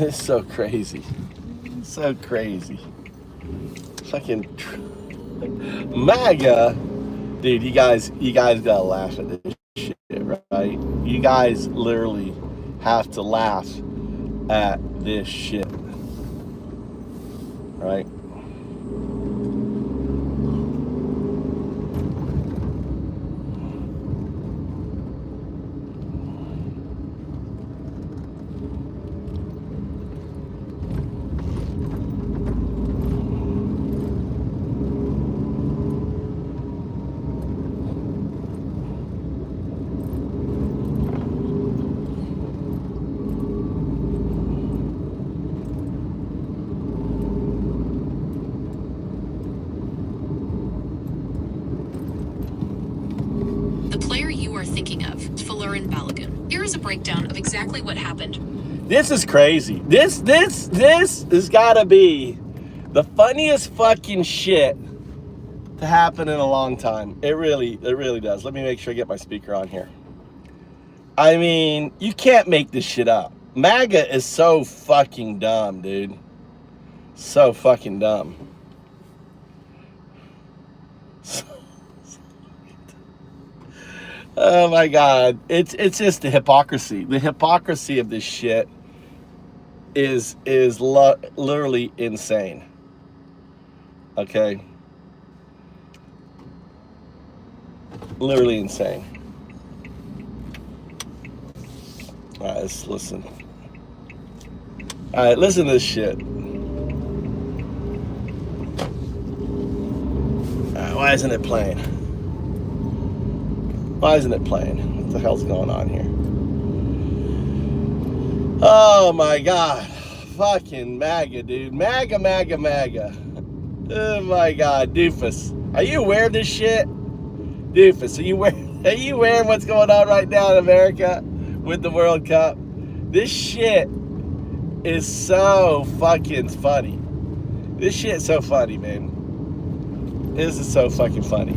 It's so crazy. So crazy. Fucking MAGA, dude. You guys gotta laugh at this shit, right? You guys literally have to laugh at this shit, right? Thinking of Folarin Balogun. Here is a breakdown of exactly what happened. This is crazy. This has gotta be the funniest fucking shit to happen in a long time. It really does. Let me make sure I get my speaker on here. I mean, you can't make this shit up. MAGA is so fucking dumb, dude. So fucking dumb. Oh my God, it's just the hypocrisy. The hypocrisy of this shit is literally insane. Okay, literally insane. All right, let's listen. All right, listen to this shit. All right, why isn't it playing? Why isn't it playing? What the hell's going on here? Oh my God. Fucking MAGA, dude. MAGA. Oh my God. Doofus. Are you aware of this shit? Doofus, are you aware of what's going on right now in America with the World Cup? This shit is so fucking funny. This shit's so funny, man. This is so fucking funny.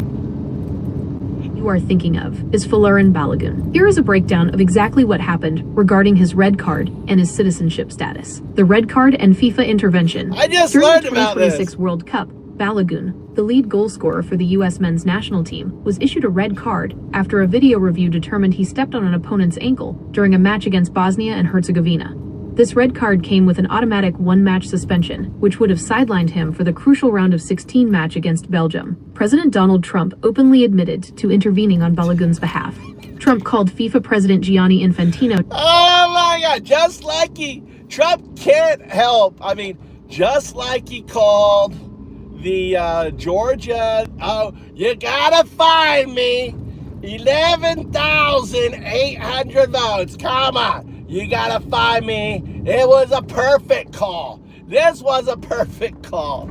You are thinking of is Folarin Balogun. Here is a breakdown of exactly what happened regarding his red card and his citizenship status. The red card and FIFA intervention. I just During learned the about 2026 this. World Cup, Balogun, the lead goal scorer for the US men's national team, was issued a red card after a video review determined he stepped on an opponent's ankle during a match against Bosnia and Herzegovina. This red card came with an automatic one-match suspension, which would have sidelined him for the crucial round of 16 match against Belgium. President Donald Trump openly admitted to intervening on Balogun's behalf. Trump called FIFA President Gianni Infantino. Oh my God, just like Trump can't help. I mean, just like he called the Georgia, oh, you gotta find me 11,800 votes. Come on. You gotta find me. It was a perfect call. This was a perfect call.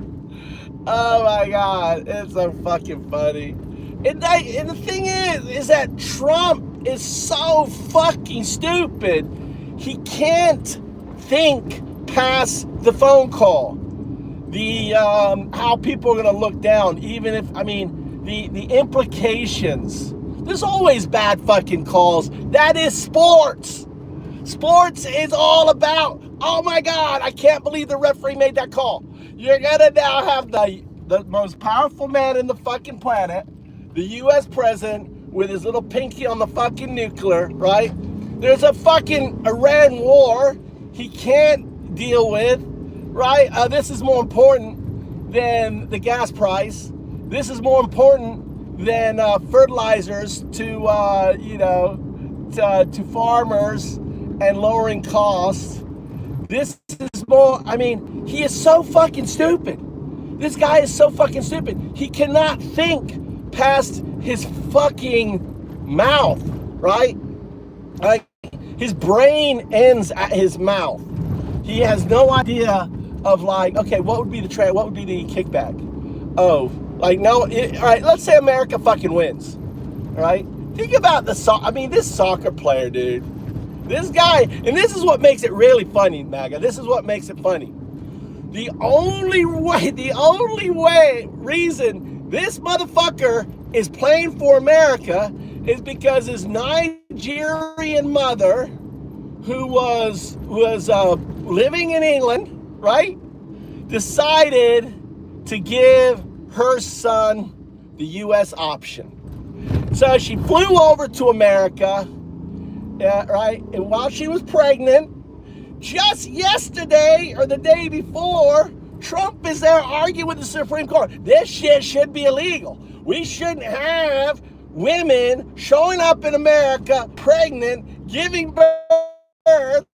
Oh my God, it's so fucking funny. And the thing is that Trump is so fucking stupid. He can't think past the phone call. The how people are gonna look down, even if, I mean, the implications. There's always bad fucking calls. That is sports. Sports is all about, oh my God, I can't believe the referee made that call. You're gonna now have the most powerful man in the fucking planet, the US president with his little pinky on the fucking nuclear, right? There's a fucking Iran war he can't deal with, right? This is more important than the gas price. This is more important than fertilizers to farmers and lowering costs. This is more, I mean, he is so fucking stupid. This guy is so fucking stupid. He cannot think past his fucking mouth, right? Like, his brain ends at his mouth. He has no idea of, like, okay, what would be the kickback? Oh, like, no, all right, let's say America fucking wins, all right? Think about this soccer player, dude. This guy, and this is what makes it really funny, MAGA. This is what makes it funny. The only reason this motherfucker is playing for America is because his Nigerian mother, who was living in England, right, decided to give her son the U.S. option. So she flew over to America, right, and while she was pregnant, just yesterday or the day before, Trump is there arguing with the Supreme Court. This shit should be illegal. We shouldn't have women showing up in America pregnant, giving birth.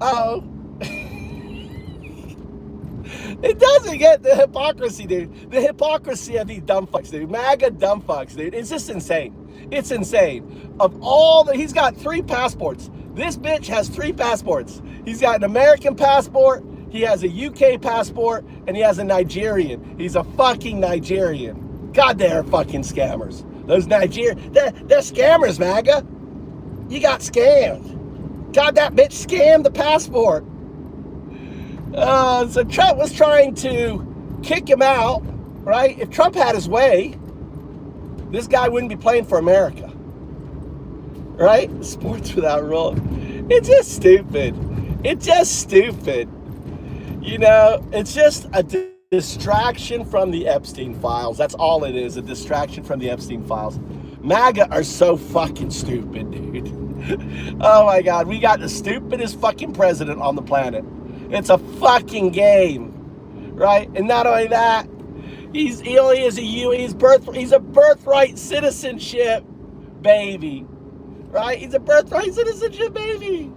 Oh. It doesn't get the hypocrisy, dude. The hypocrisy of these dumb fucks, dude. MAGA dumb fucks, dude. It's just insane. It's insane. Of all the, he's got 3 passports. This bitch has 3 passports. He's got an American passport, he has a UK passport, and he has a Nigerian. He's a fucking Nigerian. God, they're fucking scammers. Those Nigerians, they're scammers, MAGA. You got scammed. God, that bitch scammed the passport. So Trump was trying to kick him out, right? If Trump had his way, this guy wouldn't be playing for America, right? Sports without rules. It's just stupid. It's just stupid. You know, it's just a distraction from the Epstein files. That's all it is, a distraction from the Epstein files. MAGA are so fucking stupid, dude. Oh my God, we got the stupidest fucking president on the planet. It's a fucking game, right? And not only that, he's a birthright citizenship baby, right? He's a birthright citizenship baby.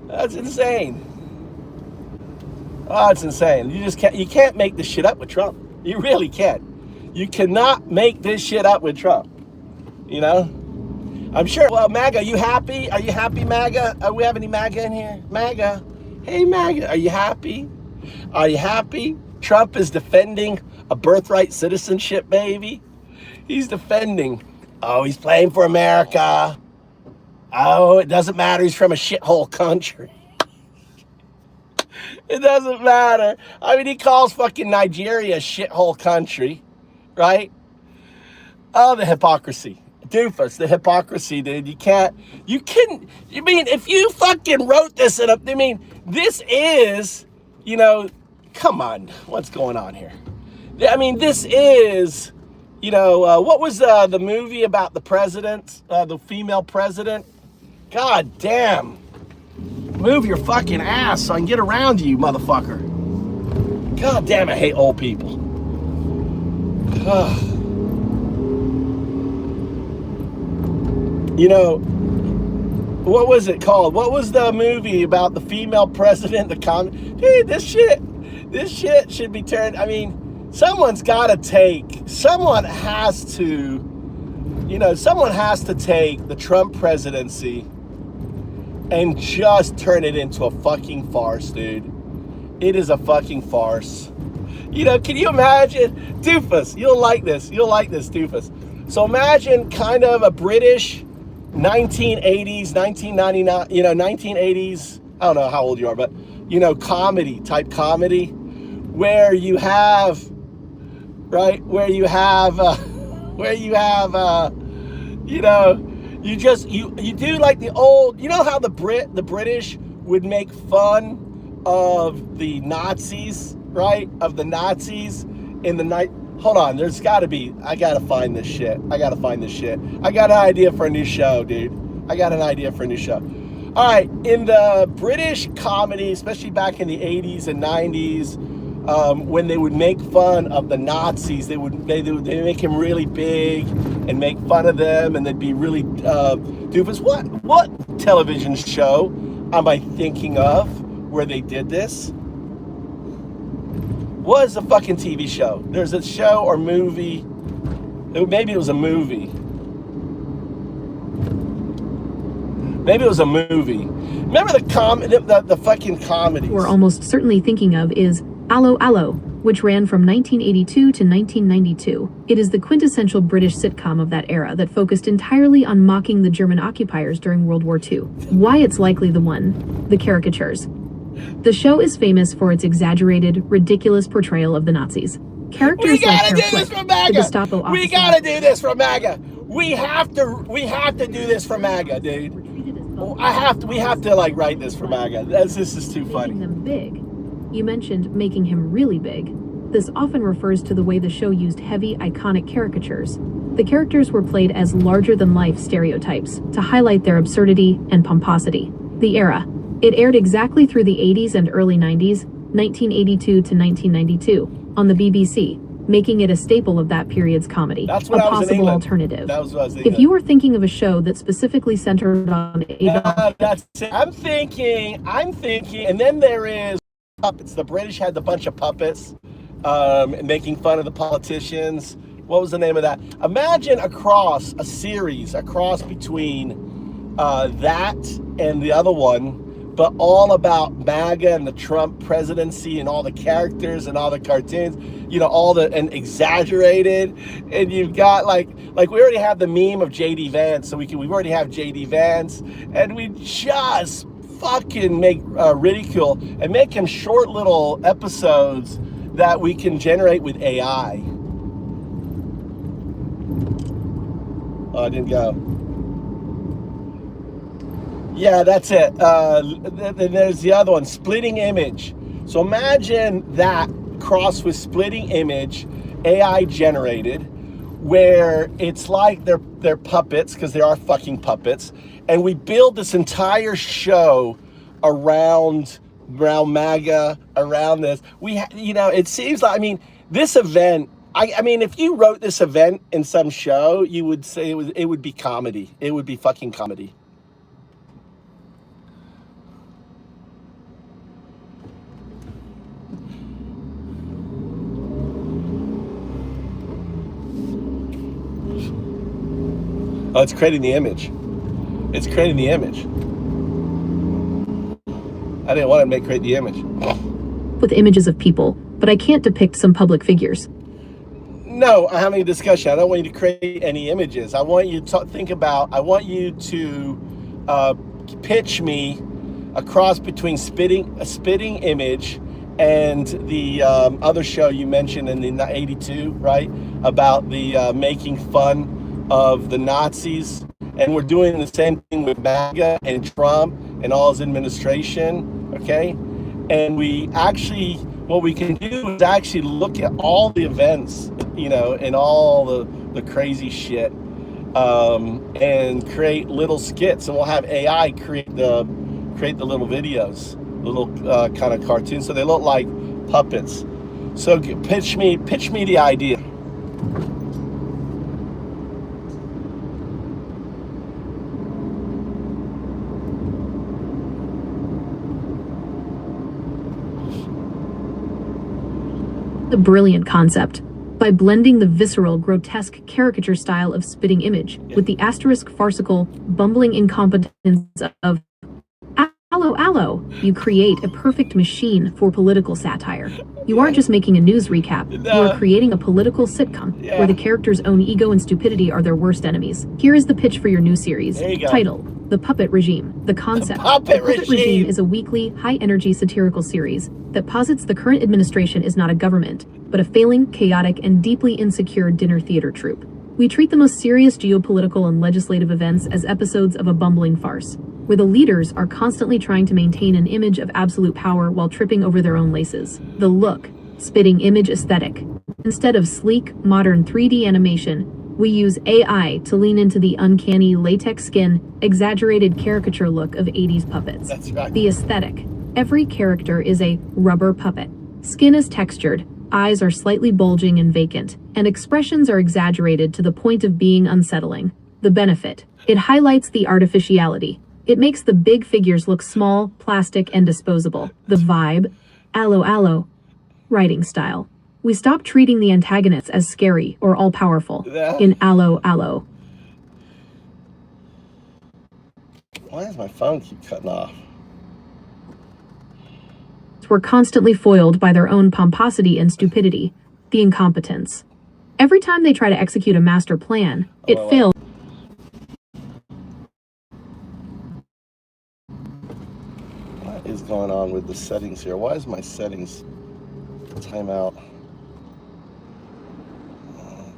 That's insane. Oh, it's insane. You can't make this shit up with Trump. You really can't. You cannot make this shit up with Trump. You know? I'm sure. Well, MAGA, are you happy? Are you happy, MAGA? Do we have any MAGA in here? MAGA. Hey, MAGA, are you happy? Are you happy? Trump is defending a birthright citizenship, baby. He's defending. Oh, he's playing for America. Oh, it doesn't matter. He's from a shithole country. It doesn't matter. I mean, he calls fucking Nigeria a shithole country, right? Oh, the hypocrisy. Doofus, the hypocrisy, dude. I mean, if you fucking wrote this in this is, you know, come on, what's going on here? I mean, this is, you know, what was the movie about the president, the female president? God damn. Move your fucking ass so I can get around you, motherfucker. God damn, I hate old people. You know, what was it called? What was the movie about the female president? Dude, this shit should be turned. I mean, someone has to take the Trump presidency and just turn it into a fucking farce, dude. It is a fucking farce. You know, can you imagine? Doofus, you'll like this, Doofus. So imagine kind of a British 1980s, 1999, you know, 1980s, I don't know how old you are, but, you know, comedy, where you have, right, you know, you do like the old, you know how the British would make fun of the Nazis, right? Of the Nazis in the night. Hold on, there's gotta be, I gotta find this shit. I got an idea for a new show, dude. All right, in the British comedy, especially back in the 80s and 90s, when they would make fun of the Nazis, they would make him really big and make fun of them, and they'd be really doofus. What television show am I thinking of where they did this? What is a fucking TV show? There's a show or movie. Maybe it was a movie. Remember the fucking comedies? We're almost certainly thinking of is Allo Allo, which ran from 1982 to 1992. It is the quintessential British sitcom of that era that focused entirely on mocking the German occupiers during World War II. Why it's likely the one? The caricatures. The show is famous for its exaggerated, ridiculous portrayal of the Nazis. Characters like Herr Flick, the Gestapo officer. We gotta do this for MAGA. We have to do this for MAGA, dude. We have to like write this for MAGA. This is too funny. Making them big. You mentioned making him really big. This often refers to the way the show used heavy, iconic caricatures. The characters were played as larger-than-life stereotypes to highlight their absurdity and pomposity. The era. It aired exactly through the 80s and early 90s, 1982 to 1992, on the BBC, making it a staple of that period's comedy. That's what a possible alternative. That was what I was thinking. If you were thinking of a show that specifically centered on that's it. I'm thinking, and then there is puppets. The British had the bunch of puppets, making fun of the politicians. What was the name of that? Imagine a series between that and the other one, but all about MAGA and the Trump presidency and all the characters and all the cartoons, and exaggerated. And you've got like we already have the meme of JD Vance, so we already have JD Vance, and we just fucking make ridicule and make him short little episodes that we can generate with AI. Oh, I didn't go. Yeah, that's it. Then there's the other one, splitting image. So imagine that crossed with splitting image, AI generated, where it's like they're puppets, because they are fucking puppets, and we build this entire show around MAGA, around this. It seems like, this event. I mean, if you wrote this event in some show, you would say it would be comedy. It would be fucking comedy. Oh, it's creating the image. It's creating the image. I didn't want to create the image. With images of people, but I can't depict some public figures. No, I'm having a discussion. I don't want you to create any images. I want you to pitch me a cross between a spitting image and the other show you mentioned in the 82, right? About the making fun of the Nazis. And we're doing the same thing with MAGA and Trump and all his administration, okay? And what we can do is actually look at all the events, and all the crazy shit, and create little skits, and we'll have AI create the little videos, little kind of cartoons, so they look like puppets. So pitch me the idea. A brilliant concept. By blending the visceral, grotesque caricature style of spitting image with the asterisk farcical, bumbling incompetence of allo, you create a perfect machine for political satire. You aren't just making a news recap, you are creating a political sitcom where the character's own ego and stupidity are their worst enemies. Here is the pitch for your new series. Title: The Puppet Regime. The concept: The Puppet Regime is a weekly, high-energy satirical series that posits the current administration is not a government, but a failing, chaotic, and deeply insecure dinner theater troupe. We treat the most serious geopolitical and legislative events as episodes of a bumbling farce, where the leaders are constantly trying to maintain an image of absolute power while tripping over their own laces. The look: spitting image aesthetic. Instead of sleek, modern 3D animation, we use AI to lean into the uncanny latex skin, exaggerated caricature look of 80s puppets. That's right. The aesthetic: every character is a rubber puppet. Skin is textured, eyes are slightly bulging and vacant, and expressions are exaggerated to the point of being unsettling. The benefit: it highlights the artificiality. It makes the big figures look small, plastic, and disposable. The vibe: allo. Writing style: we stop treating the antagonists as scary or all-powerful. In allo. Why does my phone keep cutting off? We're constantly foiled by their own pomposity and stupidity, the incompetence. Every time they try to execute a master plan, it fails. What is going on with the settings here? Why is my settings timeout?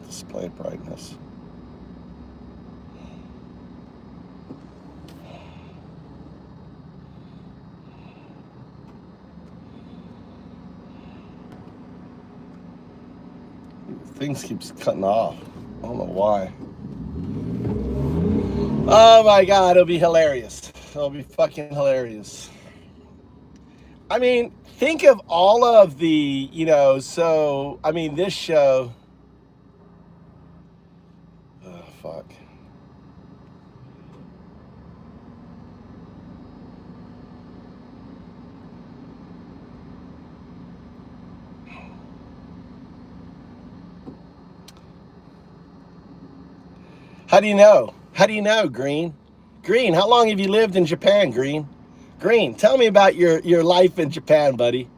Display brightness. Things keeps cutting off. I don't know why. Oh my God, it'll be hilarious. It'll be fucking hilarious. I mean, think of all of the, so, I mean, this show. Oh, fuck. How do you know? How do you know, Green? Green, how long have you lived in Japan, Green? Green, tell me about your life in Japan, buddy.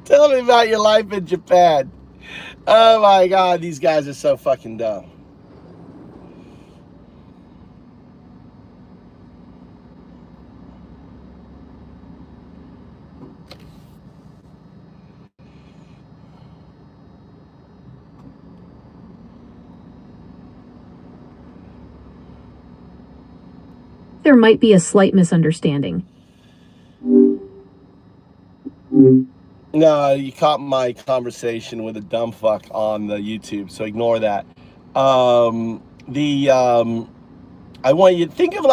Tell me about your life in Japan. Oh my God, these guys are so fucking dumb. There might be a slight misunderstanding. No, you caught my conversation with a dumb fuck on the YouTube, so ignore that. I want you to think of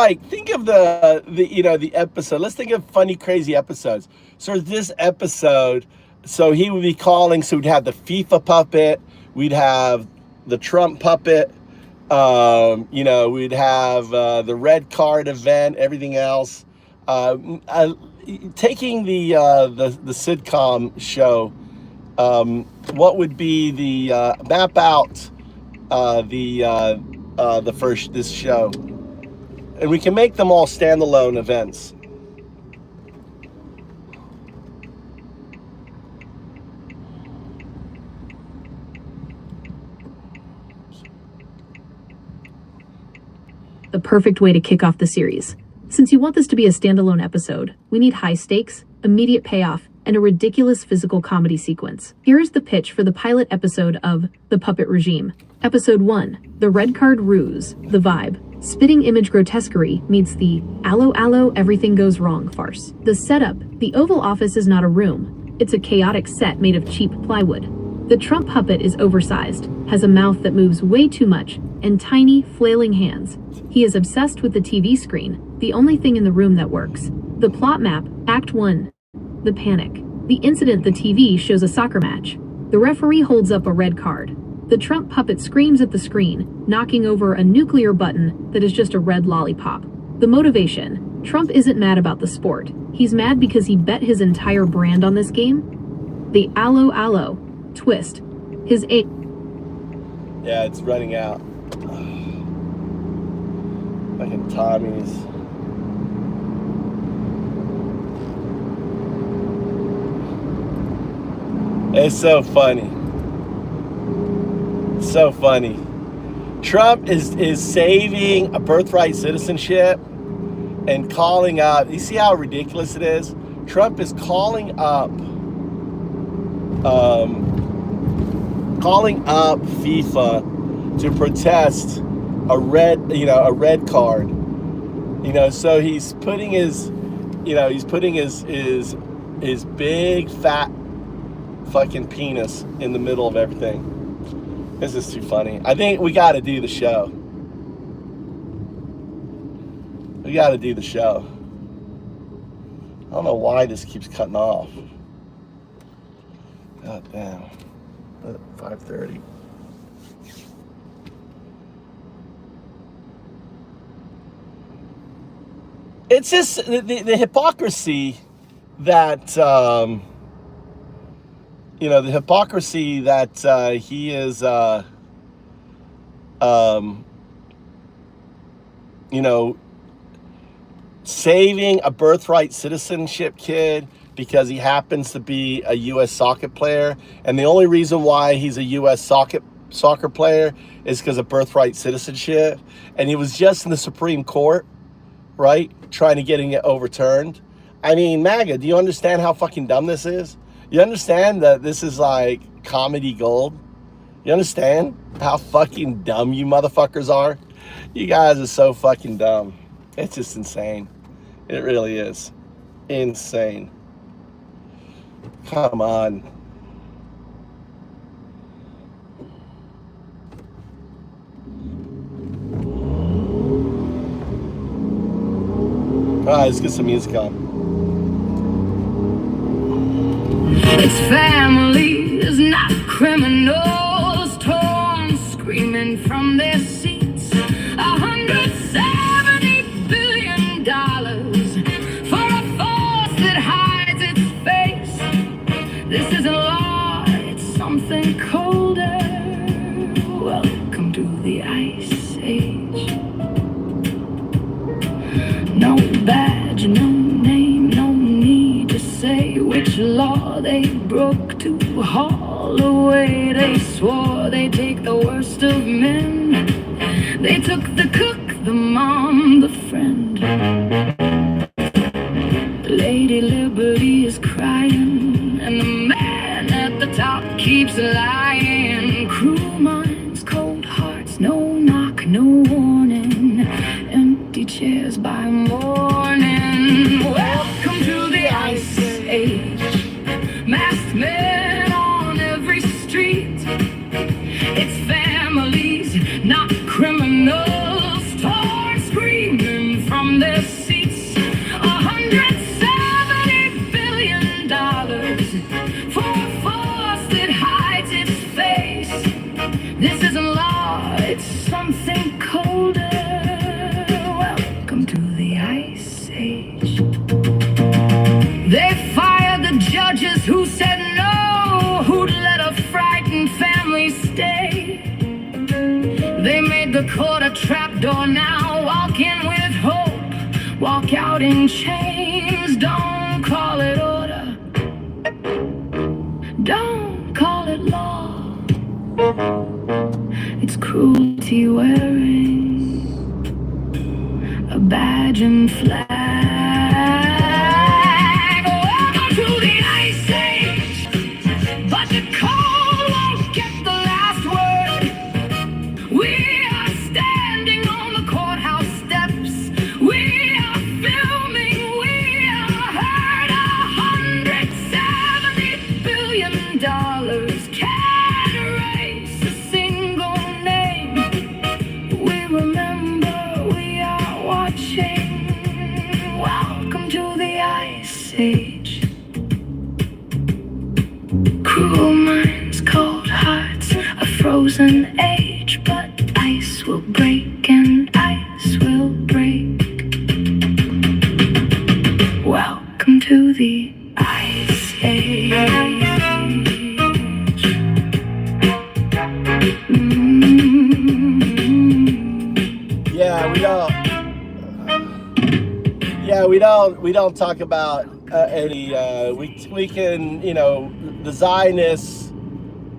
the episode. Let's think of funny, crazy episodes. So this episode, so he would be calling. So we'd have the FIFA puppet, we'd have the Trump puppet, we'd have the red card event, everything else. Taking the sitcom show, what would be the map out this show, and we can make them all standalone events. The perfect way to kick off the series. Since you want this to be a standalone episode, we need high stakes, immediate payoff, and a ridiculous physical comedy sequence. Here is the pitch for the pilot episode of The Puppet Regime. Episode 1, The Red Card Ruse, The Vibe. Spitting image grotesquerie meets the allo allo everything goes wrong farce. The setup, the Oval Office is not a room. It's a chaotic set made of cheap plywood. The Trump puppet is oversized, has a mouth that moves way too much, and tiny, flailing hands. He is obsessed with the TV screen, the only thing in the room that works. The plot map, Act 1. The panic. The incident, the TV shows a soccer match. The referee holds up a red card. The Trump puppet screams at the screen, knocking over a nuclear button that is just a red lollipop. The motivation. Trump isn't mad about the sport. He's mad because he bet his entire brand on this game. The allo allo twist. His Yeah, it's running out. Fucking Tommy's. It's so funny. So funny. Trump is saving a birthright citizenship and calling up. You see how ridiculous it is? Trump is calling up FIFA to protest a red card. So he's putting his big fat fucking penis in the middle of everything. This is too funny. I think we got to do the show. We got to do the show. I don't know why this keeps cutting off. God damn. 5:30. It's just the hypocrisy that, the hypocrisy that he is, saving a birthright citizenship kid because he happens to be a U.S. soccer player. And the only reason why he's a U.S. soccer player is because of birthright citizenship. And he was just in the Supreme Court, right, trying to get it overturned. I mean, MAGA, do you understand how fucking dumb this is? You understand that this is like comedy gold? You understand how fucking dumb you motherfuckers are? You guys are so fucking dumb. It's just insane. It really is. Insane. Come on. Alright, let's get some music on. It's families, not criminals, torn, screaming from their seats. $170 billion for a force that hides its face. This isn't law, it's something colder. Welcome to the Ice Age. No badge, no name, no need to say which law they broke to haul away. They swore they'd take the worst of men. They took the cook, the mom, the friend. Lady Liberty is crying, and the man at the top keeps lying. Cruel minds, cold hearts, no knock, no warning. Empty chairs by morning. Welcome to the Ice Age. Masked men on every street. It's families, not criminals, torn, screaming from their seats. $170 billion for a force that hides its face. This isn't law, it's something colder. Welcome to the Ice Age. They fired the judges who said no, who'd let a frightened family stay. They made the court a trapdoor now. Walk in with hope, walk out in chains. Don't call it order, don't call it law. It's cruelty wearing a badge and flag. Welcome to the Ice Age, but the cold won't get the last word. We are standing on the courthouse steps. We are filming, we are heard. $170 billion can't erase a single name. We remember, we are watching. Welcome to the Ice Age. Cruel minds, cold hearts, a frozen age. But ice will break and ice will break. Welcome to the Ice Age. Yeah, we don't talk about any. We can, the Zionists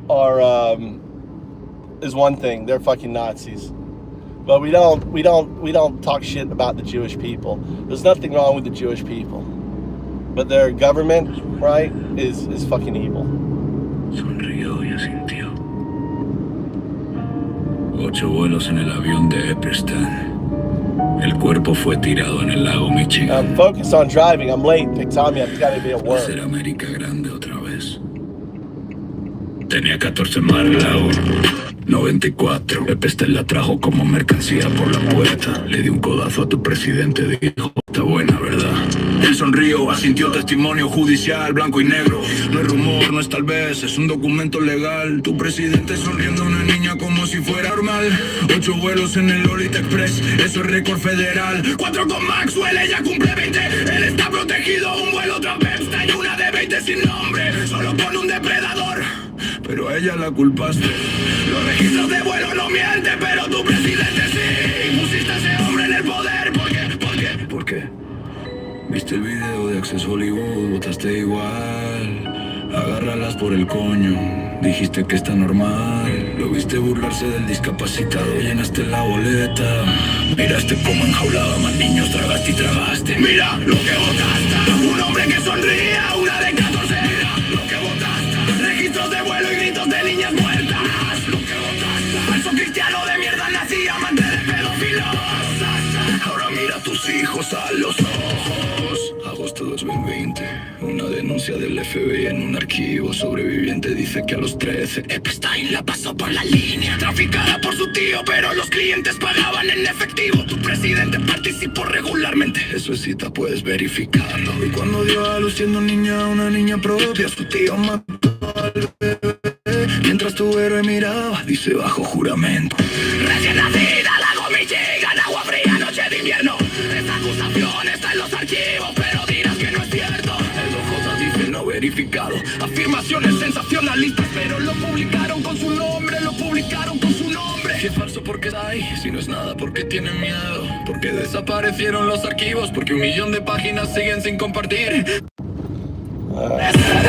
are is one thing. They're fucking Nazis, but we don't talk shit about the Jewish people. There's nothing wrong with the Jewish people, but their government, right, is fucking evil. Sonrió y asintió. 8 vuelos en el avión de Epstein. El cuerpo fue tirado en el lago Michigan. Focus on driving. I'm late. Tommy, I've got to be at Va a work. ser América grande otra vez. Tenía 14 más el lago. 94. Epstein la trajo como mercancía por la puerta. Le dio un codazo a tu presidente. Dijo, está buena, ¿verdad? Él sonrió, asintió, testimonio judicial, blanco y negro. No es rumor, no es tal vez, es un documento legal. Tu presidente sonriendo a una niña como si fuera normal. 8 vuelos en el Lolita Express, eso es récord federal. 4 con Maxwell, ella cumple 20. Él está protegido, un vuelo tras Epstein y una de 20 sin nombre. Solo con un depredador, pero a ella la culpaste. Los registros de vuelo no mienten, pero tu presidente sí. Pusiste a ese hombre en el poder, ¿por qué? ¿Por qué? ¿Por qué? Viste el video de Access Hollywood, votaste igual. Agárralas por el coño, dijiste que está normal. Lo viste burlarse del discapacitado, llenaste la boleta. Miraste cómo enjaulaba más niños, tragaste y tragaste. Mira lo que votaste, un hombre que sonría, una de 14. Mira lo que votaste, registros de vuelo y gritos de niñas muertas. Lo que votaste, falso cristiano de mierda nazi, amante de pedófilos. Ahora mira a tus hijos a los ojos. Agosto 2020, una de denuncia del FBI en un archivo. Sobreviviente dice que a los 13 Epstein la pasó por la línea. Traficada por su tío, pero los clientes pagaban en efectivo. Tu presidente participó regularmente. Eso es cita, puedes verificarlo. Y cuando dio a luz siendo una niña propia, su tío mató al bebé. Mientras tu héroe miraba, dice bajo juramento: recién nacida, lago Michigan, agua fría, noche de invierno. Esta acusación está en los archivos, pero dirás que no es cierto. El OJ dice no verificado. Afirmaciones sensacionalistas, pero lo publicaron con su nombre, Si es falso, porque está ahí. Si no es nada, porque tienen miedo. Porque desaparecieron los archivos. Porque 1 millón de páginas siguen sin compartir. Desde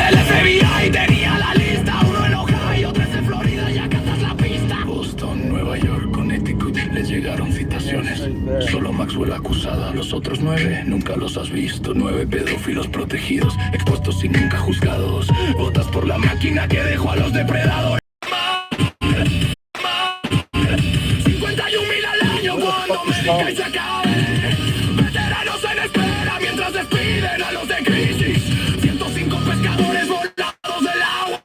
el FBI tenía la lista. Uno en Ohio, 3 en Florida, ya captas la pista. Boston, Nueva York, Connecticut, les llegaron citaciones. Solo Maxwell acusada, los otros 9 nunca los has visto. 9 pedófilos protegidos, expuestos y nunca juzgados. Votas por la máquina que dejó a los depredadores. 51,000 al año cuando América se acabe. Veteranos en espera mientras despiden a los de crisis. 105 pescadores volados del agua.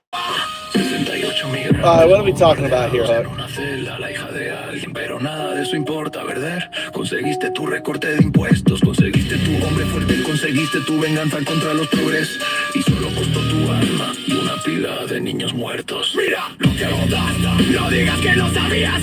68 migrantes. What are we talking about here, Huck? Una celda, la hija de alguien, pero nada de eso importa, ¿verdad? Conseguiste tu recorte de impuestos, conseguiste tu hombre fuerte, conseguiste tu venganza contra los pobres. Y solo costó tu alma y una pila de niños muertos. Mira lo que votaste, no digas que no sabías.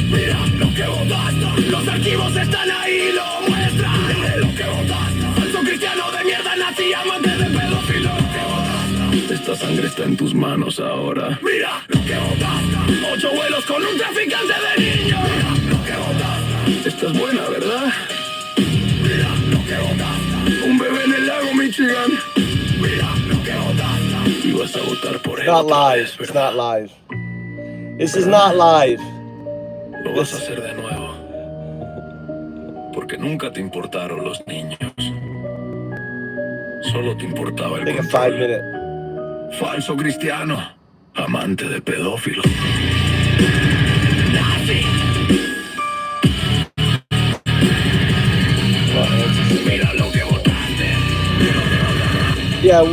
Mira lo que votaste, los archivos están ahí, lo muestran. Lo que votaste, falso cristiano de mierda, nazi, amante de pedófilo. Lo que votaste, esta sangre está en tus manos ahora. Mira lo que votaste, 8 vuelos con un traficante de niños. Mira lo que votaste, esta es buena, ¿verdad? Mira lo que votaste, un bebé en el lago Michigan. Mira lo que votaste, y vas a votar por él. Not live. It's not live. This is not live. Lo vas a hacer de nuevo. Porque nunca te importaron los niños. Solo te importaba el Take a control. 5-minute. Falso cristiano, amante de pedófilos. Nazi. Mira lo que votaste. Yeah,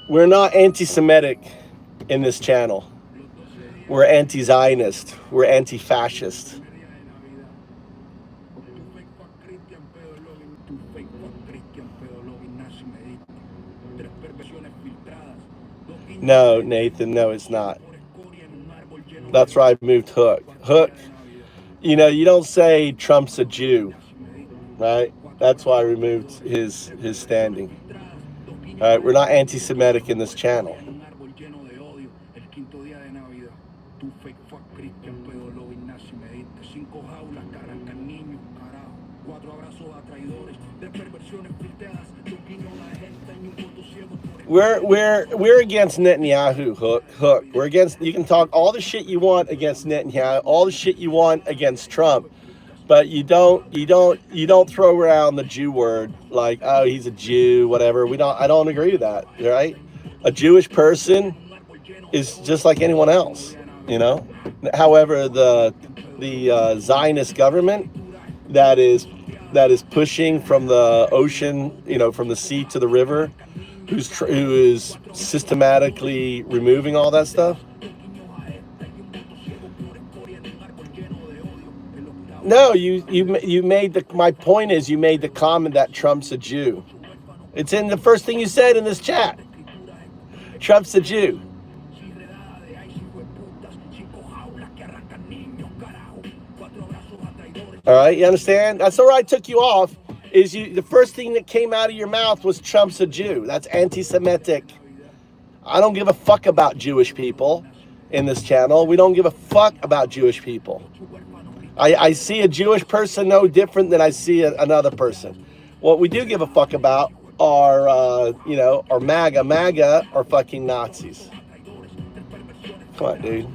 we're not anti-Semitic in this channel. We're anti-Zionist. We're anti-fascist. No, Nathan, no, it's not. That's why I moved Hook. Hook, you know, you don't say Trump's a Jew, right? That's why I removed his standing. All right, we're not anti-Semitic in this channel. We're against Netanyahu, Hook. We're against. You can talk all the shit you want against Netanyahu, all the shit you want against Trump, but you don't throw around the Jew word like, oh, he's a Jew, whatever. I don't agree with that, right? A Jewish person is just like anyone else, you know. However, the Zionist government that is pushing from the ocean, you know, from the sea to the river, who is systematically removing all that stuff. No, you made my point is you made the comment that Trump's a Jew. It's in the first thing you said in this chat. Trump's a Jew. All right, you understand? That's where I took you off. The first thing that came out of your mouth was Trump's a Jew. That's anti-Semitic. I don't give a fuck about Jewish people in this channel. We don't give a fuck about Jewish people. I see a Jewish person no different than I see another person. What we do give a fuck about are, are MAGA are fucking Nazis. Come on, dude.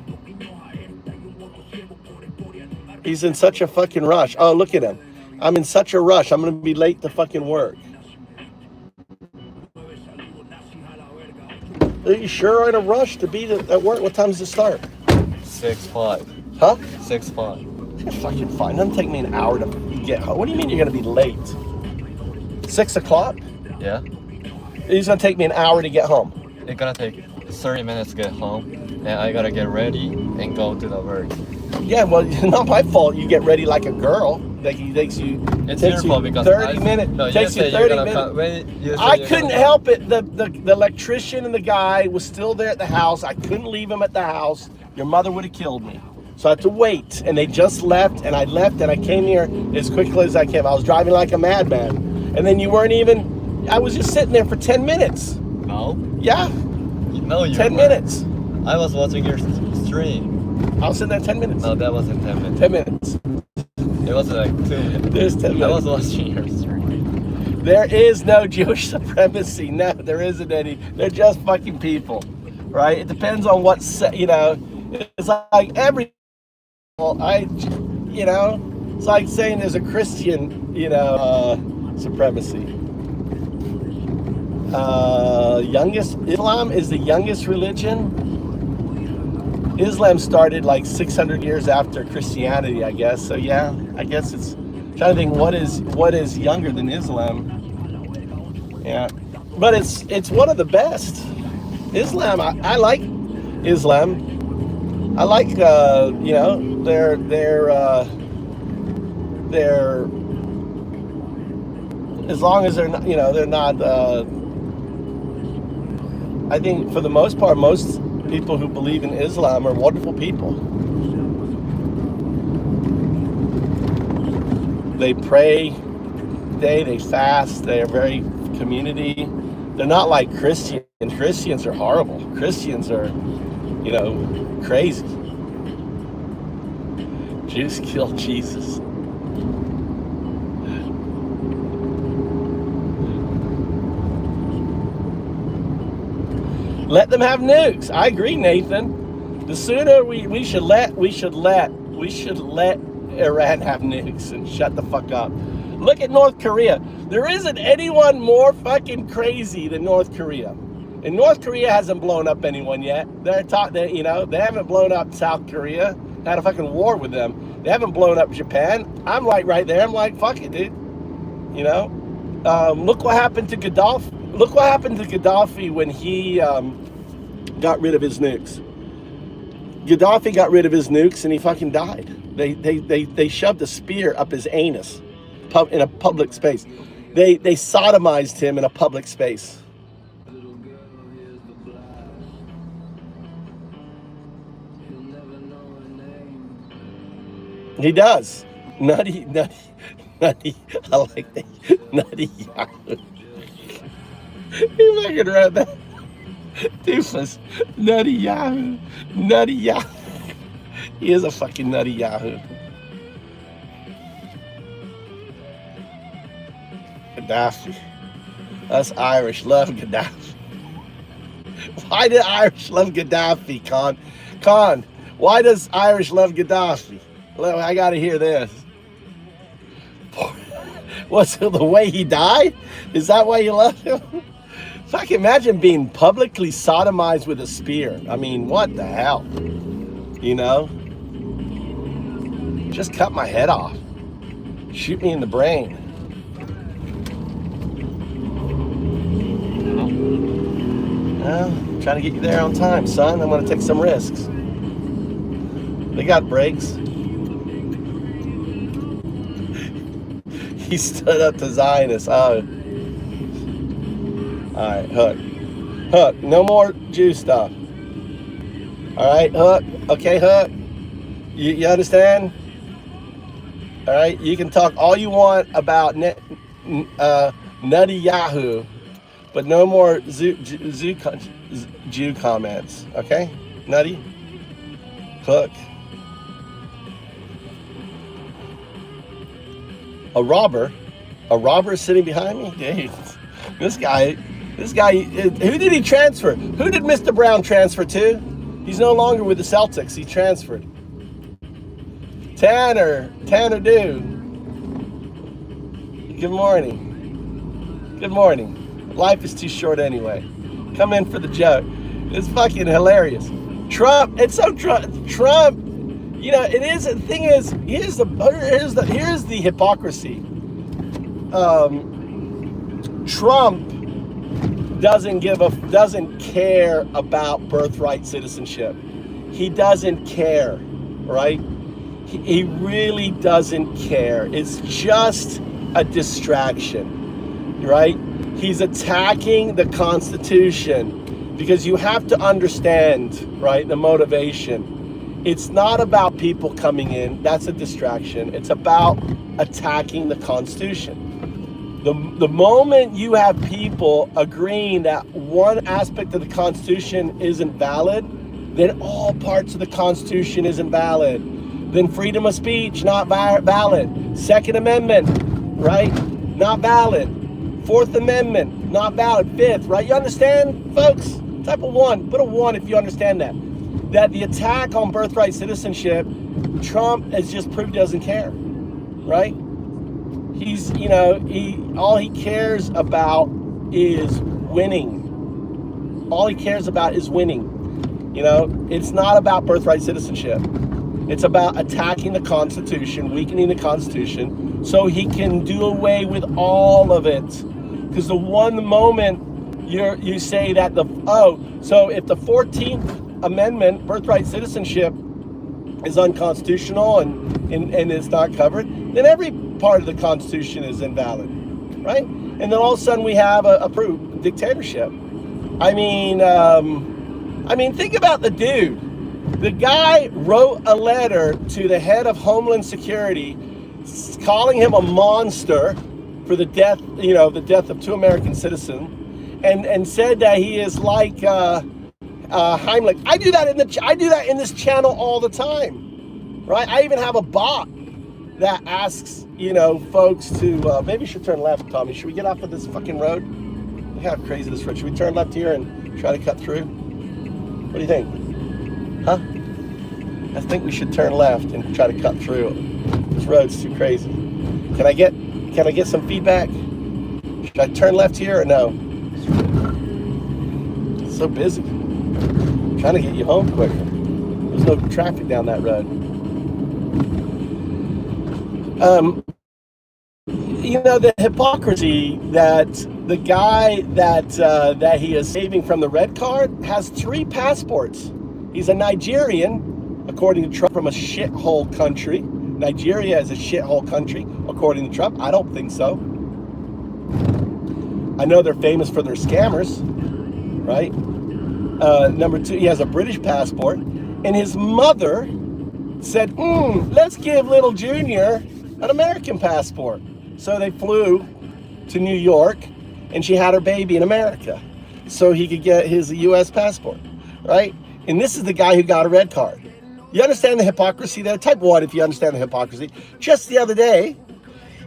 He's in such a fucking rush. Oh, look at him. I'm in such a rush. I'm going to be late to fucking work. Are you sure you're in a rush to be at work? What time does it start? 6:05. Huh? 6:05. You're fucking fine. It doesn't take me an hour to get home. What do you mean you're going to be late? 6 o'clock? Yeah. It's gonna take me an hour to get home. It's gonna take 30 minutes to get home, and I gotta get ready and go to the work. Yeah, well, not my fault. You get ready like a girl. It takes you It's your fault because 30 minutes. No, Takes you 30 minutes. I couldn't help it. The electrician and the guy was still there at the house. I couldn't leave him at the house. Your mother would have killed me. So I had to wait, and they just left, and I left, and I came here as quickly as I came. I was driving like a madman. And then you weren't even, I was just sitting there for 10 minutes. No? Yeah. No, you 10 weren't. minutes. I was watching your stream. I was sitting there 10 minutes. No, that wasn't 10 minutes. 10 minutes. It was like 2 minutes. There's 10 minutes. I was watching your stream. There is no Jewish supremacy. No, there isn't any. They're just fucking people, right? It depends on what, it's like every, it's like saying there's a Christian, supremacy. Islam is the youngest religion. Islam started like 600 years after Christianity, I guess. So yeah, I guess it's I'm trying to think what is younger than Islam. Yeah, but it's one of the best. Islam, I like Islam. I like they're as long as they're not they're not. I think for the most part, most people who believe in Islam are wonderful people. They pray, they fast, they are very community. They're not like Christians. Christians are horrible. Christians are, crazy. Jews killed Jesus. Let them have nukes. I agree, Nathan. The sooner we should let Iran have nukes and shut the fuck up. Look at North Korea. There isn't anyone more fucking crazy than North Korea. And North Korea hasn't blown up anyone yet. They haven't blown up South Korea. Had a fucking war with them. They haven't blown up Japan. I'm like right there. I'm like, fuck it, dude. Look what happened to Gaddafi. Look what happened to Gaddafi when he got rid of his nukes. Gaddafi got rid of his nukes and he fucking died. They shoved a spear up his anus in a public space. They sodomized him in a public space. He does. Nutty. I like that. Nutty Yahoo. He fucking wrote that. Doofus. Nutty Yahoo. Nutty Yahoo. He is a fucking nutty Yahoo. Gaddafi. Us Irish love Gaddafi. Why did Irish love Gaddafi, Con? Con, why does Irish love Gaddafi? I gotta hear this. What's the way he died? Is that why you love him? Fuck, imagine being publicly sodomized with a spear. I mean, what the hell? Just cut my head off. Shoot me in the brain. Well, I'm trying to get you there on time, son. I'm gonna take some risks. They got brakes. He stood up to Zionists. Oh. Alright, Hook. Hook, no more Jew stuff. Alright, Hook. Okay, Hook. You understand? Alright, you can talk all you want about Nutty Yahoo, but no more Jew comments. Okay? Nutty? Hook. A robber is sitting behind me? Dude, this guy, who did he transfer? Who did Mr. Brown transfer to? He's no longer with the Celtics, he transferred. Tanner dude. Good morning. Life is too short anyway. Come in for the joke. It's fucking hilarious. Trump, it's so Trump, it is, the thing is, here's the hypocrisy. Trump doesn't care about birthright citizenship. He doesn't care, right? He really doesn't care. It's just a distraction, right? He's attacking the Constitution because you have to understand, right, the motivation. It's not about people coming in. That's a distraction. It's about attacking the Constitution. The moment you have people agreeing that one aspect of the Constitution isn't valid, then all parts of the Constitution isn't valid. Then freedom of speech, not valid. Second Amendment, right? Not valid. Fourth Amendment, not valid. Fifth, right? You understand, folks? Type of 1. Put a 1 if you understand that. That the attack on birthright citizenship, Trump has just proved he doesn't care, right? He's, all he cares about is winning. All he cares about is winning. It's not about birthright citizenship. It's about attacking the Constitution, weakening the Constitution, so he can do away with all of it. Because the one moment you say that so if the 14th Amendment, birthright citizenship, is unconstitutional and it's not covered, then every part of the Constitution is invalid, right? And then all of a sudden we have a proof dictatorship. I mean, think about the dude. The guy wrote a letter to the head of Homeland Security, calling him a monster for the death, the death of 2 American citizens, and said that he is like Heimlich. I do that in this channel all the time, right? I even have a bot that asks, folks to, maybe we should turn left, Tommy. Should we get off of this fucking road? Look how crazy this road. Should we turn left here and try to cut through? What do you think? Huh? I think we should turn left and try to cut through. This road's too crazy. Can I get some feedback? Should I turn left here or no? It's so busy. I'm trying to get you home quicker. There's no traffic down that road. The hypocrisy that the guy that he is saving from the red card has 3 passports. He's a Nigerian, according to Trump, from a shithole country. Nigeria is a shithole country, according to Trump. I don't think so. I know they're famous for their scammers, right? Number 2, he has a British passport. And his mother said, let's give little Junior an American passport. So they flew to New York, and she had her baby in America so he could get his U.S. passport, right? And this is the guy who got a red card. You understand the hypocrisy there? Type 1 if you understand the hypocrisy. Just the other day,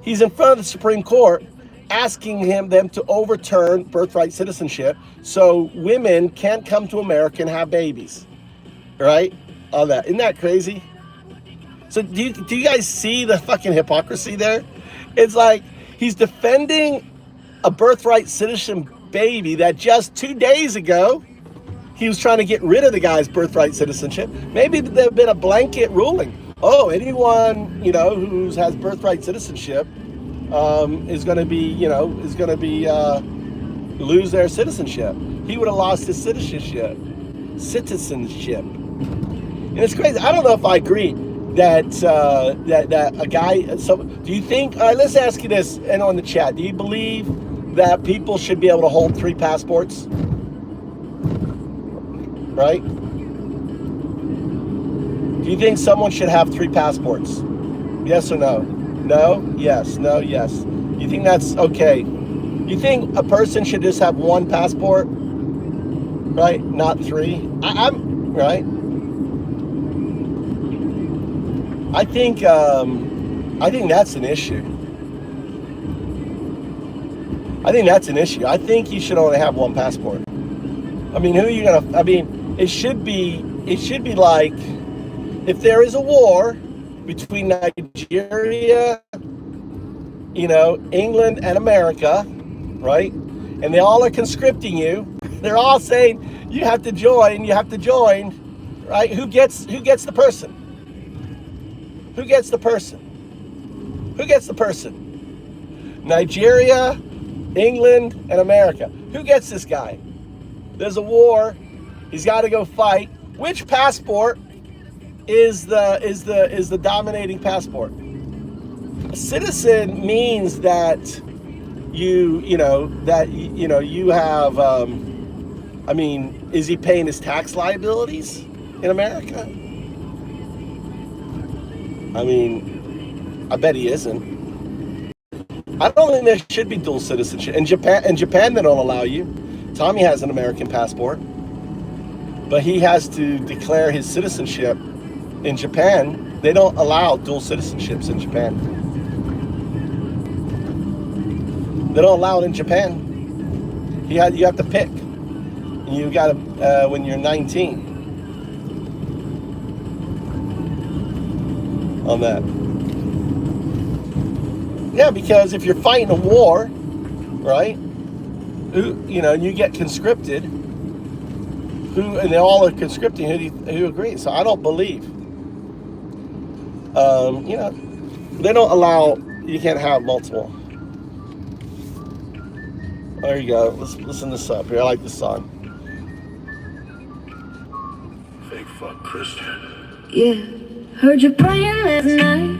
he's in front of the Supreme Court asking them to overturn birthright citizenship so women can't come to America and have babies, right? All that. Isn't that crazy? So do you guys see the fucking hypocrisy there? It's like he's defending a birthright citizen baby that just 2 days ago he was trying to get rid of the guy's birthright citizenship. Maybe there's been a blanket ruling. Oh, anyone who has birthright citizenship is going to be lose their citizenship. He would have lost his citizenship. And it's crazy. I don't know if I agree that a guy. So do you think? Let's ask you this, and on the chat, do you believe that people should be able to hold 3 passports? Right? Do you think someone should have 3 passports? Yes or no? No? Yes. No? Yes. You think that's okay? You think a person should just have 1 passport? Right? Not 3? I'm right. I think that's an issue. I think you should only have 1 passport. I mean, who are you gonna? I mean, it should be like if there is a war between Nigeria, England and America, right? And they all are conscripting you. They're all saying you have to join, right? Who gets the person? Who gets the person? Nigeria England and America. Who gets this guy? There's a war. He's got to go fight. Which passport is the dominating passport? A citizen means that you have. I mean, is he paying his tax liabilities in America? I mean, I bet he isn't. I don't think there should be dual citizenship. In Japan, they don't allow you. Tommy has an American passport, but he has to declare his citizenship in Japan. They don't allow dual citizenships in Japan. They don't allow it in Japan. You have to pick. You got to when you're 19 on that. Yeah, because if you're fighting a war, right? You get conscripted. And they all are conscripting. Who agrees? So I don't believe. They don't allow. You can't have multiple. There you go. Let's listen this up here. I like this song. Fake fuck Christian. Yeah, heard you praying last night.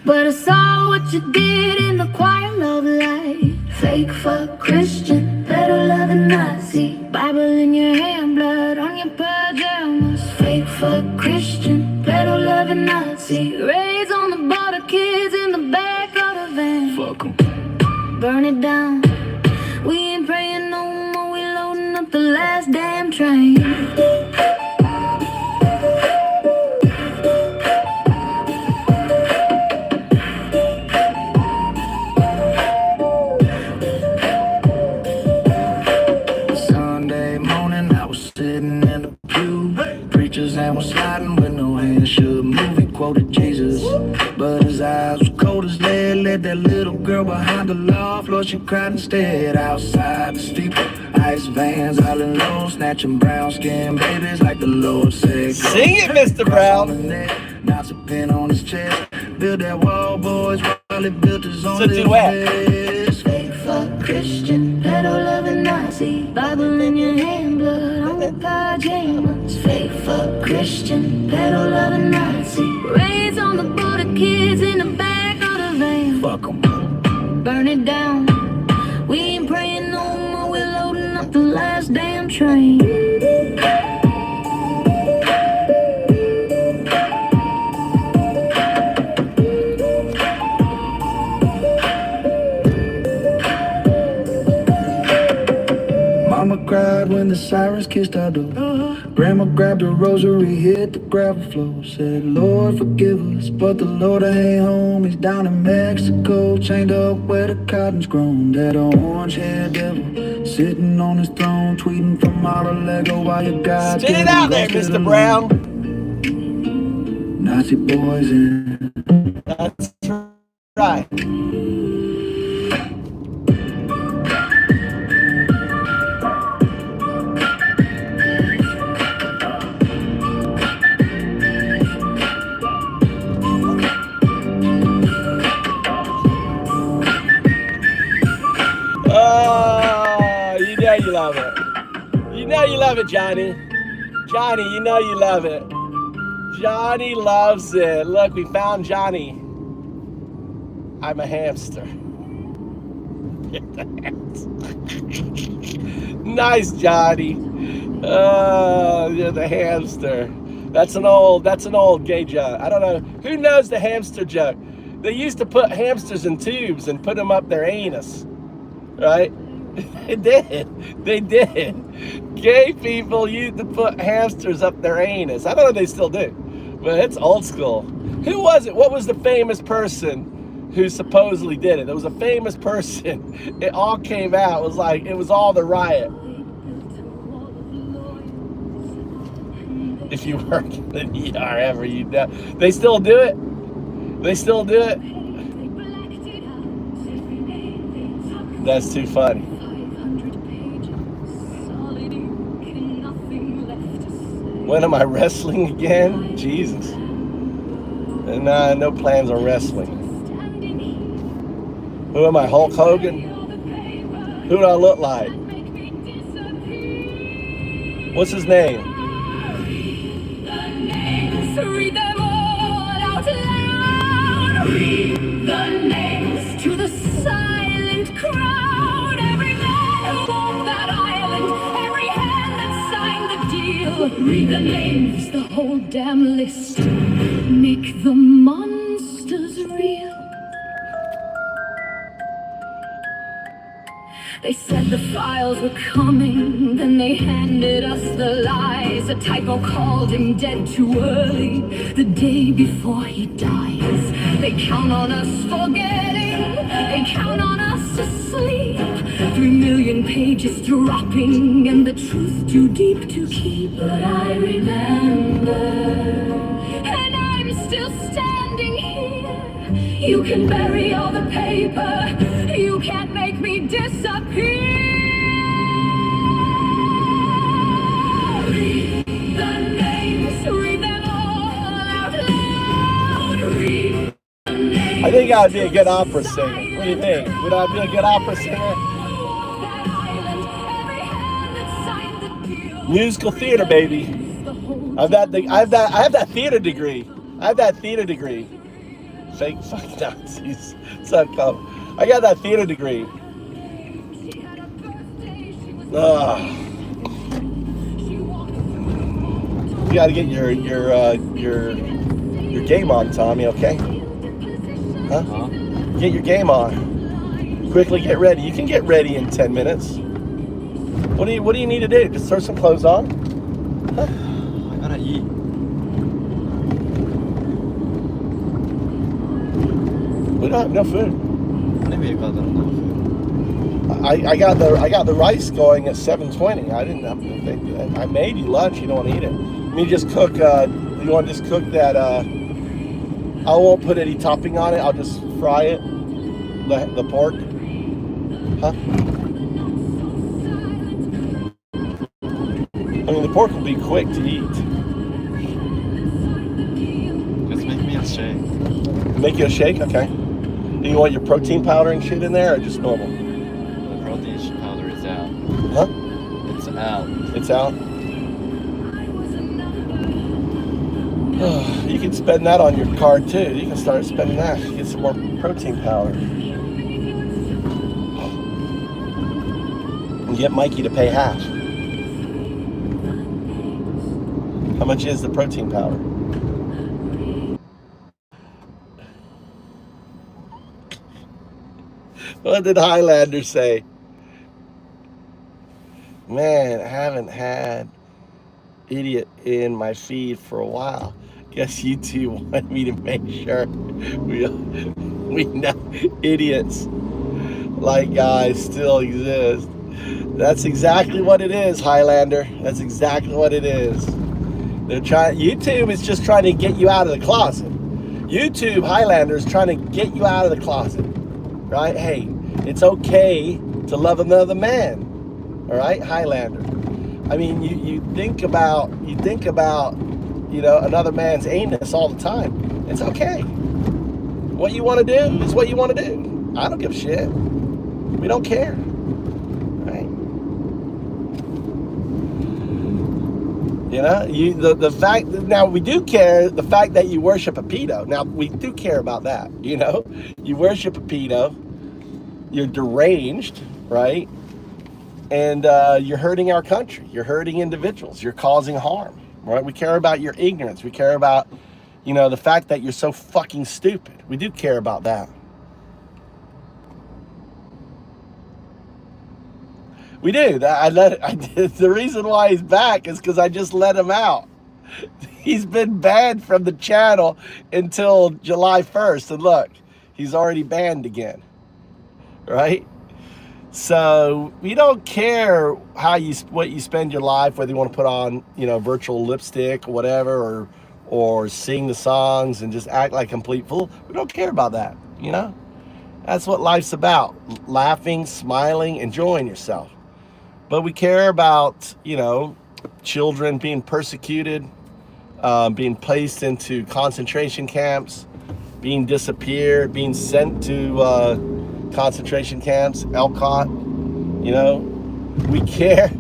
But I saw what you did in the choir of light. Fake fuck Christian, pedal loving Nazi. Bible in your hand, blood on your pajamas. Fake fuck Christian, pedal loving Nazi. Raise on the border, kids in the back of the van. Fuck 'em. Burn it down. We ain't praying no more, we loading up the last damn train. And was sliding with no hands, should move, he quoted Jesus. But his eyes was cold as lead, led that little girl behind the law floor, she cried instead. Outside the steeple, ice vans, howling low, snatching brown skin babies like the Lord said. Sing it, Mr. Brown. Knots a pin on his chest, build that wall, boys, while he built his own It's a duet. Fake fuck Christian, pedal loving Nazi. Bible in your hand, blood on your pajamas. Fake fuck Christian, pedal loving Nazi. Raise on the border, kids in the back of the van. Fuck 'em. Burn it down. We ain't praying no more, we're loading up the last damn train. Mama cried when the sirens kissed our door. Grandma grabbed a rosary, hit the gravel floor. Said, Lord, forgive us, but the Lord ain't home. He's down in Mexico, chained up where the cotton's grown. That orange-haired devil, sitting on his throne, tweeting from all the Lego while you got Spit it out there, Mr. Brown. Nazi boys in. That's right. Oh, you know you love it. You know you love it, Johnny. Johnny, you know you love it. Johnny loves it. Look, we found Johnny. I'm a hamster. Nice, Johnny. Oh, you're the hamster. That's an old gay joke. I don't know. Who knows the hamster joke? They used to put hamsters in tubes and put them up their anus. Right? They did. Gay people used to put hamsters up their anus. I don't know if they still do, but it's old school. Who was it? What was the famous person who supposedly did it? There was a famous person. It all came out. It was all the riot. If you work in the ER ever, you know. They still do it. They still do it. That's too funny. When am I wrestling again? Jesus. And no plans on wrestling. Who am I, Hulk Hogan? Who do I look like? What's his name? Read them all out loud. Read the names to the silent crowd. Every man who walked that island, every hand that signed the deal. Read the names, the whole damn list. Make the monsters real. They said the files were coming, then they handed us the lies. A typo called him dead too early, the day before he dies. They count on us forgetting, they count on us to sleep. 3 million pages dropping, and the truth too deep to keep. But I remember, and I'm still standing here. You can bury all the paper, you can't make me disappear. Read the names, read them all out loud. Read the names. I think I'd be a good opera singer. What do you think? Would I be a good opera singer? Musical theater, baby. I have that theater degree. Fake fucking Nazis. So come. I got that theater degree. You gotta get your game on, Tommy, okay? Huh? Get your game on. Quickly get ready. You can get ready in 10 minutes. What do you need to do? Just throw some clothes on? Huh? I gotta eat. We don't have no food. Maybe you got enough food. I got the rice going at 7:20. I made you lunch. You don't want to eat it. Me just cook. You want to just cook that? I won't put any topping on it. I'll just fry it. The pork. Huh? I mean, the pork will be quick to eat. Just make me a shake. Make you a shake, okay? Do you want your protein powder and shit in there, or just normal? The protein powder is out. Huh? It's out. It's out? You can spend that on your card too. You can start spending that. Get some more protein powder. And get Mikey to pay half. How much is the protein powder? What did Highlander say? Man, I haven't had idiot in my feed for a while. Guess you two want me to make sure we know idiots like guys still exist. That's exactly what it is, Highlander. That's exactly what it is. They're trying. YouTube is just trying to get you out of the closet. YouTube, Highlander, is trying to get you out of the closet. Right? Hey, it's okay to love another man. All right, Highlander. I mean, you think about another man's anus all the time. It's okay. What you want to do is what you want to do. I don't give a shit. We don't care. Right? You know, the fact that now we do care, the fact that you worship a pedo. Now we do care about that. You know, you worship a pedo. You're deranged, right? And you're hurting our country. You're hurting individuals. You're causing harm, right? We care about your ignorance. We care about, the fact that you're so fucking stupid. We do care about that. We do. The reason why he's back is because I just let him out. He's been banned from the channel until July 1st. And look, he's already banned again, right? So we don't care what you spend your life, whether you want to put on, virtual lipstick or whatever, or sing the songs and just act like a complete fool. We don't care about that, That's what life's about. Laughing, smiling, enjoying yourself. But we care about, children being persecuted, being placed into concentration camps, being disappeared, being sent to concentration camps, Elcott. You know, we care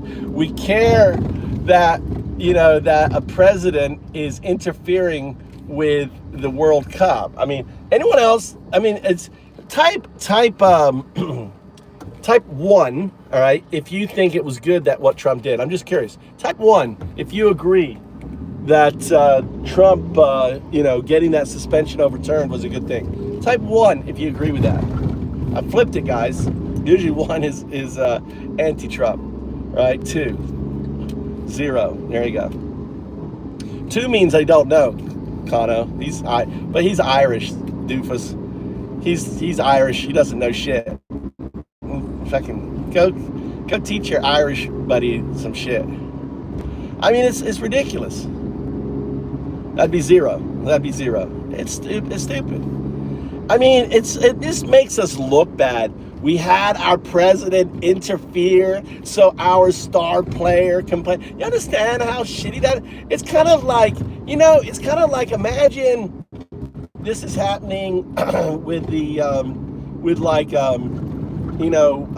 that, you know, that a president is interfering with the World Cup. I mean, anyone else? I mean, it's type 1, all right, if you think it was good that what Trump did. I'm just curious. Type 1 if you agree that Trump, you know, getting that suspension overturned was a good thing. Type 1 if you agree with that. I flipped it, guys. Usually 1 is anti-Trump, right? 2, 0. There you go. 2 means I don't know, Kano. But he's Irish, doofus. He's Irish. He doesn't know shit. Fucking go teach your Irish buddy some shit. I mean, it's ridiculous. That'd be 0. That'd be 0. It's stupid. I mean, this makes us look bad. We had our president interfere, so our star player complained. You understand how shitty that? It's kind of like, you know, it's kind of like, imagine this is happening with the with like you know,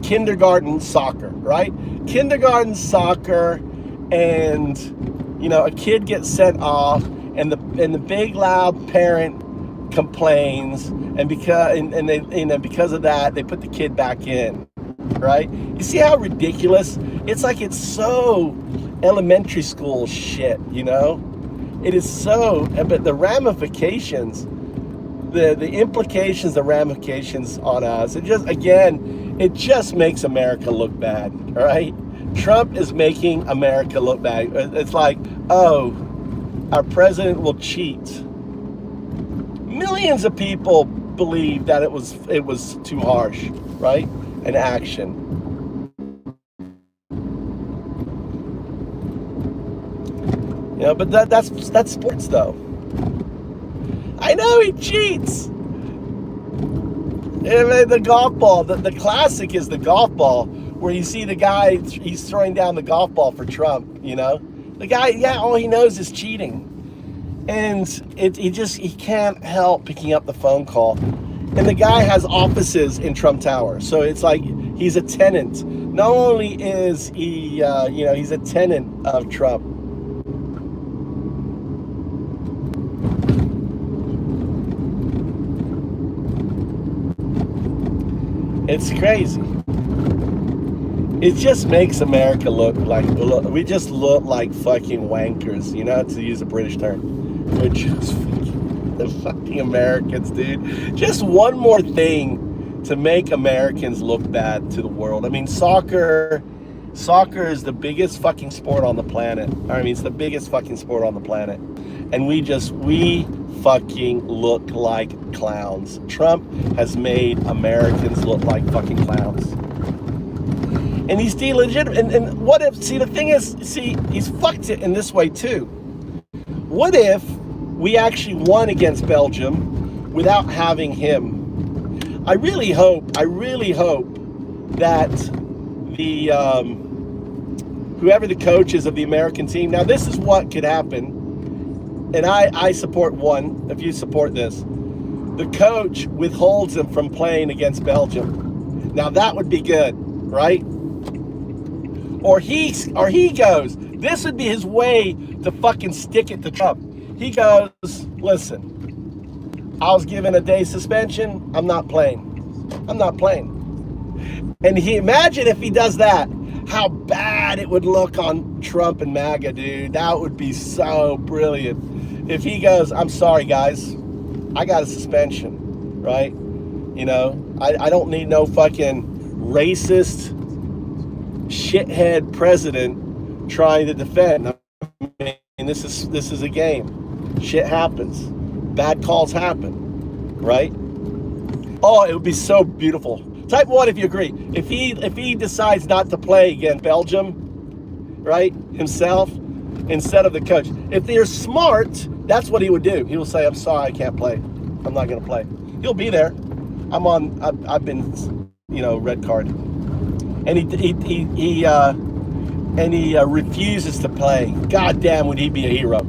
kindergarten soccer, right? Kindergarten soccer, and you know, a kid gets sent off, and the big loud parent complains, and because of that, they put the kid back in, right? You see how ridiculous? It's like, it's so elementary school shit, you know? It is so, but the ramifications, the implications, the ramifications on us, it just makes America look bad, all right? Trump is making America look bad. It's like, oh, our president will cheat. Millions of people believe that it was too harsh, right? An action. You know, but that's sports though. I know he cheats. The golf ball, the classic is the golf ball, where you see the guy, he's throwing down the golf ball for Trump, you know? The guy, yeah, all he knows is cheating. And he can't help picking up the phone call. And the guy has offices in Trump Tower. So it's like he's a tenant. Not only is he, you know, he's a tenant of Trump. It's crazy. It just makes America look like, we just look like fucking wankers, you know, to use a British term. We're just fucking Americans, dude. Just one more thing to make Americans look bad to the world. I mean, soccer is the biggest fucking sport on the planet. I mean, it's the biggest fucking sport on the planet. And we fucking look like clowns. Trump has made Americans look like fucking clowns. And he's delegitimate. And what if, see, the thing is, he's fucked it in this way too. What if we actually won against Belgium without having him? I really hope that the whoever the coach is of the American team. Now, this is what could happen, and I support one. If you support this, the coach withholds him from playing against Belgium. Now that would be good, right? Or he goes. This would be his way to fucking stick it to Trump. He goes, listen, I was given a day suspension. I'm not playing. And imagine if he does that, how bad it would look on Trump and MAGA, dude. That would be so brilliant. If he goes, I'm sorry, guys, I got a suspension, right? You know, I don't need no fucking racist shithead president trying to defend. I mean, this is a game. Shit happens. Bad calls happen, right? Oh, it would be so beautiful. Type 1 if you agree. If he decides not to play against Belgium, right, himself, instead of the coach. If they're smart, that's what he would do. He will say, I'm sorry, I can't play. I'm not going to play. He'll be there. I've been, you know, red card. And he refuses to play. God damn, would he be a hero?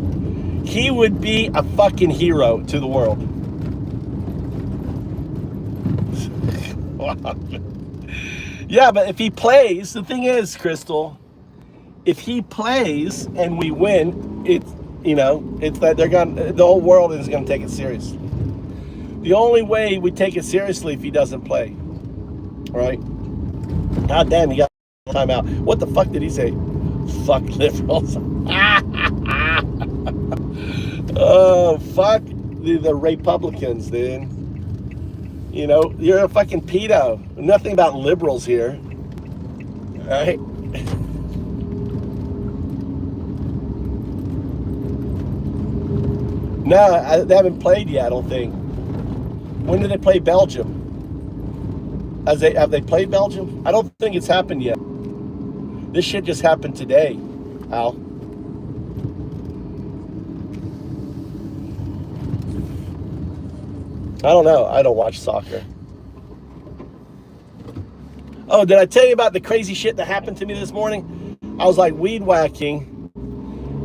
He would be a fucking hero to the world. Yeah, but if he plays, the thing is, Crystal, if he plays and we win, it's, you know, it's that the whole world is gonna take it seriously. The only way we take it seriously if he doesn't play, right? God damn, he got time out. What the fuck did he say? Fuck liberals. Oh, fuck the Republicans, dude. You know, you're a fucking pedo. Nothing about liberals here. All right? No, they haven't played yet, I don't think. When did they play Belgium? Have they played Belgium? I don't think it's happened yet. This shit just happened today, Al. I don't know. I don't watch soccer. Oh, did I tell you about the crazy shit that happened to me this morning? I was like weed whacking,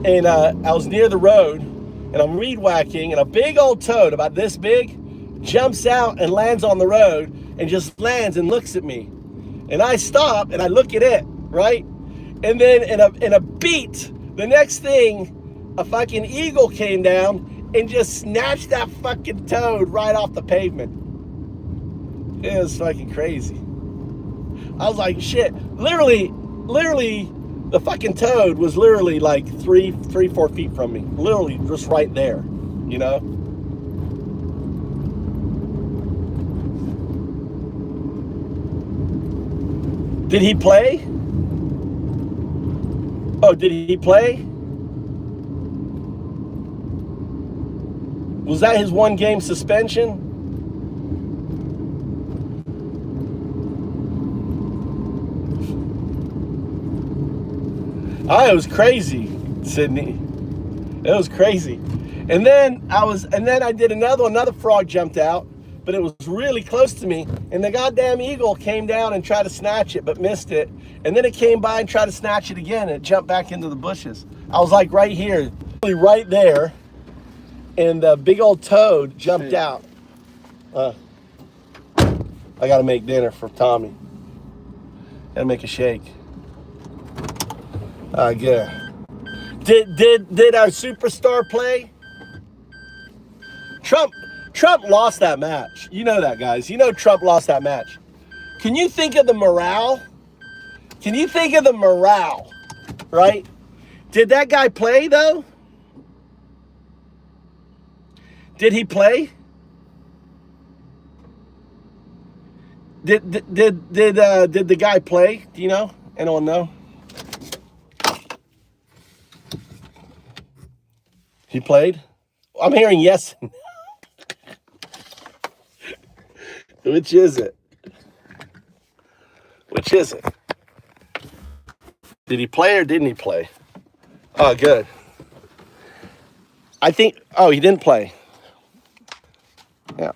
and I was near the road, and I'm weed whacking, and a big old toad, about this big, jumps out and lands on the road, and just lands and looks at me. And I stop, and I look at it, right? And then in a beat, the next thing, a fucking eagle came down and just snatched that fucking toad right off the pavement. It was fucking crazy. I was like, shit. Literally, the fucking toad was literally like 4 feet from me. Literally just right there, you know? Did he play? Oh, did he play? Was that his 1-game suspension? Oh, it was crazy, Sydney. It was crazy. And then I did another frog jumped out, but it was really close to me, and the goddamn eagle came down and tried to snatch it, but missed it. And then it came by and tried to snatch it again, and it jumped back into the bushes. I was like right here, right there, and the big old toad jumped out. I gotta make dinner for Tommy. Gotta make a shake. Good. Did our superstar play? Trump lost that match. You know that, guys. You know Trump lost that match. Can you think of the morale? Can you think of the morale, right? Did that guy play, though? Did he play? Did the guy play? Do you know? Anyone know? He played? I'm hearing yes. Which is it? Which is it? Did he play or didn't he play? Oh, good. I think, oh, he didn't play. Yeah.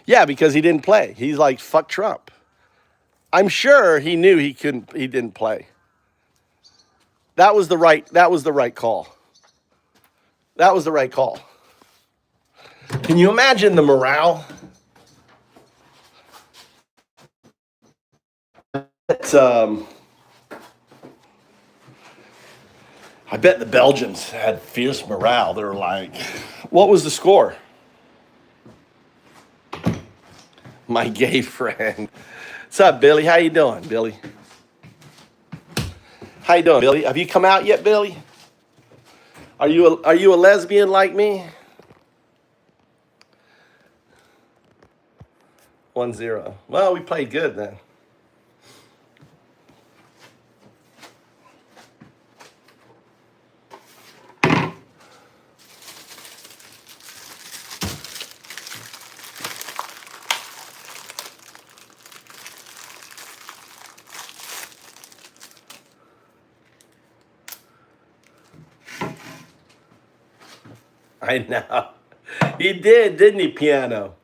Yeah, because he didn't play. He's like, fuck Trump. I'm sure he knew he didn't play. That was the right call. That was the right call. Can you imagine the morale? It's, I bet the Belgians had fierce morale. They were like, what was the score? My gay friend. What's up, Billy? How you doing, Billy? How you doing, Billy? Have you come out yet, Billy? Are you a lesbian like me? 1-0. Well, we played good then. I know. He did, didn't he, Piano?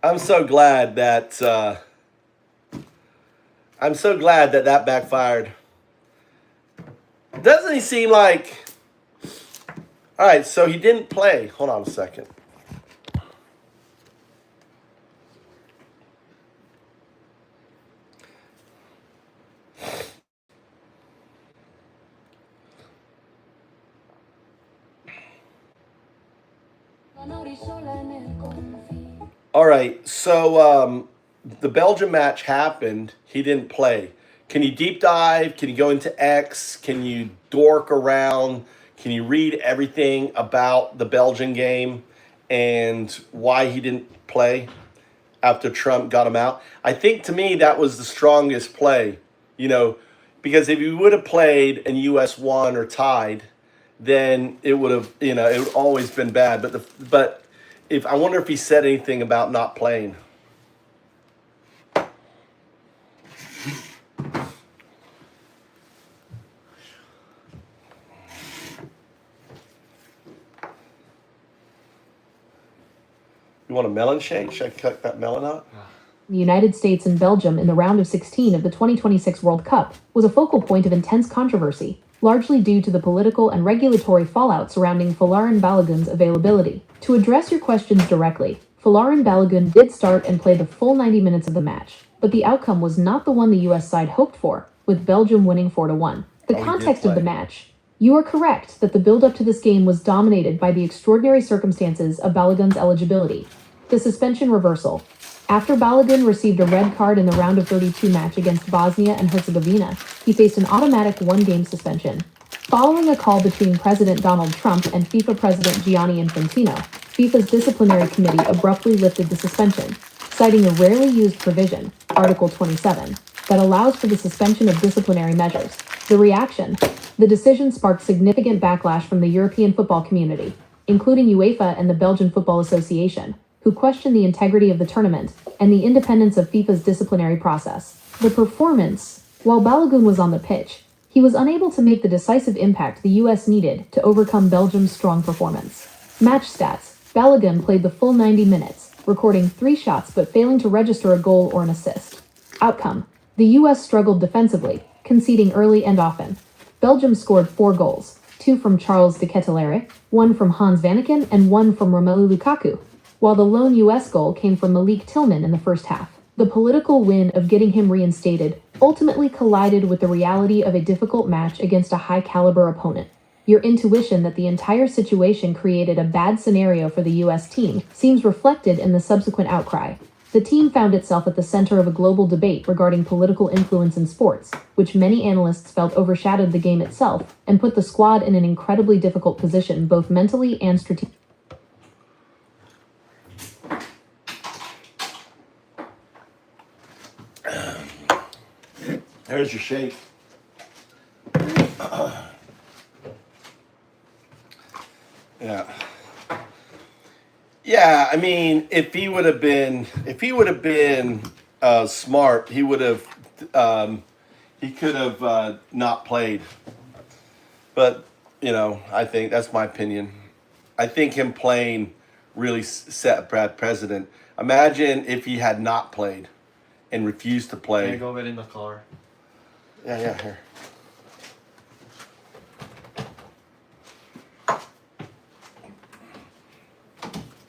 I'm so glad that that backfired. Doesn't he seem like, All right, so he didn't play. Hold on a second. All right, so the Belgium match happened. He didn't play. Can you deep dive? Can you go into X? Can you dork around? Can you read everything about the Belgian game and why he didn't play after Trump got him out? I think to me that was the strongest play, because if he would have played and US won or tied, then it would have, it would always been bad. But if I wonder if he said anything about not playing. You want a melon shake? Should I cut that melon out? The United States and Belgium in the round of 16 of the 2026 World Cup was a focal point of intense controversy, largely due to the political and regulatory fallout surrounding Folarin Balogun's availability. To address your questions directly, Folarin Balogun did start and play the full 90 minutes of the match, but the outcome was not the one the US side hoped for, with Belgium winning 4-1. The context of the match. You are correct that the build-up to this game was dominated by the extraordinary circumstances of Balogun's eligibility. The suspension reversal. After Balogun received a red card in the round of 32 match against Bosnia and Herzegovina, he faced an automatic one-game suspension. Following a call between President Donald Trump and FIFA President Gianni Infantino, FIFA's disciplinary committee abruptly lifted the suspension, citing a rarely used provision, Article 27, that allows for the suspension of disciplinary measures. The reaction. The decision sparked significant backlash from the European football community, including UEFA and the Belgian Football Association, who questioned the integrity of the tournament and the independence of FIFA's disciplinary process. The performance. While Balogun was on the pitch, he was unable to make the decisive impact the US needed to overcome Belgium's strong performance. Match stats. Balogun played the full 90 minutes, recording 3 shots but failing to register a goal or an assist. Outcome. The US struggled defensively, conceding early and often. Belgium scored 4 goals, 2 from Charles de Ketelaere, 1 from Hans Vanaken, and 1 from Romelu Lukaku, while the lone US goal came from Malik Tillman in the first half. The political win of getting him reinstated ultimately collided with the reality of a difficult match against a high-caliber opponent. Your intuition that the entire situation created a bad scenario for the US team seems reflected in the subsequent outcry. The team found itself at the center of a global debate regarding political influence in sports, which many analysts felt overshadowed the game itself and put the squad in an incredibly difficult position both mentally and strategically. There's your shake. Yeah. Yeah, I mean, if he would have been smart, he would have, he could have not played. But I think that's my opinion. I think him playing really set Brad precedent. Imagine if he had not played and refused to play. Can I go get in the car? Yeah, here.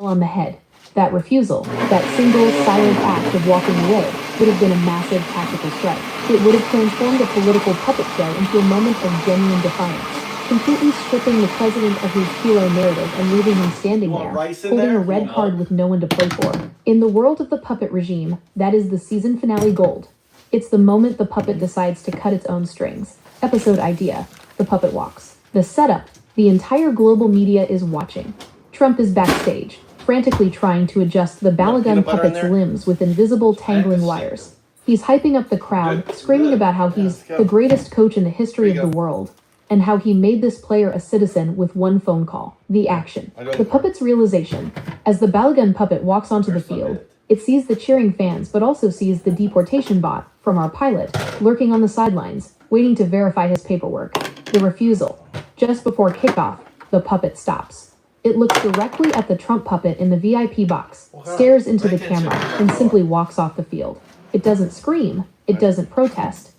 On the head. That refusal, that single silent act of walking away, would have been a massive tactical strike. It would have transformed a political puppet show into a moment of genuine defiance, completely stripping the president of his hero narrative and leaving him standing there, holding a red card with no one to play for. In the world of the puppet regime, that is the season finale gold. It's the moment the puppet decides to cut its own strings. Episode idea. The puppet walks. The setup. The entire global media is watching. Trump is backstage, frantically trying to adjust the Balogun puppet's limbs with invisible tangling wires. He's hyping up the crowd, screaming about how he's the greatest coach in the history of the world, and how he made this player a citizen with one phone call. The action. The puppet's realization. As the Balogun puppet walks onto the field, it sees the cheering fans, but also sees the deportation bot from our pilot lurking on the sidelines, waiting to verify his paperwork. The refusal. Just before kickoff, the puppet stops. It looks directly at the Trump puppet in the VIP box, stares into the camera, and simply walks off the field. It doesn't scream. It doesn't protest.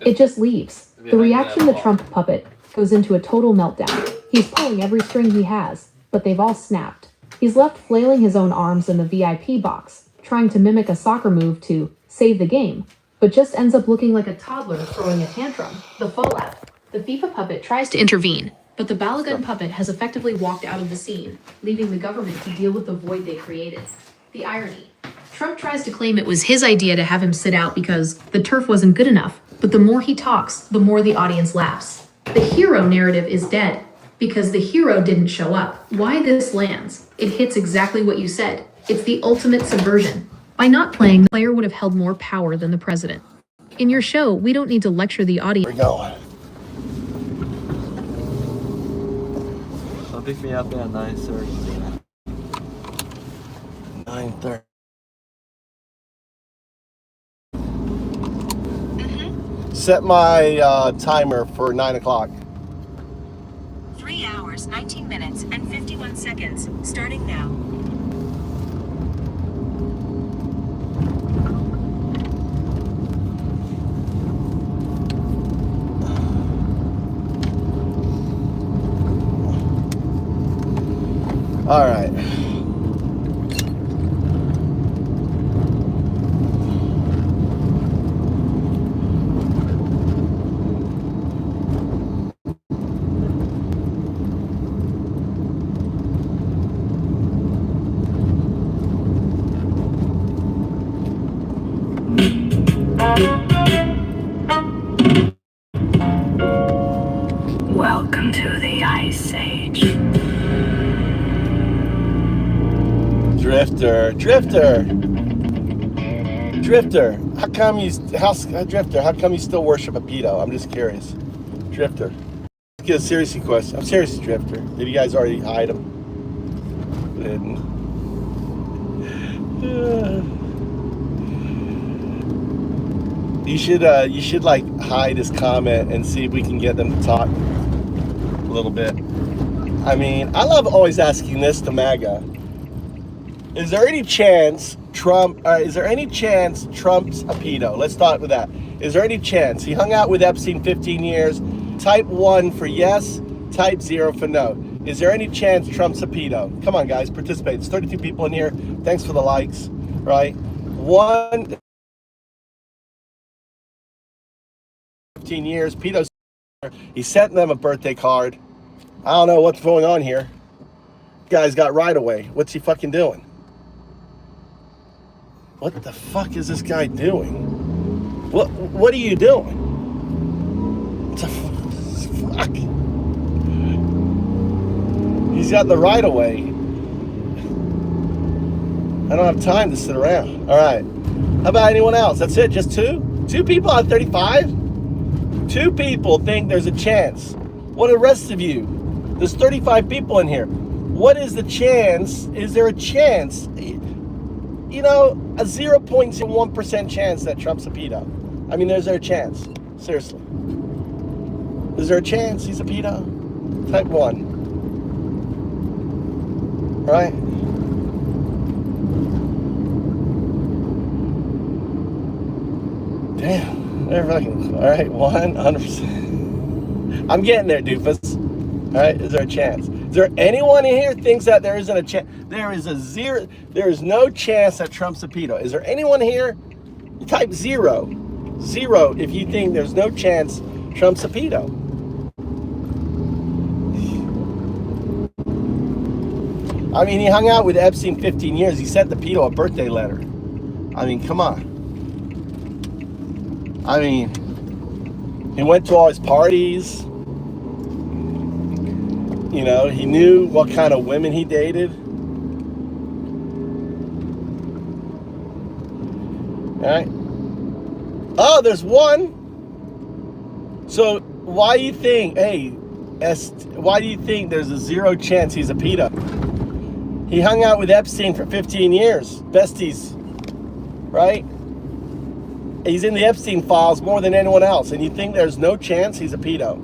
It just leaves. The reaction the Trump puppet goes into a total meltdown. He He's pulling every string he has, but they've all snapped. He's left flailing his own arms in the VIP box, trying to mimic a soccer move to save the game, but just ends up looking like a toddler throwing a tantrum. The fallout. The FIFA puppet tries to intervene, but the Balogun puppet has effectively walked out of the scene, leaving the government to deal with the void they created. The irony. Trump tries to claim it was his idea to have him sit out because the turf wasn't good enough, but the more he talks, the more the audience laughs. The hero narrative is dead, because the hero didn't show up. Why this lands? It hits exactly what you said. It's the ultimate subversion. By not playing, the player would have held more power than the president. In your show, we don't need to lecture the audience. We're going. So pick me up at 9:30. 9:30. Set my timer for 9 o'clock. 3 hours, 19 minutes, and 51 seconds, starting now. All right. Welcome to the Ice Age. Drifter. How come you still worship a pedo? I'm just curious. Drifter. Let's get a serious question. I'm serious, Drifter. Did you guys already hide him? Didn't. You should like hide his comment and see if we can get them to talk a little bit. I mean, I love always asking this to MAGA. Is there any chance Trump's a pedo? Let's start with that. Is there any chance? He hung out with Epstein 15 years. Type 1 for yes, type 0 for no. Is there any chance Trump's a pedo? Come on, guys, participate. There's 32 people in here. Thanks for the likes, right? 15 years, pedos. He sent them a birthday card. I don't know what's going on here. Guy's got right away. What's he fucking doing? What the fuck is this guy doing? What are you doing? What the fuck? He's got the right of way. I don't have time to sit around. All right. How about anyone else? That's it. Just two? 2 people out of 35? 2 people think there's a chance. What are the rest of you? There's 35 people in here. What is the chance? Is there a chance? You know, a 0.01% chance that Trump's a pedo. I mean, is there a chance? Seriously. Is there a chance he's a pedo? Type 1. Right? Damn. They're fucking, all right, 100%. I'm getting there, doofus. All right, is there a chance? Is there anyone in here thinks that there isn't a chance? There is no chance that Trump's a pedo. Is there anyone here? Type 0. 0 if you think there's no chance Trump's a pedo. I mean, he hung out with Epstein 15 years. He sent the pedo a birthday letter. I mean, come on. I mean, he went to all his parties. You know, he knew what kind of women he dated. All right. Oh, there's one. So why do you think, why do you think there's a 0 chance he's a pedo? He hung out with Epstein for 15 years. Besties, right? He's in the Epstein files more than anyone else. And you think there's no chance he's a pedo?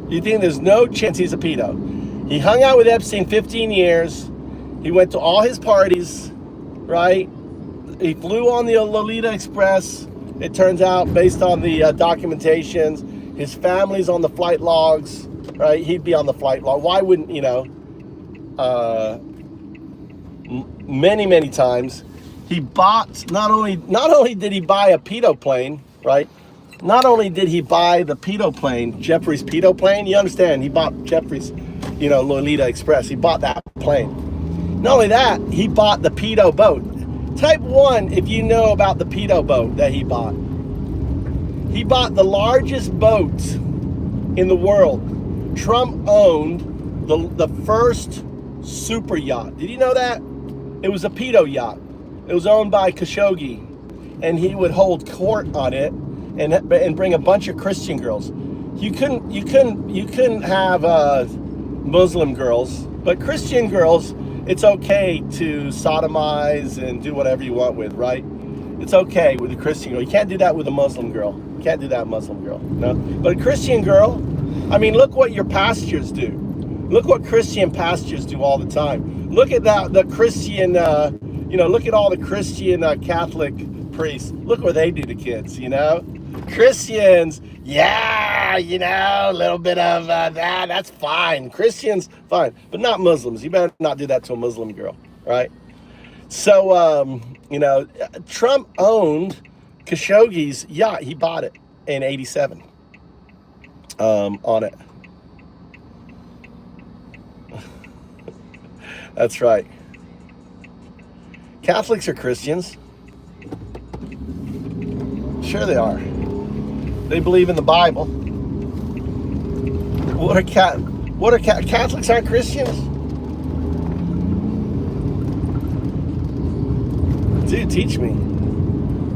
You think there's no chance he's a pedo? He hung out with Epstein 15 years. He went to all his parties, right? He flew on the Lolita Express. It turns out, based on the documentations, His family's on the flight logs, right? He'd be on the flight log. Why wouldn't, you know, many times he bought, not only did he buy a pedo plane, right? Not only did he buy the pedo plane, Jeffrey's pedo plane, you understand, he bought Jeffrey's, you know, Lolita Express. He bought that plane. Not only that, he bought the pedo boat. Type 1, if you know about the pedo boat that he bought. He bought the largest boat in the world. Trump owned the first super yacht. Did you know that? It was a pedo yacht. It was owned by Khashoggi, and he would hold court on it and bring a bunch of Christian girls. You couldn't have Muslim girls, but Christian girls, it's okay to sodomize and do whatever you want with, right? It's okay with a Christian girl. You can't do that with a Muslim girl. You can't do that, Muslim girl. No, but a Christian girl, I mean, look what your pastors do. Look what Christian pastors do all the time. Look at the Christian, you know, look at all the Christian Catholic priests. Look what they do to kids, you know? Christians, yeah, you know, a little bit of that's fine. Christians, fine, but not Muslims. You better not do that to a Muslim girl, right? So, you know, Trump owned Khashoggi's yacht. He bought it in '87 on it. That's right. Catholics are Christians. Sure they are. They believe in the Bible. Catholics aren't Christians? Dude, teach me.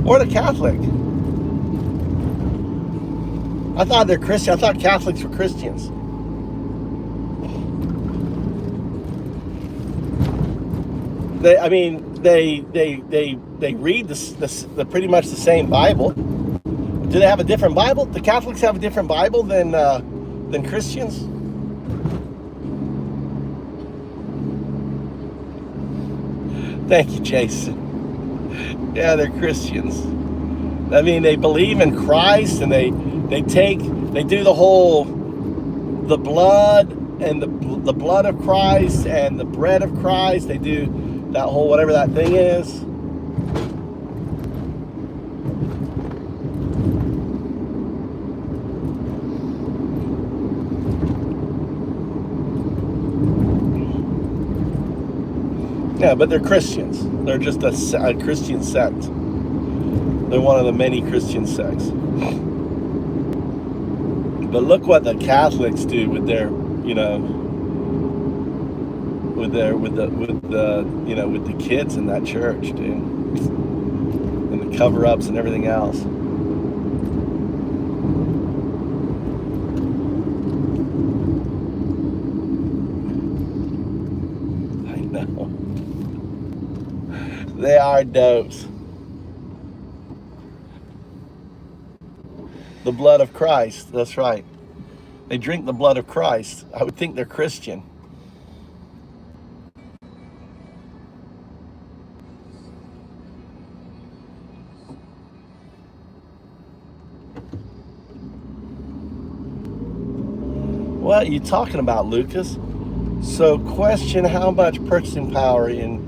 What a Catholic? I thought they're Christian. I thought Catholics were Christians. They read the pretty much the same Bible. Do they have a different Bible? The Catholics have a different Bible than Christians? Thank you, Jason. Yeah, they're Christians. I mean, they believe in Christ, and they do the whole, the blood and the blood of Christ and the bread of Christ. They do that whole whatever that thing is. Yeah, but they're Christians. They're just a Christian sect. They're one of the many Christian sects. But look what the Catholics do with their, you know, with the you know, with the kids in that church, dude, and the cover-ups and everything else. I know. They are dopes. The blood of Christ, that's right. They drink the blood of Christ. I would think they're Christian. What are you talking about, Lucas? So question, how much purchasing power in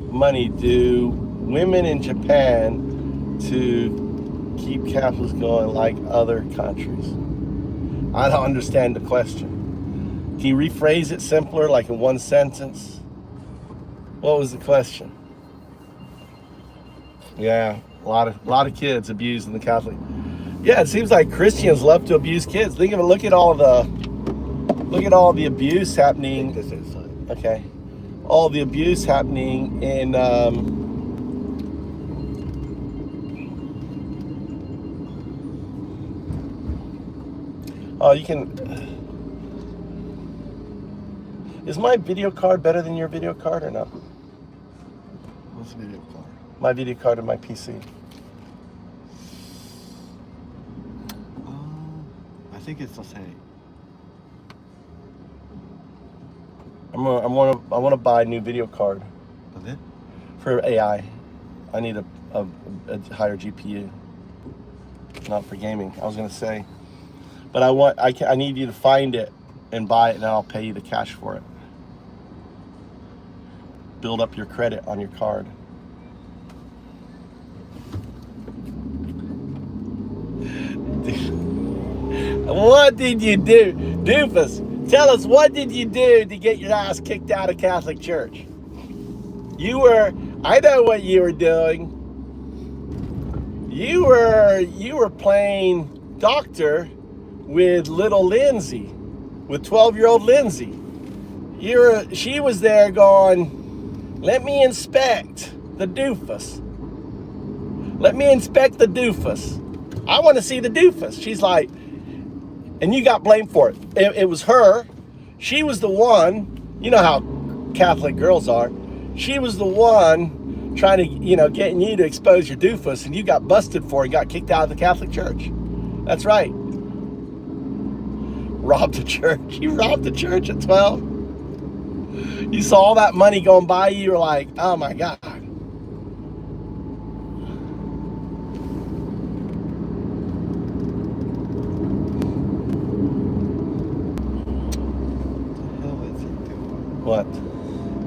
money do women in Japan to keep capitalism going like other countries? I don't understand the question. Can you rephrase it simpler, like in one sentence? What was the question? Yeah, a lot of kids abused in the Catholic. Yeah, it seems like Christians love to abuse kids. Think of it. Look at all the abuse happening. Okay, all the abuse happening in. Oh, you can. Is my video card better than your video card or not? What's the video card? My video card and my PC. I think it's the same. I want to buy a new video card. Does it? For AI. I need a higher GPU. Not for gaming. I was gonna say. But I need you to find it and buy it, and I'll pay you the cash for it. Build up your credit on your card. What did you do? Doofus, tell us, what did you do to get your ass kicked out of Catholic Church? I know what you were doing. You were playing doctor with little Lindsay, with 12-year-old Lindsay. She was there going, let me inspect the doofus. Let me inspect the doofus. I want to see the doofus. She's like, and you got blamed for it. It was her. She was the one, you know how Catholic girls are. She was the one trying to, getting you to expose your doofus, and you got busted for it and got kicked out of the Catholic Church. That's right. Robbed a church. You robbed a church at 12. You saw all that money going by you. You were like, oh my God. What?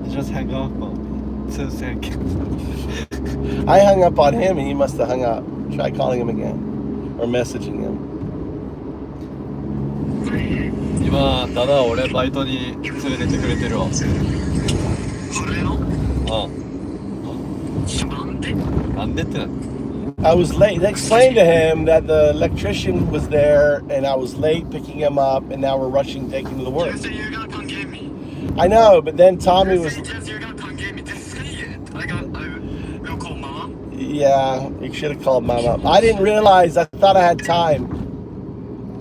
He just hung up on me. 2 seconds. I hung up on him and he must have hung up. Try calling him again. Or messaging him. 今ただ俺バイトに連れてってくれてるわ。なんでってな。 I was late. They explained to him that the electrician was there and I was late picking him up, and now we're rushing to take him to the work. I know, but then Tommy was... Yeah, you should have called Mom up. I didn't realize. I thought I had time.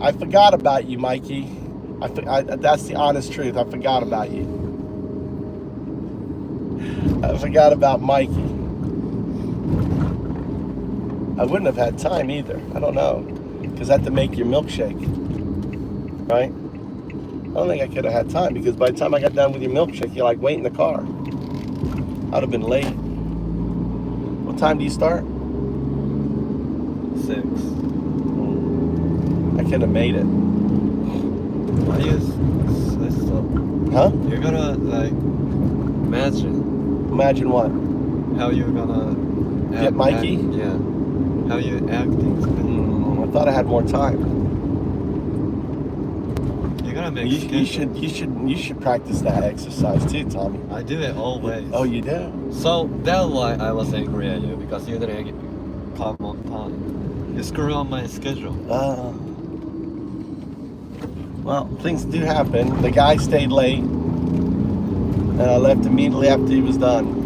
I forgot about you, Mikey. That's the honest truth. I forgot about you. I forgot about Mikey. I wouldn't have had time either. I don't know. Because I had to make your milkshake. Right? I don't think I could have had time, because by the time I got done with your milkshake, you're like, wait in the car. I'd have been late. What time do you start? 6. I could have made it. Why is this up? Huh? You're gonna imagine Imagine what? how you're gonna Get Mikey? Yeah. How you acting. I thought I had more time. You're gonna make You should practice that exercise too, Tommy. I do it always. Oh, you do? So that's why I was angry at you, because you didn't come on time. You screwed on my schedule. Well, things do happen. The guy stayed late, and I left immediately after he was done.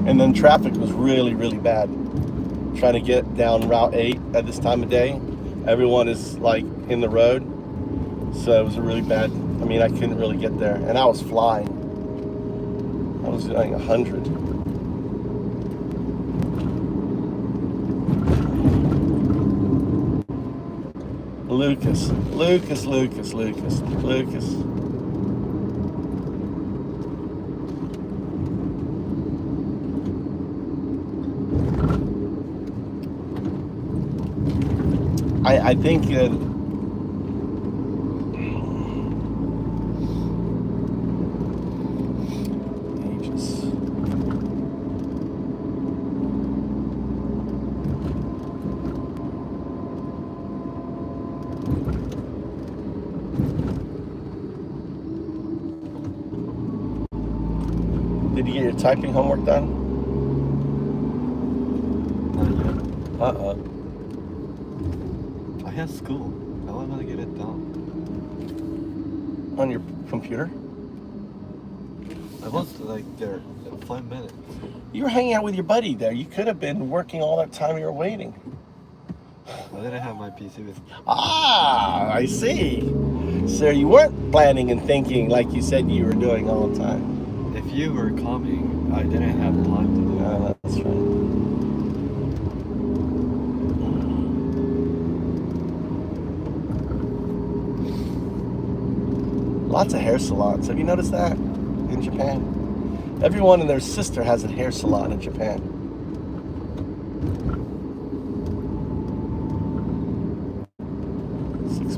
And then traffic was really, really bad. Trying to get down Route 8 at this time of day. Everyone is like in the road. So it was a really bad, I couldn't really get there. And I was flying. I was doing 100. Lucas. I think did you get your typing homework done? Not yet. I have school. How am I gonna get it done? On your computer? I was there 5 minutes. You were hanging out with your buddy there. You could have been working all that time you were waiting. I didn't have my PC with me. Ah, I see. So you weren't planning and thinking like you said you were doing all the time. If you were coming, I didn't have time to do it. Oh, that's right. Lots of hair salons. Have you noticed that in Japan? Everyone and their sister has a hair salon in Japan.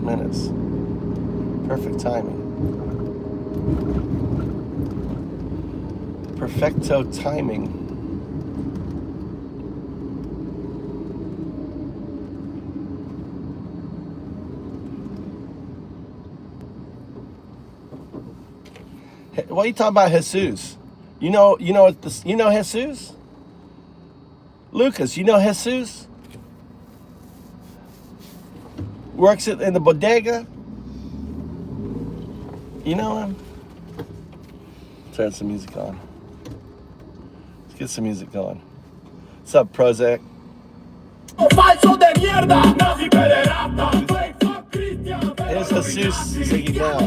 minutes. Perfect timing. Perfecto timing. What are you talking about, Jesus? You know Jesus? Lucas, you know Jesus? Works in the bodega? You know him? Turn some music on. Let's get some music going. What's up, Prozac? Here's Jesus singing now.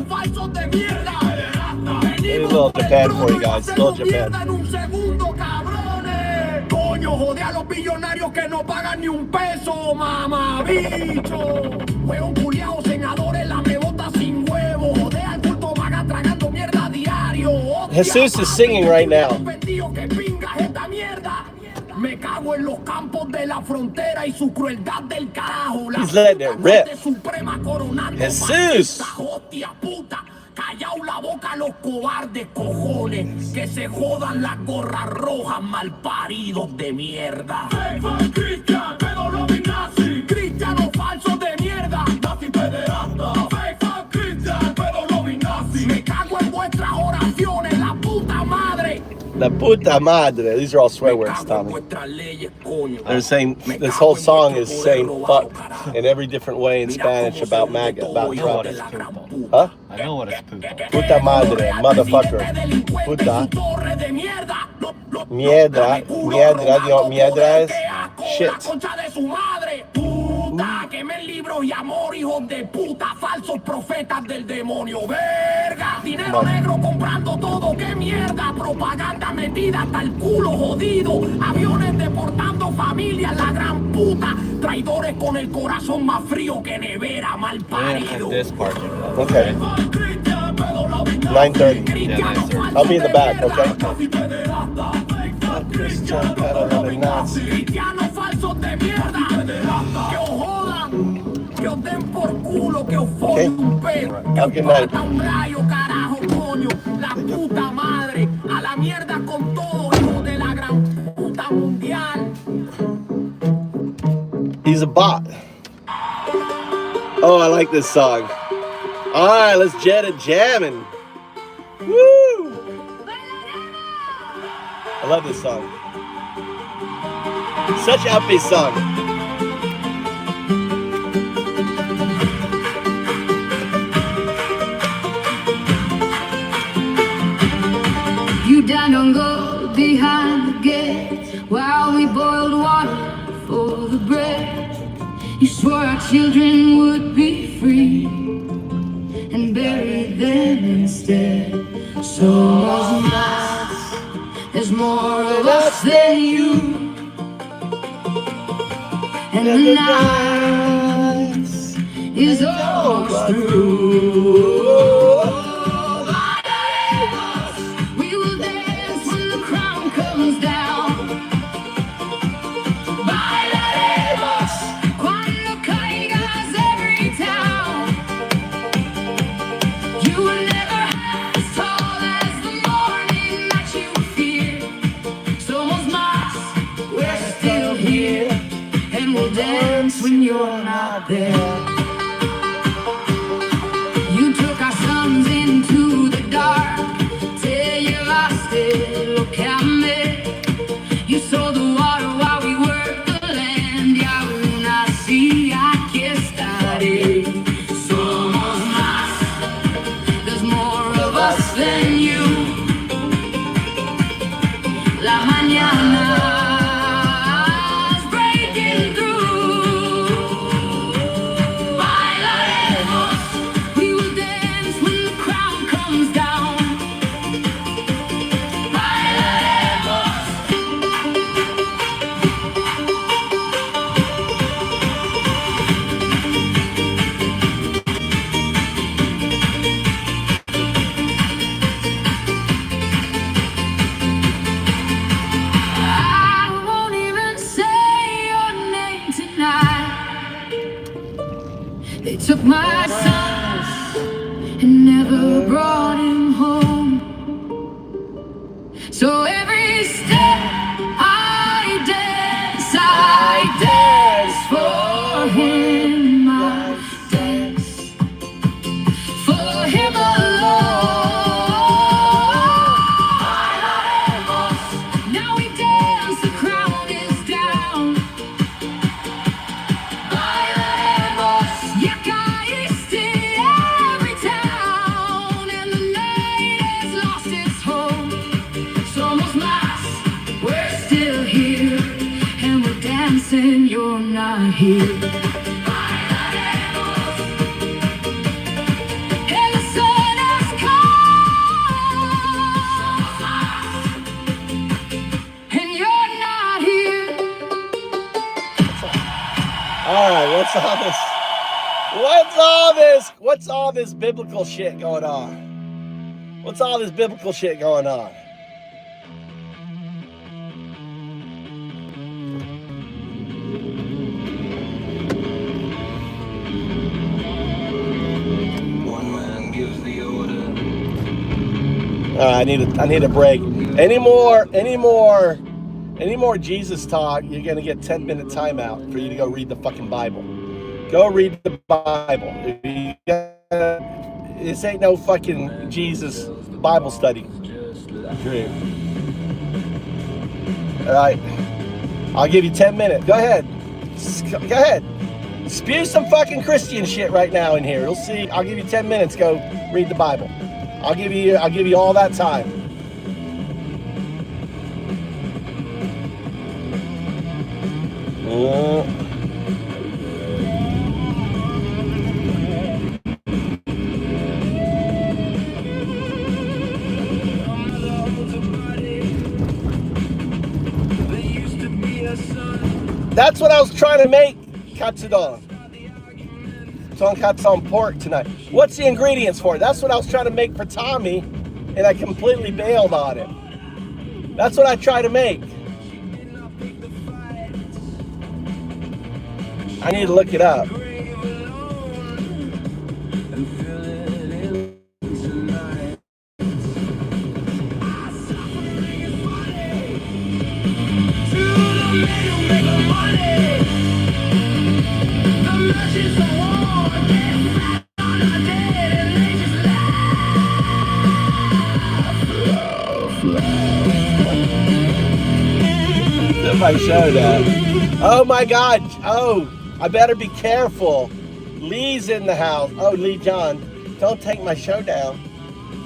Maybe a little Japan for you guys. Little Japan. Coño, jode a los billonarios que no pagan ni un peso, mamabicho. Huevos culiados, senadores, la mebota sin huevo. Jode al culto vaga tragando mierda diario. Jesus is singing right now. Me cago en los campos de la frontera y su crueldad del carajo. He's letting it rip. Jesus. Hostia puta. Callao la boca los cobardes, cojones. Que se jodan las gorras rojas, malparidos de mierda. Cristian, pedófilo nazi. Cristianos falsos de mierda. Nazi pederasta. Cristian, pedófilo nazi. Me cago en vuestras oraciones, la puta madre. La puta madre. These are all swear words, Tommy. They're saying, this whole song is saying fuck in every different way in Spanish about MAGA, about Trump. Huh? I know what it's puta. Puta madre, motherfucker. Puta. Miedra. Miedra, you know what miedra is? Shit. Quemen libros y amor, hijos de puta, falsos profetas del demonio, verga. Dinero negro comprando todo, qué mierda. Propaganda metida hasta el culo jodido. Aviones deportando familias, la gran puta. Traidores con el corazón más frío que nevera, mal parido. Okay. 9:30. Yeah, 9:30. I'll be in the back, okay? Cristianos falsos de mierda. Que os jodan, que os den por culo, que os foden un perro, que os mata un rayo, carajo, coño, la puta madre, a la mierda con todo, hijo de la gran puta mundial. He's a bot. Oh, I like this song. All right, let's jet it jamming. Woo! I love this song. Such an upbeat song. You don't go behind the gate while we boiled water for the bread. You swore our children would be free and buried them instead. So was nice. There's more of us than you. And the night is almost through. We will dance when the crown comes down. Bailaremos cuando caigas every town. You were never half as tall as the morning that you fear. Somos más, we're still here. And we'll dance when you're not there. You took our sons into the dark. Te llevaste lo que amé. You sold the water while we worked the land. Y aún así aquí estaré. Somos más. There's more of us than you. La mañana. then you're not here. And the sun has come, and you're not here. All right, what's all this? What's all this? What's all this biblical shit going on? What's all this biblical shit going on? I need a break. Any more Jesus talk, you're gonna get 10-minute timeout for you to go read the fucking Bible. Go read the Bible. This ain't no fucking Jesus Bible study. Great. All right. I'll give you 10 minutes. Go ahead. Go ahead. Spew some fucking Christian shit right now in here. You'll see. I'll give you 10 minutes. Go read the Bible. I'll give you all that time. That's what I was trying to make, katsudon. Tonkatsu pork tonight. What's the ingredients for it? That's what I was trying to make for Tommy, and I completely bailed on it. That's what I try to make. I need to look it up. If I show that. Oh my God. Oh, I better be careful. Lee's in the house. Oh, Lee John. Don't take my show down.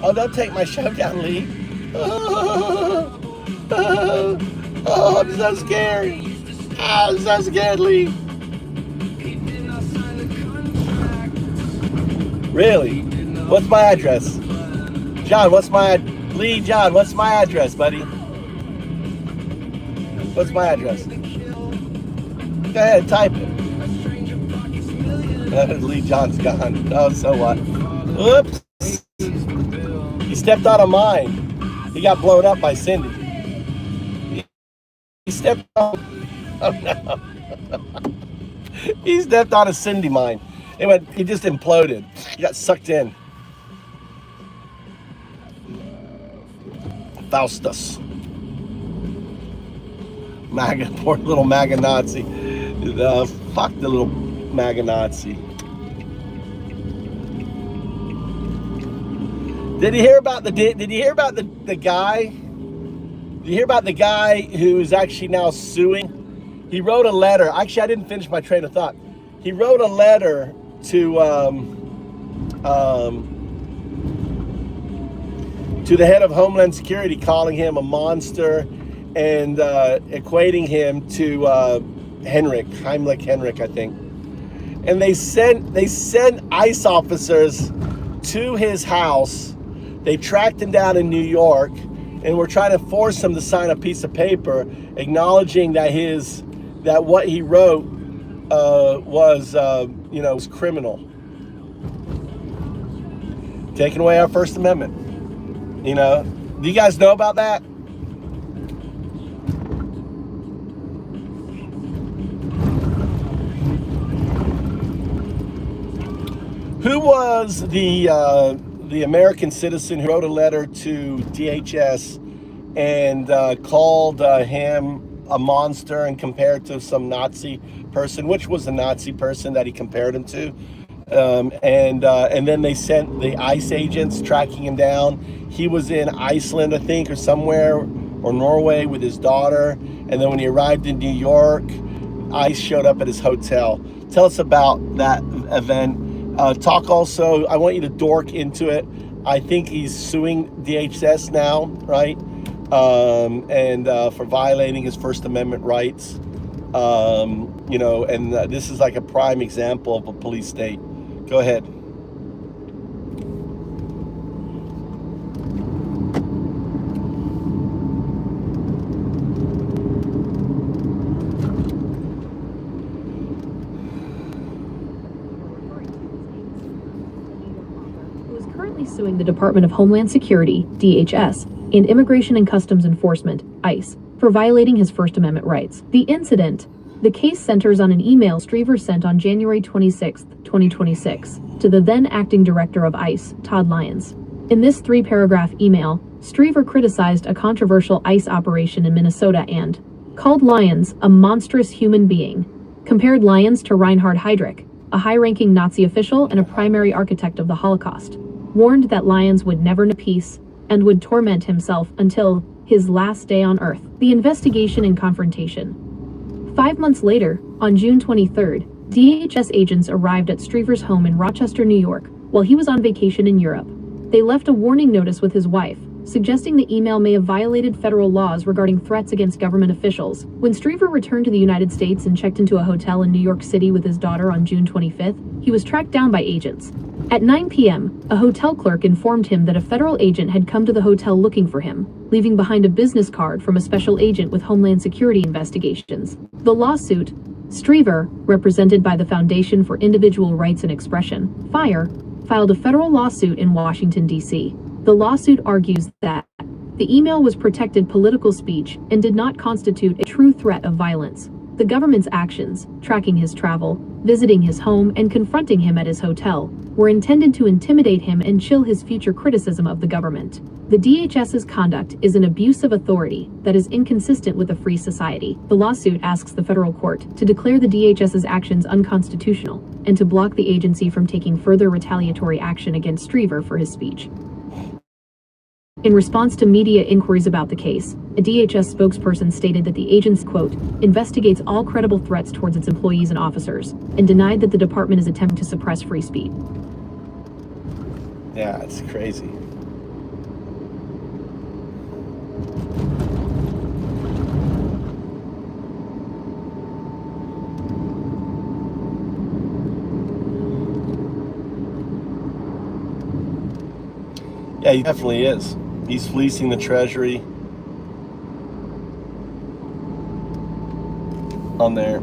Oh, don't take my show down, Lee. Oh, I'm so scared. Oh, I'm so scared, Lee. Really? What's my address? John, Lee John, what's my address, buddy? What's my address? Go ahead, type it. Lee John's gone. Oh, so what? Oops. He stepped out of mine. He got blown up by Cindy. He stepped on. Oh no. He stepped on a Cindy mine. He just imploded. He got sucked in. Faustus. MAGA, poor little MAGA Nazi. Fuck the little MAGA Nazi. Did you hear about the guy? Did you hear about the guy who's actually now suing? He wrote a letter. Actually, I didn't finish my train of thought. He wrote a letter to the head of Homeland Security, calling him a monster and equating him to Heimlich Henrik, I think. And they sent ICE officers to his house. They tracked him down in New York and were trying to force him to sign a piece of paper acknowledging that what he wrote was criminal. Taking away our First Amendment. Do you guys know about that? Who was the American citizen who wrote a letter to DHS and called him a monster and compared to some Nazi person? Which was the Nazi person that he compared him to? And then they sent the ICE agents tracking him down. He was in Iceland, I think, or somewhere, or Norway with his daughter. And then when he arrived in New York, ICE showed up at his hotel. Tell us about that event. Talk also, I want you to dork into it. I think he's suing DHS now, right? And for violating his First Amendment rights. You know, and this is like a prime example of a police state. Go ahead. Who is currently suing the Department of Homeland Security, DHS, and Immigration and Customs Enforcement, ICE, for violating his First Amendment rights. The case centers on an email Strever sent on January 26, 2026, to the then acting director of ICE, Todd Lyons. In this 3-paragraph email, Strever criticized a controversial ICE operation in Minnesota and called Lyons a monstrous human being, compared Lyons to Reinhard Heydrich, a high-ranking Nazi official and a primary architect of the Holocaust, warned that Lyons would never know peace and would torment himself until his last day on Earth. The investigation and confrontation. 5 months later, on June 23rd, DHS agents arrived at Strever's home in Rochester, New York, while he was on vacation in Europe. They left a warning notice with his wife, suggesting the email may have violated federal laws regarding threats against government officials. When Strever returned to the United States and checked into a hotel in New York City with his daughter on June 25th, he was tracked down by agents. At 9 p.m., a hotel clerk informed him that a federal agent had come to the hotel looking for him, leaving behind a business card from a special agent with Homeland Security investigations. The lawsuit, Strever, represented by the Foundation for Individual Rights and Expression, FIRE, filed a federal lawsuit in Washington, D.C. The lawsuit argues that the email was protected political speech and did not constitute a true threat of violence. The government's actions, tracking his travel, visiting his home, and confronting him at his hotel, were intended to intimidate him and chill his future criticism of the government. The DHS's conduct is an abuse of authority that is inconsistent with a free society. The lawsuit asks the federal court to declare the DHS's actions unconstitutional and to block the agency from taking further retaliatory action against Strever for his speech. In response to media inquiries about the case, a DHS spokesperson stated that the agency, quote, investigates all credible threats towards its employees and officers, and denied that the department is attempting to suppress free speech. Yeah, it's crazy. Yeah, he definitely is. He's fleecing the treasury on there.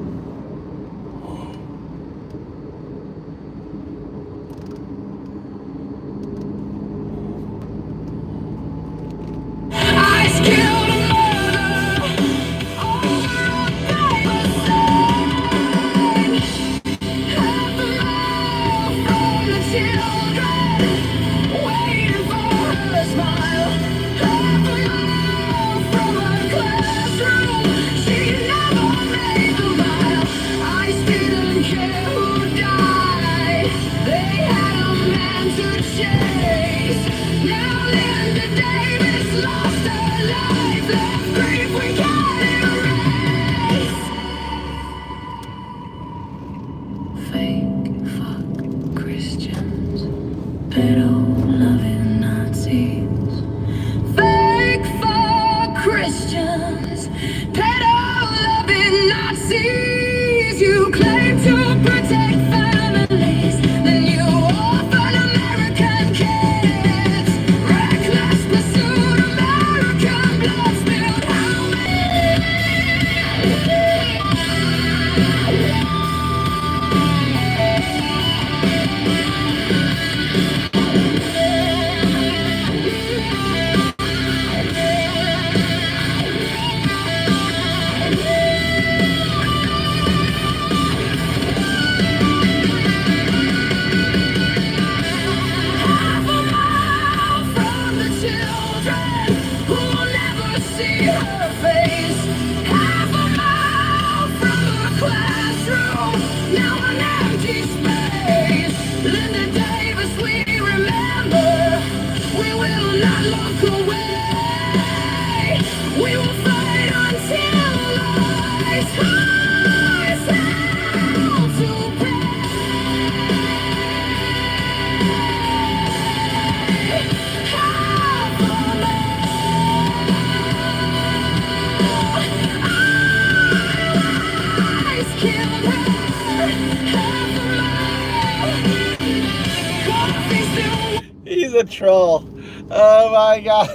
troll. Oh my god.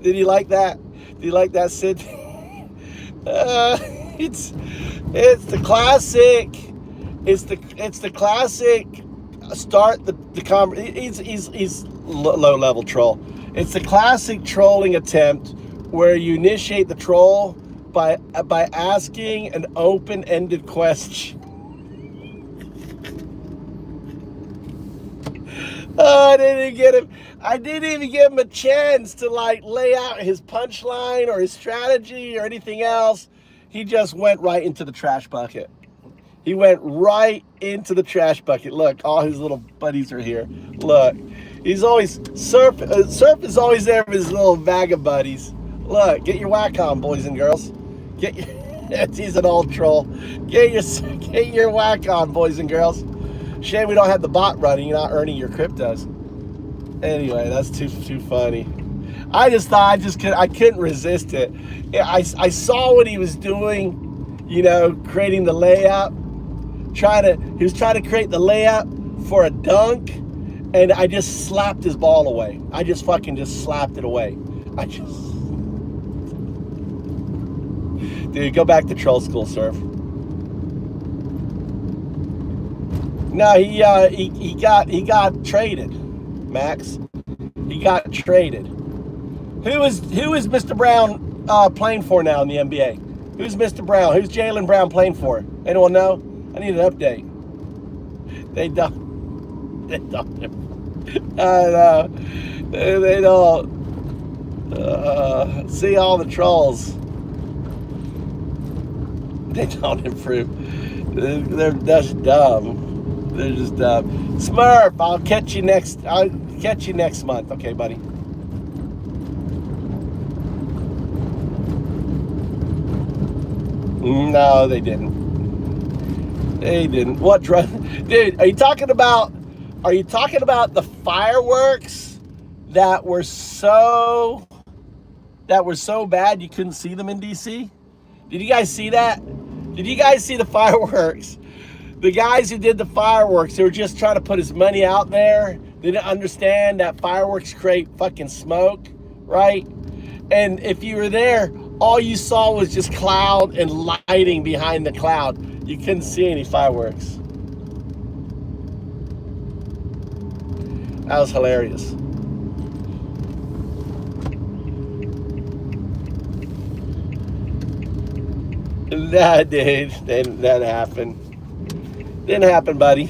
Did you like that? Do you like that, Sid? It's the classic. It's the classic. Start the he's low level troll. It's the classic trolling attempt where you initiate the troll by asking an open-ended question. Oh, I didn't even give him a chance to like lay out his punchline or his strategy or anything else. He just went right into the trash bucket. He went right into the trash bucket. Look, all his little buddies are here. Look, he's always Surf is always there with his little bag of buddies. Look, get your whack on, boys and girls. Get your, he's an old troll. Get your whack on, boys and girls. Shame we don't have the bot running. You're not earning your cryptos. Anyway, that's too funny. I just thought I couldn't resist it. I saw what he was doing, you know, creating the layup. He was trying to create the layup for a dunk, and I just slapped his ball away. I just fucking slapped it away. Dude, go back to troll school, Surf. No, he got traded, Max. He got traded. Who is Mr. Brown playing for now in the NBA? Who's Mr. Brown? Who's Jaylen Brown playing for? Anyone know? I need an update. They don't. I know. They don't. See all the trolls. They don't improve. They're just dumb. They're just dumb. Smurf, I'll catch you next month. Okay, buddy. No, they didn't. They didn't. What drug? Dude, are you talking about the fireworks that were so bad you couldn't see them in DC? Did you guys see that? Did you guys see the fireworks? The guys who did the fireworks, they were just trying to put his money out there. They didn't understand that fireworks create fucking smoke, right? And if you were there, all you saw was just cloud and lighting behind the cloud. You couldn't see any fireworks. That was hilarious. Nah, dude, that happened. Didn't happen, buddy.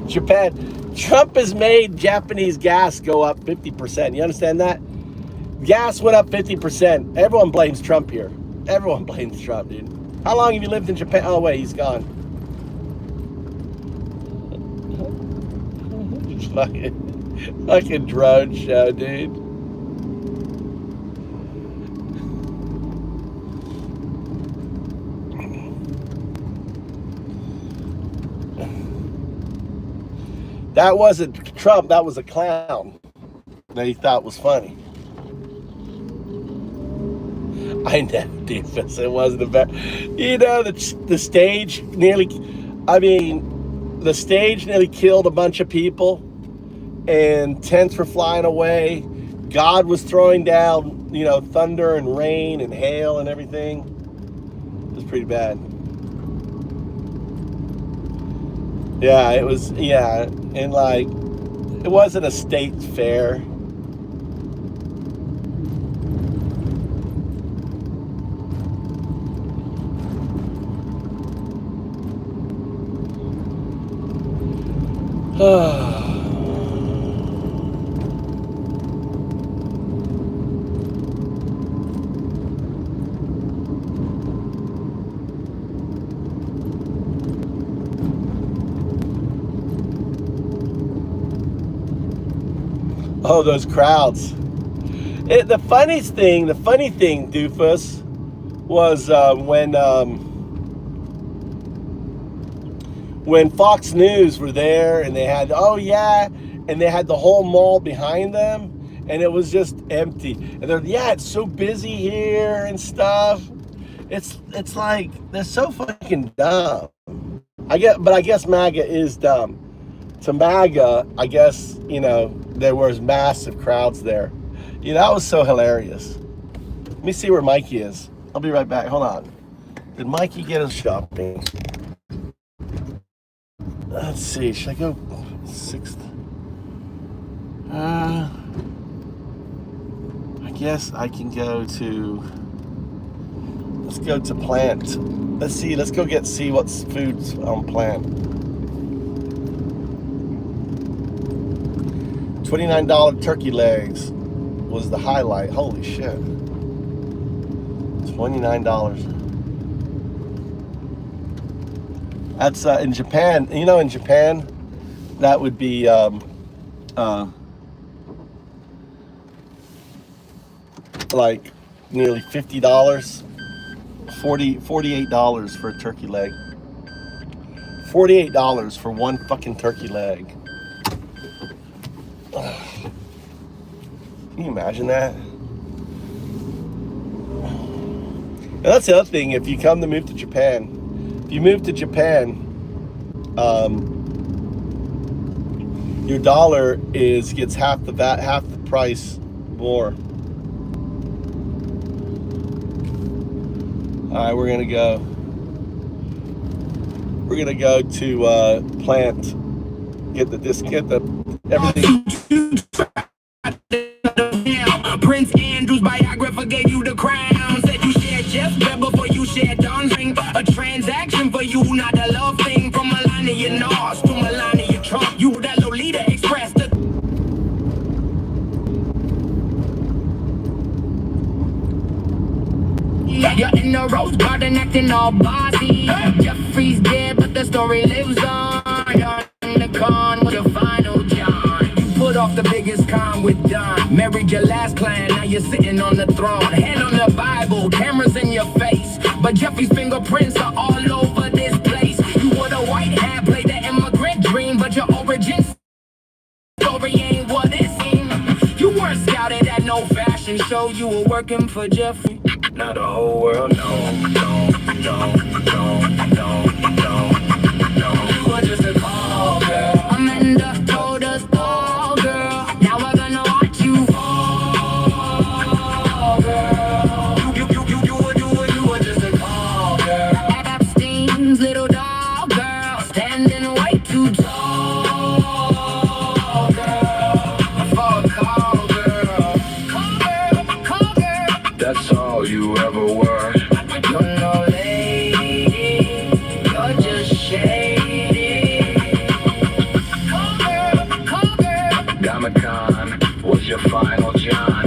Japan. Trump has made Japanese gas go up 50%. You understand that? Gas went up 50%. Everyone blames Trump here. Everyone blames Trump, dude. How long have you lived in Japan? Oh, wait, he's gone. Fucking drone show, dude. That wasn't Trump, that was a clown that he thought was funny. I know, Doofus, it wasn't a bad. You know, the stage nearly killed a bunch of people, and tents were flying away. God was throwing down, you know, thunder and rain and hail and everything. It was pretty bad. Yeah, it was, yeah, and like, it wasn't a state fair. Oh, those crowds. The funny thing, Doofus, was when Fox News were there and they had, oh yeah, and they had the whole mall behind them and it was just empty. And they're, yeah, it's so busy here and stuff. It's like, they're so fucking dumb. I guess MAGA is dumb to MAGA, I guess, you know, there was massive crowds there. You know, that was so hilarious. Let me see where Mikey is. I'll be right back. Hold on. Did Mikey get his shopping? Let's see. Should I go 6th? I guess I can go to... Let's go to Plant. Let's see. Let's go see what's food's on Plant. $29 turkey legs was the highlight. Holy shit. $29. That's in Japan. You know, in Japan, that would be like nearly $50. $48 for a turkey leg. $48 for one fucking turkey leg. Ugh. Can you imagine that? And that's the other thing. If you come to move to Japan, if you move to Japan, your dollar gets half the price more. All right, we're gonna go to Plant, get the everything. Prince Andrew's biographer gave you the crown. Said you shared Jeff Bear before you shared Don Ring. A transaction for you, not a love thing. From Melania North to Melania Trump, you that Lolita Express. You're in the rose garden acting all bossy. Jeffrey's dead, but the story lives on. You're in the con with your final John. You put off the biggest con with Don. Married your last client, now you're sitting on the throne. Hand on the Bible, cameras in your face. But Jeffrey's fingerprints are all over this place. You wore the white hat, played the immigrant dream, but your origin story ain't what it seemed. You weren't scouted at no fashion show, you were working for Jeffrey. Now the whole world knows. You were just a call girl. Amanda told us all, girl. Now we're gonna watch you fall, girl. You were just a call girl. Epstein's little dog, girl. Standing way too tall, girl. For a call girl. Call girl. That's all you ever were. You're no lady, you're just shady. Call girl, Damacon was your final John.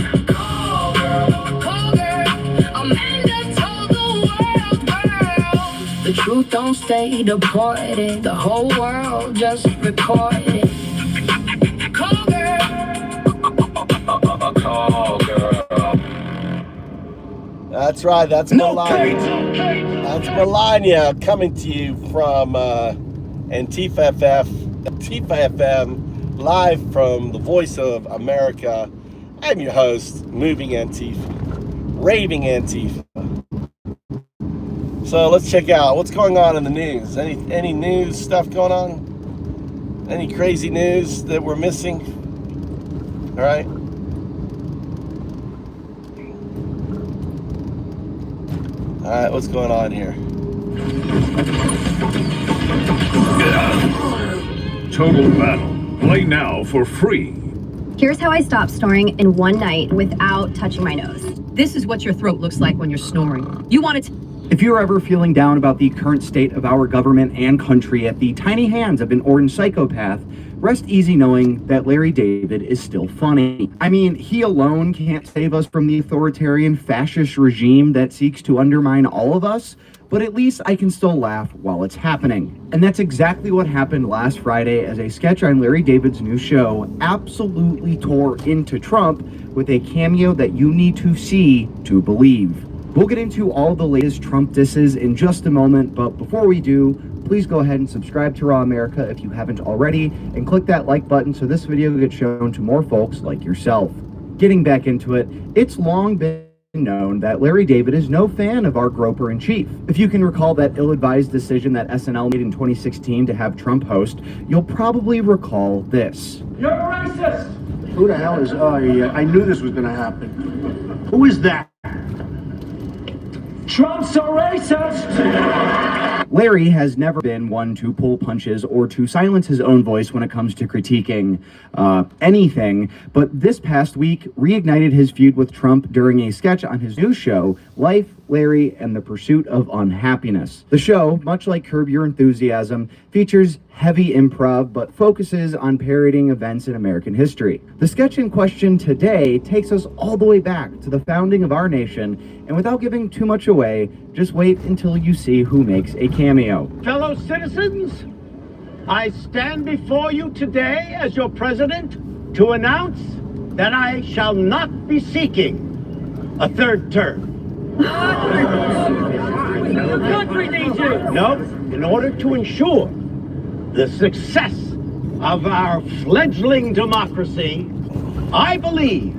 call girl. Amanda told the world, girl. The truth don't stay deported, the whole world just recorded. Call girl. Call girl. That's right. That's Melania. That's Melania coming to you from Antifa FM, live from the Voice of America. I'm your host, Moving Antifa, Raving Antifa. So let's check out what's going on in the news. Any news stuff going on? Any crazy news that we're missing? All right. All right, what's going on here? Total Battle. Play now for free. Here's how I stopped snoring in one night without touching my nose. This is what your throat looks like when you're snoring. You want it. If you're ever feeling down about the current state of our government and country at the tiny hands of an orange psychopath, rest easy knowing that Larry David is still funny. I mean, he alone can't save us from the authoritarian fascist regime that seeks to undermine all of us, but at least I can still laugh while it's happening. And that's exactly what happened last Friday as a sketch on Larry David's new show absolutely tore into Trump with a cameo that you need to see to believe. We'll get into all the latest Trump disses in just a moment, but before we do, please go ahead and subscribe to Raw America if you haven't already, and click that like button so this video gets shown to more folks like yourself. Getting back into it, it's long been known that Larry David is no fan of our groper-in-chief. If you can recall that ill-advised decision that SNL made in 2016 to have Trump host, you'll probably recall this. You're a racist! Who the hell is... Oh, yeah, I knew this was gonna happen. Who is that? Trump's a racist! Larry has never been one to pull punches or to silence his own voice when it comes to critiquing anything, but this past week reignited his feud with Trump during a sketch on his new show, Life, Larry, and the Pursuit of Unhappiness. The show, much like Curb Your Enthusiasm, features heavy improv but focuses on parodying events in American history. The sketch in question today takes us all the way back to the founding of our nation, and without giving too much away, just wait until you see who makes a cameo. Fellow citizens, I stand before you today as your president to announce that I shall not be seeking a third term. The country needs you! No, in order to ensure the success of our fledgling democracy, I believe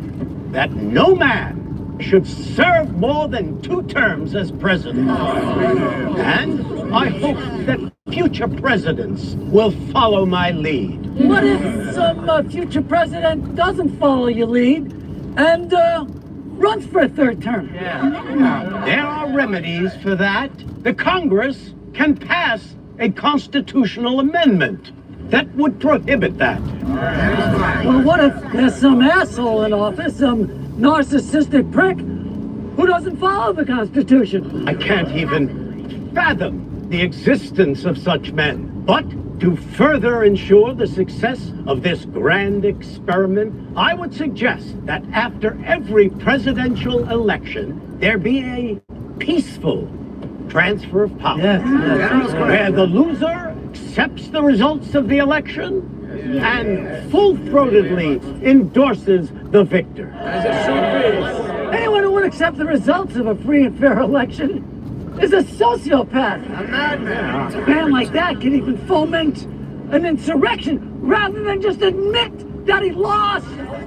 that no man should serve more than 2 terms as president. And I hope that future presidents will follow my lead. What if some future president doesn't follow your lead and runs for a 3rd term? There are remedies for that. The Congress can pass a constitutional amendment that would prohibit that. Well, what if there's some asshole in office, some narcissistic prick, who doesn't follow the Constitution? I can't even fathom the existence of such men. But to further ensure the success of this grand experiment, I would suggest that after every presidential election, there be a peaceful transfer of power. Where the loser accepts the results of the election and full-throatedly endorses the victor. Anyone who would accept the results of a free and fair election is a sociopath. A madman. A man like that can even foment an insurrection rather than just admit that he lost.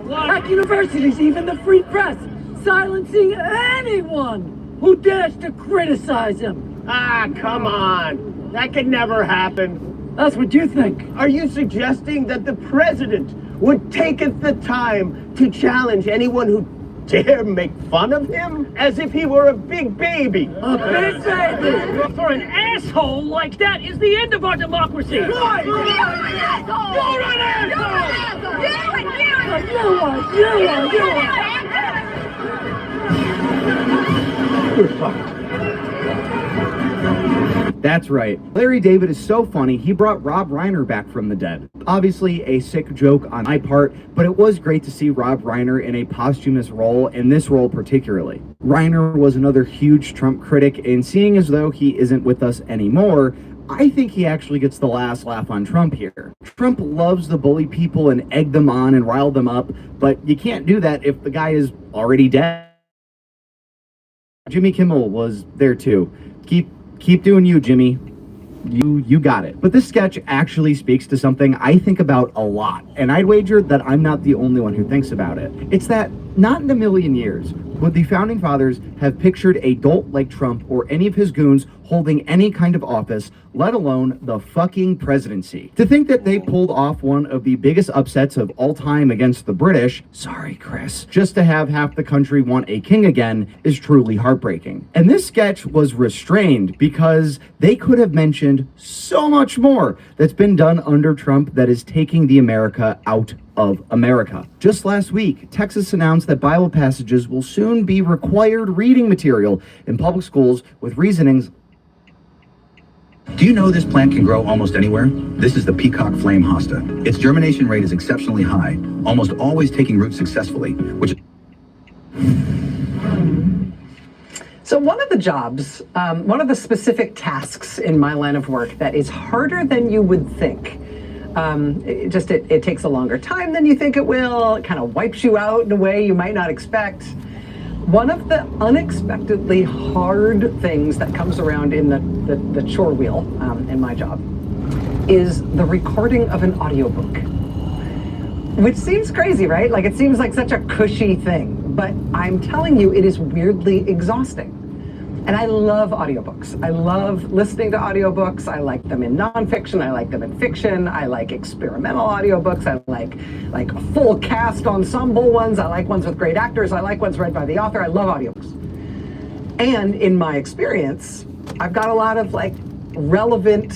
At universities, even the free press, silencing anyone who dares to criticize him. Ah, come on. That could never happen. That's what you think. Are you suggesting that the president would take the time to challenge anyone who dare make fun of him as if he were a big baby? A big baby? For an asshole like that is the end of our democracy. Right! You're an asshole! You're an asshole! You're fucked. That's right. Larry David is so funny, he brought Rob Reiner back from the dead. Obviously a sick joke on my part, but it was great to see Rob Reiner in a posthumous role, in this role particularly. Reiner was another huge Trump critic, and seeing as though he isn't with us anymore, I think he actually gets the last laugh on Trump here. Trump loves to bully people and egg them on and rile them up, but you can't do that if the guy is already dead. Jimmy Kimmel was there too. Keep doing you, Jimmy. You got it. But this sketch actually speaks to something I think about a lot, and I'd wager that I'm not the only one who thinks about it. It's that not in a million years would the founding fathers have pictured a dolt like Trump or any of his goons holding any kind of office, let alone the fucking presidency. To think that they pulled off one of the biggest upsets of all time against the British, sorry Chris, just to have half the country want a king again is truly heartbreaking. And this sketch was restrained because they could have mentioned so much more that's been done under Trump that is taking the America out of America. Just last week, Texas announced that Bible passages will soon be required reading material in public schools with reasonings. Do you know this plant can grow almost anywhere? This is the peacock flame hosta. Its germination rate is exceptionally high, almost always taking root successfully, which... So one of the jobs, one of the specific tasks in my line of work that is harder than you would think. It takes a longer time than you think it will. It kind of wipes you out in a way you might not expect. One of the unexpectedly hard things that comes around in the chore wheel in my job is the recording of an audiobook. Which seems crazy, right? Like it seems like such a cushy thing. But I'm telling you, it is weirdly exhausting. And I love audiobooks. I love listening to audiobooks. I like them in nonfiction. I like them in fiction. I like experimental audiobooks. I like full cast ensemble ones. I like ones with great actors. I like ones read by the author. I love audiobooks. And in my experience, I've got a lot of like relevant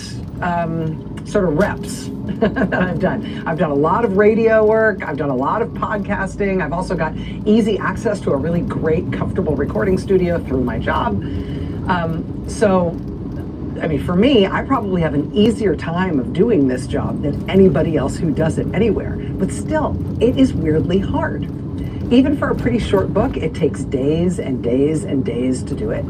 sort of reps that I've done. I've done a lot of radio work. I've done a lot of podcasting. I've also got easy access to a really great, comfortable recording studio through my job. So, I mean, for me, I probably have an easier time of doing this job than anybody else who does it anywhere. But still, it is weirdly hard. Even for a pretty short book, it takes days and days and days to do it.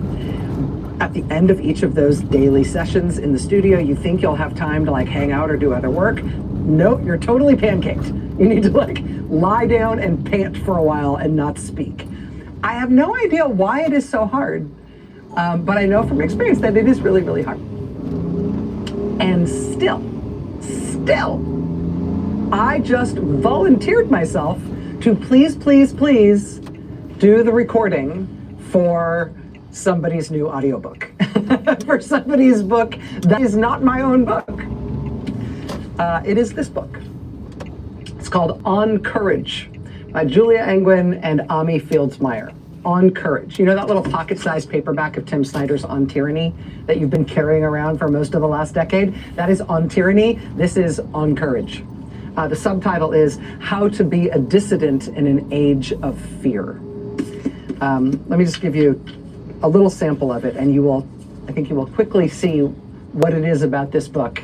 At the end of each of those daily sessions in the studio, you think you'll have time to like hang out or do other work. Nope, you're totally pancaked. You need to like lie down and pant for a while and not speak. I have no idea why it is so hard, but I know from experience that it is really, really hard. And still, I just volunteered myself to please do the recording for somebody's new audiobook, for somebody's book that is not my own book. It is this book. It's called On Courage by Julia Angwin and Ami Fields-Meyer. On Courage. You know that little pocket-sized paperback of Tim Snyder's On Tyranny that you've been carrying around for most of the last decade? That is On Tyranny. This is On Courage. The subtitle is How to Be a Dissident in an Age of Fear. Let me just give you a little sample of it, and I think you will quickly see what it is about this book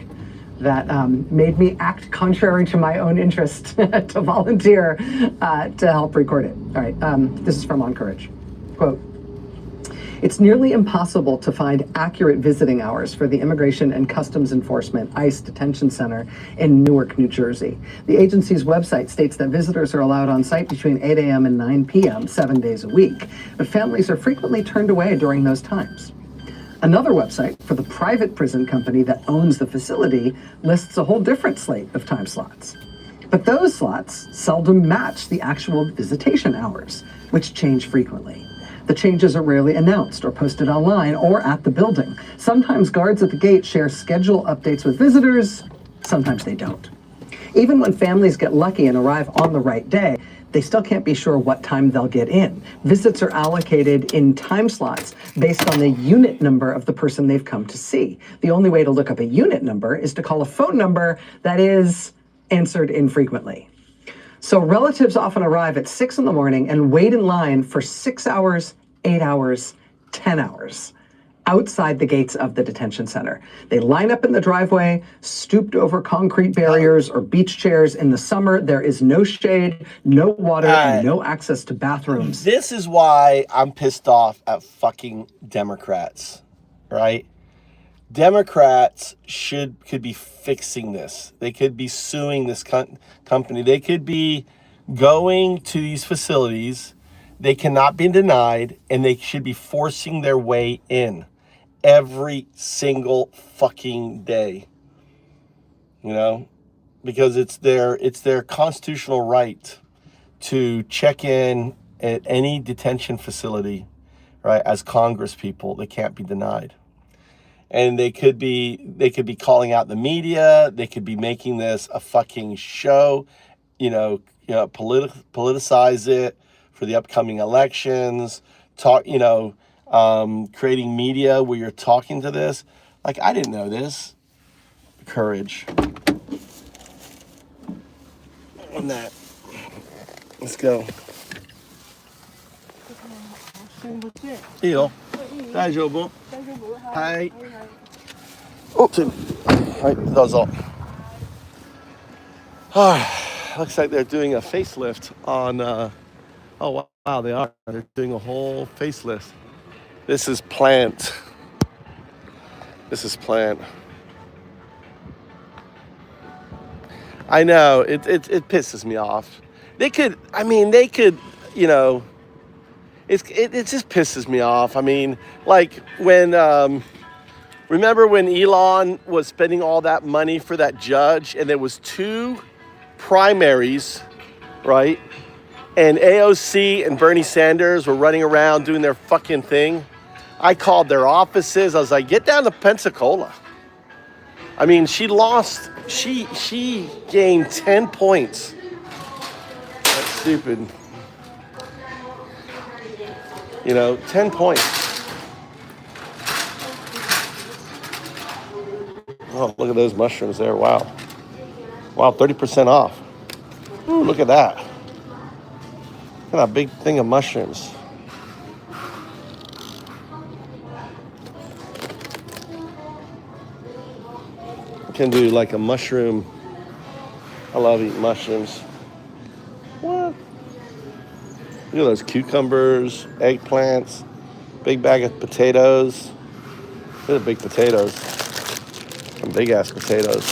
that made me act contrary to my own interest to volunteer to help record it. All right, this is from On Courage. Quote, "It's nearly impossible to find accurate visiting hours for the Immigration and Customs Enforcement ICE detention center in Newark, New Jersey. The agency's website states that visitors are allowed on site between 8 a.m. and 9 p.m. 7 days a week, but families are frequently turned away during those times. Another website for the private prison company that owns the facility lists a whole different slate of time slots. But those slots seldom match the actual visitation hours, which change frequently. The changes are rarely announced or posted online or at the building. Sometimes guards at the gate share schedule updates with visitors, sometimes they don't. Even when families get lucky and arrive on the right day, they still can't be sure what time they'll get in. Visits are allocated in time slots based on the unit number of the person they've come to see. The only way to look up a unit number is to call a phone number that is answered infrequently. So relatives often arrive at 6 in the morning and wait in line for 6 hours, 8 hours, 10 hours outside the gates of the detention center. They line up in the driveway, stooped over concrete barriers or beach chairs. In the summer, there is no shade, no water, and no access to bathrooms. This is why I'm pissed off at fucking Democrats, right? Democrats could be fixing this. They could be suing this company. They could be going to these facilities. They cannot be denied, and they should be forcing their way in every single fucking day. You know, because it's their constitutional right to check in at any detention facility, right? As Congress people, they can't be denied. And they could be calling out the media. They could be making this a fucking show, politicize it for the upcoming elections. Creating media where you're talking to this. Like, I didn't know this. Courage. On that. Let's go. いいよ。大丈夫。はい。Oh, right, that's all. Looks like they're doing a facelift on, oh wow, they are. They're doing a whole facelift. This is plant. I know, it pisses me off. They could, it just pisses me off. I mean, like when, remember when Elon was spending all that money for that judge and there was 2 primaries, right? and AOC and Bernie Sanders were running around doing their fucking thing, I called their offices. I was like, get down to Pensacola. I mean, she lost. She gained 10 points. That's stupid. You know, 10 points. Oh, look at those mushrooms there. Wow. Wow, 30% off. Ooh, look at that. Look at that big thing of mushrooms. I can do like a mushroom. I love eating mushrooms. What? Look at those cucumbers, eggplants, big bag of potatoes. Look at the big potatoes. Some big ass potatoes.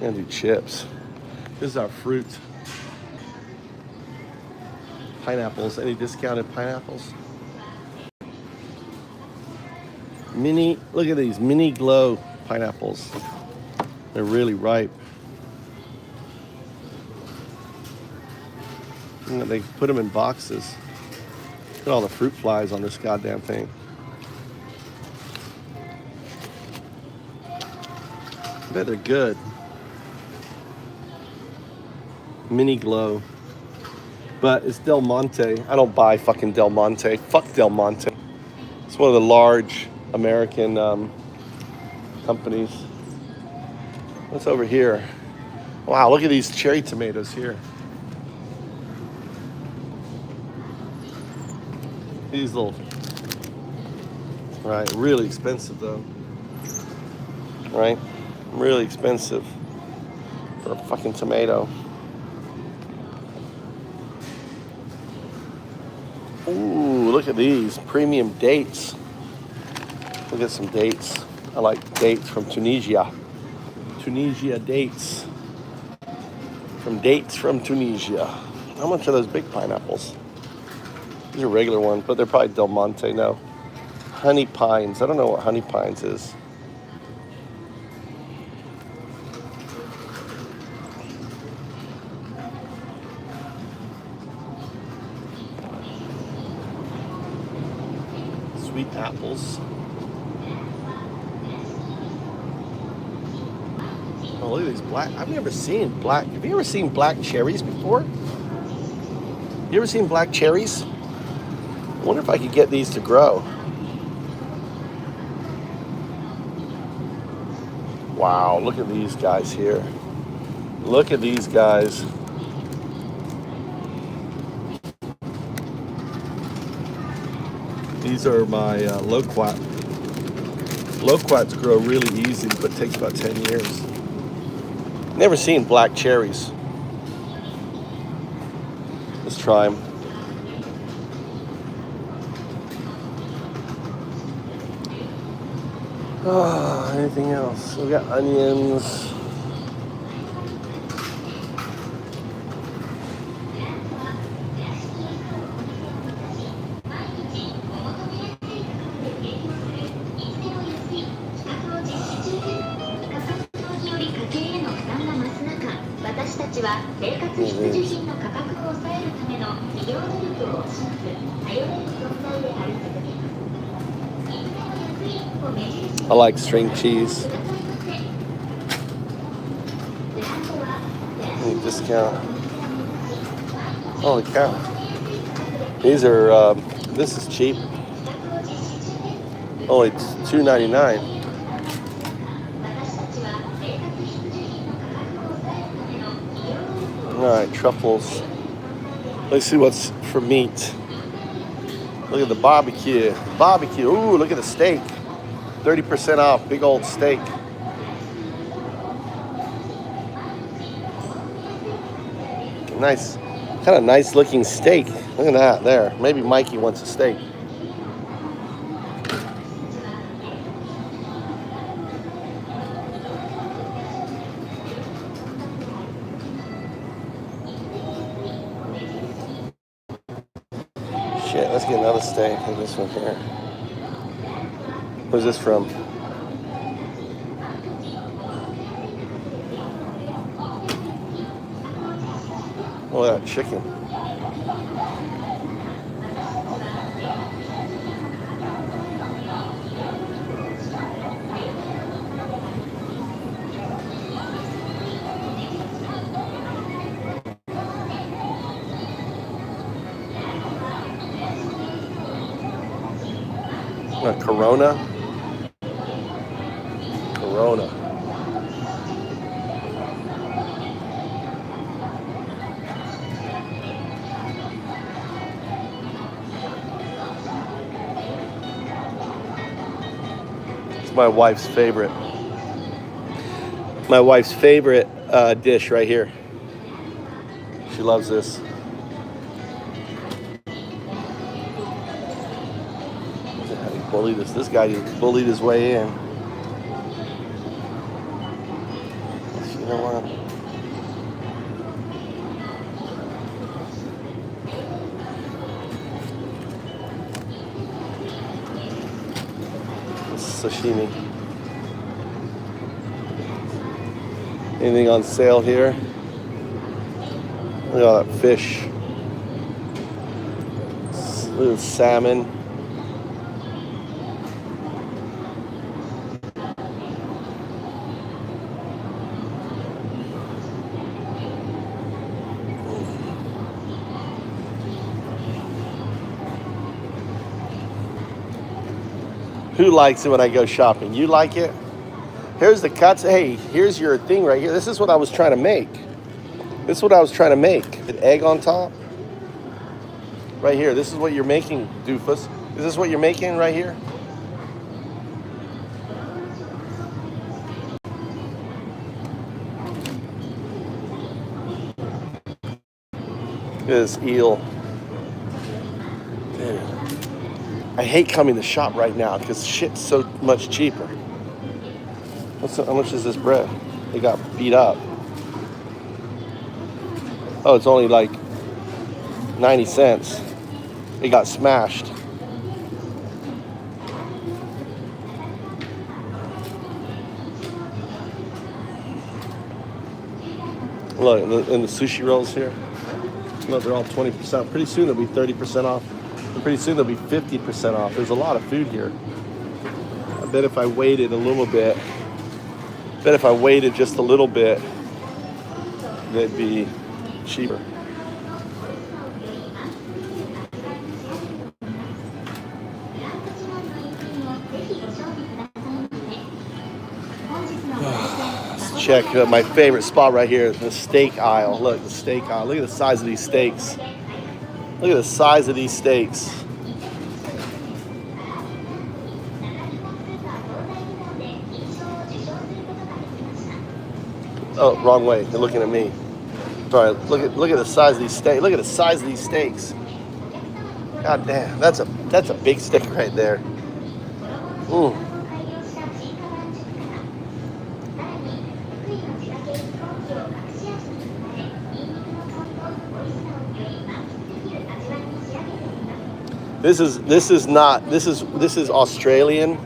And do chips. This is our fruit. Pineapples. Any discounted pineapples? Look at these mini glow pineapples. They're really ripe. And they put them in boxes. Look at all the fruit flies on this goddamn thing. I bet they're good. Mini glow. But it's Del Monte. I don't buy fucking Del Monte. Fuck Del Monte. It's one of the large American companies. What's over here? Wow, look at these cherry tomatoes here. These little, right, really expensive though. Right? Really expensive for a fucking tomato. Ooh, look at these premium dates. Look at some dates. I like dates from Tunisia. Tunisia dates. Dates from Tunisia. How much are those big pineapples? These are regular ones, but they're probably Del Monte. No. Honey pines. I don't know what honey pines is. Sweet apples. Oh, look at these black. I've never seen black. Have you ever seen black cherries before? You ever seen black cherries? I wonder if I could get these to grow. Wow, look at these guys here. Look at these guys. These are my loquat. Loquats grow really easy, but takes about 10 years. Never seen black cherries. Let's try them. Oh, anything else? We got onions. I like string cheese. Any discount? Holy cow. These are, this is cheap. Only $2.99. Alright, truffles. Let's see what's for meat. Look at the barbecue. Barbecue. Ooh, look at the steak. 30% off, big old steak. Nice, kind of nice looking steak. Look at that there. Maybe Mikey wants a steak. Shit, let's get another steak. Look at this one here. Where's this from? Oh, that chicken. Corona. Corona. It's my wife's favorite. My wife's favorite dish right here. She loves this. Bully this. This guy just bullied his way in. You know what? Sashimi. Anything on sale here? Look at all that fish. Look at the salmon. Who likes it when I go shopping? You like it? Here's the cuts. Hey, here's your thing right here. This is what I was trying to make. This is what I was trying to make. An egg on top. Right here. This is what you're making, doofus. Is this what you're making right here? Look at this eel. Dude. I hate coming to shop right now because shit's so much cheaper. How much is this bread? It got beat up. Oh, it's only like 90 cents. It got smashed. Look, and the sushi rolls here. Look, they're all 20%. Pretty soon they'll be 30% off. And pretty soon they'll be 50% off. There's a lot of food here. I bet if I waited a little bit, just a little bit, they'd be cheaper. Let's check my favorite spot right here, the steak aisle. Look, the steak aisle. Look at the size of these steaks. Look at the size of these steaks. Oh, wrong way. They're looking at me. Sorry. Look at the size of these steaks. Look at the size of these steaks. God damn, that's a big steak right there. Ooh. This is Australian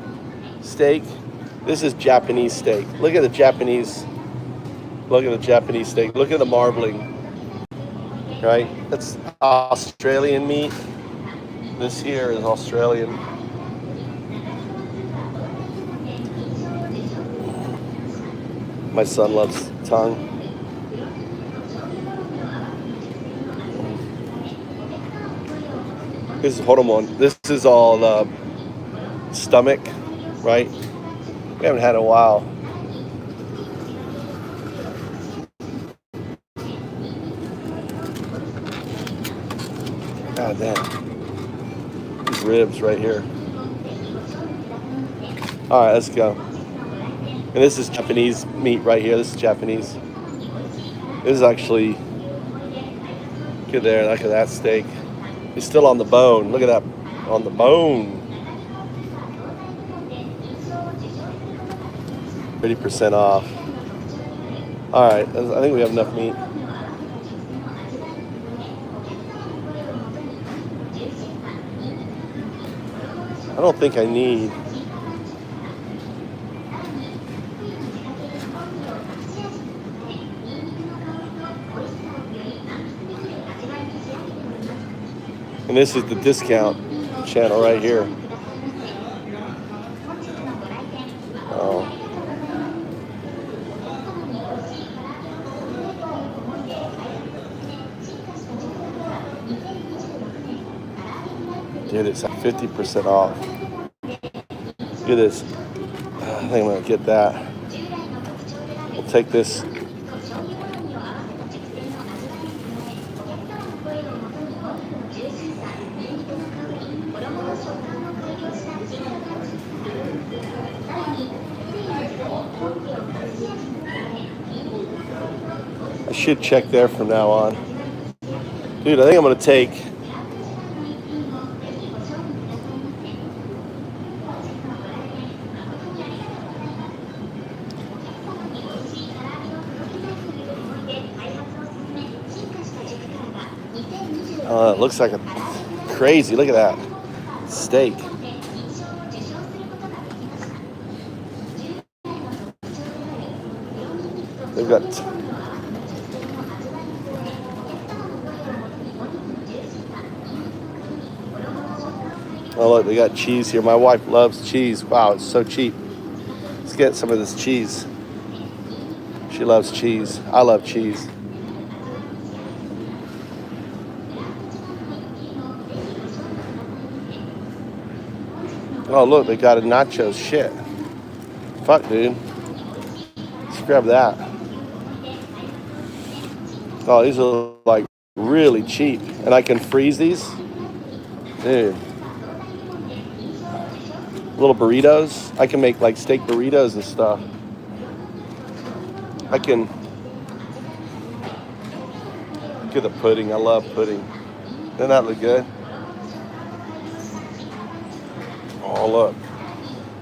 steak. This is Japanese steak. Look at the Japanese steak. Look at the marbling. Right? That's Australian meat. This here is Australian. My son loves tongue. This is hormone. This is all stomach, right? We haven't had in a while. God damn. These ribs right here. All right, let's go. And this is Japanese meat right here. This is Japanese. This is actually, look at there, look at that steak. It's still on the bone. Look at that, on the bone. 30% off. All right, I think we have enough meat. I don't think I need. And this is the discount channel right here. Oh. Dude, it's like 50% off. Look at this. I think I'm gonna get that. We'll take this. I should check there from now on. Dude, I think I'm gonna take it looks like a crazy. Look at that steak. They've got oh look, they got cheese here. My wife loves cheese. Wow, it's so cheap. Let's get some of this cheese. She loves cheese. I love cheese. Oh, look, they got a nachos. Shit. Fuck, dude. Let's grab that. Oh, these are like really cheap. And I can freeze these. Dude. Little burritos. I can make like steak burritos and stuff. I can. Look at the pudding. I love pudding. Doesn't that look good? Oh, look.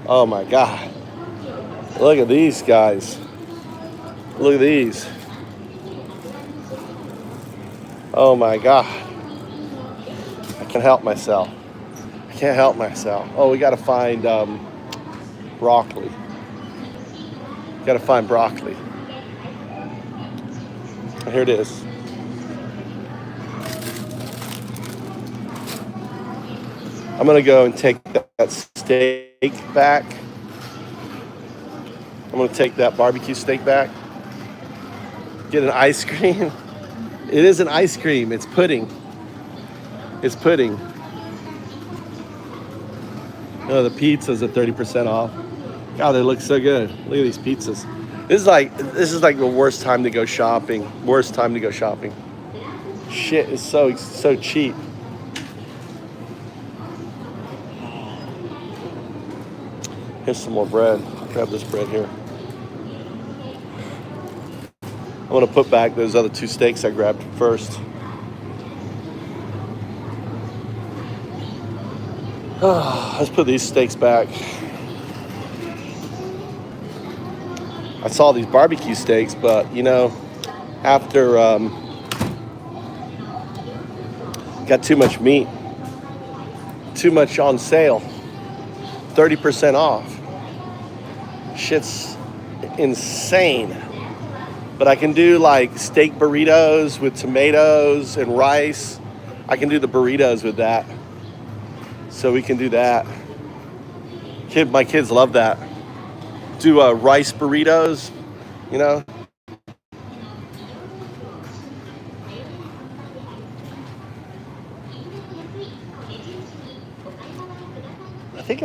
Oh, my God. Look at these guys. Look at these. Oh, my God. I can't help myself. I can't help myself. Oh, we got to find broccoli. Got to find broccoli. Here it is. I'm going to go and take that steak back. I'm going to take that barbecue steak back. Get an ice cream. It isn't ice cream. It's pudding. It's pudding. Oh, the pizzas are 30% off. God, they look so good. Look at these pizzas. This is like the worst time to go shopping. Worst time to go shopping. Shit is so cheap. Here's some more bread. Grab this bread here. I'm gonna put back those other two steaks I grabbed first. Let's put these steaks back. I saw these barbecue steaks, but you know, after got too much meat, too much on sale, 30% off. Shit's insane. But I can do like steak burritos with tomatoes and rice. I can do the burritos with that. So we can do that. My kids love that. Do rice burritos, you know. I think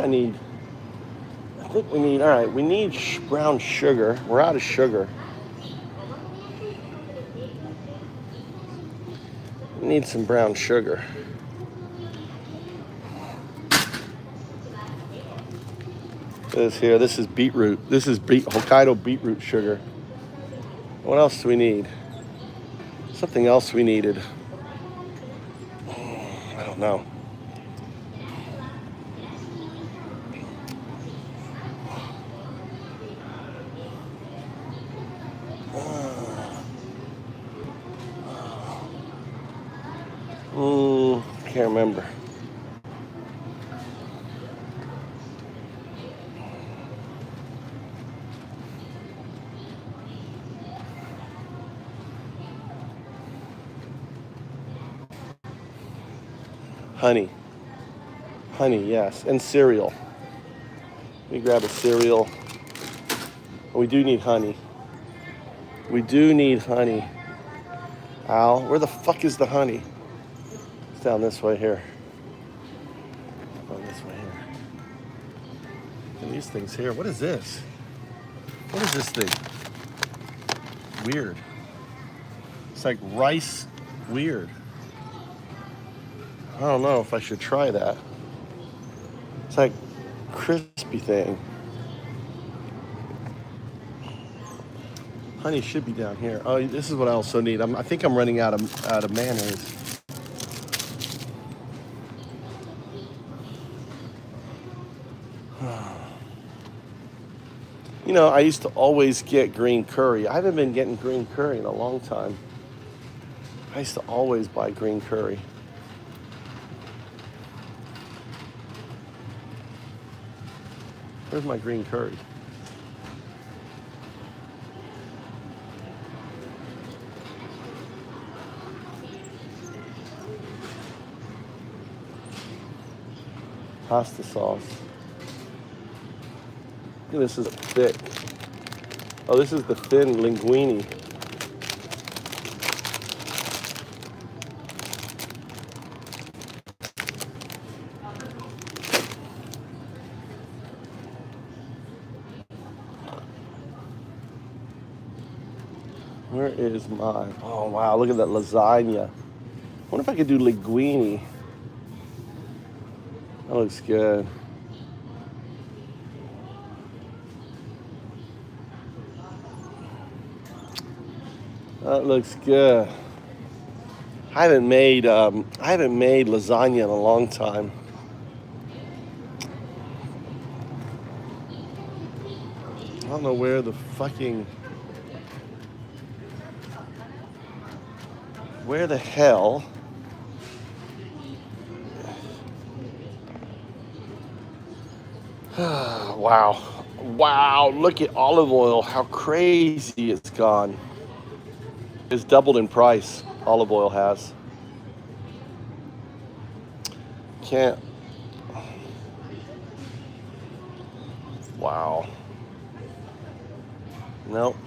we need, all right, we need brown sugar. We're out of sugar. We need some brown sugar. This here, this is beetroot. This is Hokkaido beetroot sugar. What else do we need? Something else we needed. I don't know. Can't remember. Honey. Honey, yes. And cereal. Let me grab a cereal. We do need honey. We do need honey. Al, where the fuck is the honey? It's down this way here. Down this way here. And these things here. What is this? What is this thing? Weird. It's like rice weird. I don't know if I should try that. It's like crispy thing. Honey should be down here. Oh, this is what I also need. I think I'm running out of mayonnaise. You know, I used to always get green curry. I haven't been getting green curry in a long time. I used to always buy green curry. Where's my green curry? Pasta sauce. This is thick. Oh, this is the thin linguine. Where is my, oh wow, look at that lasagna. I wonder if I could do linguine. That looks good. That looks good. I haven't made lasagna in a long time. I don't know where the fucking, where the hell? Wow. Wow, look at olive oil, how crazy it's gone. It's doubled in price, olive oil has. Can't. Wow. Nope.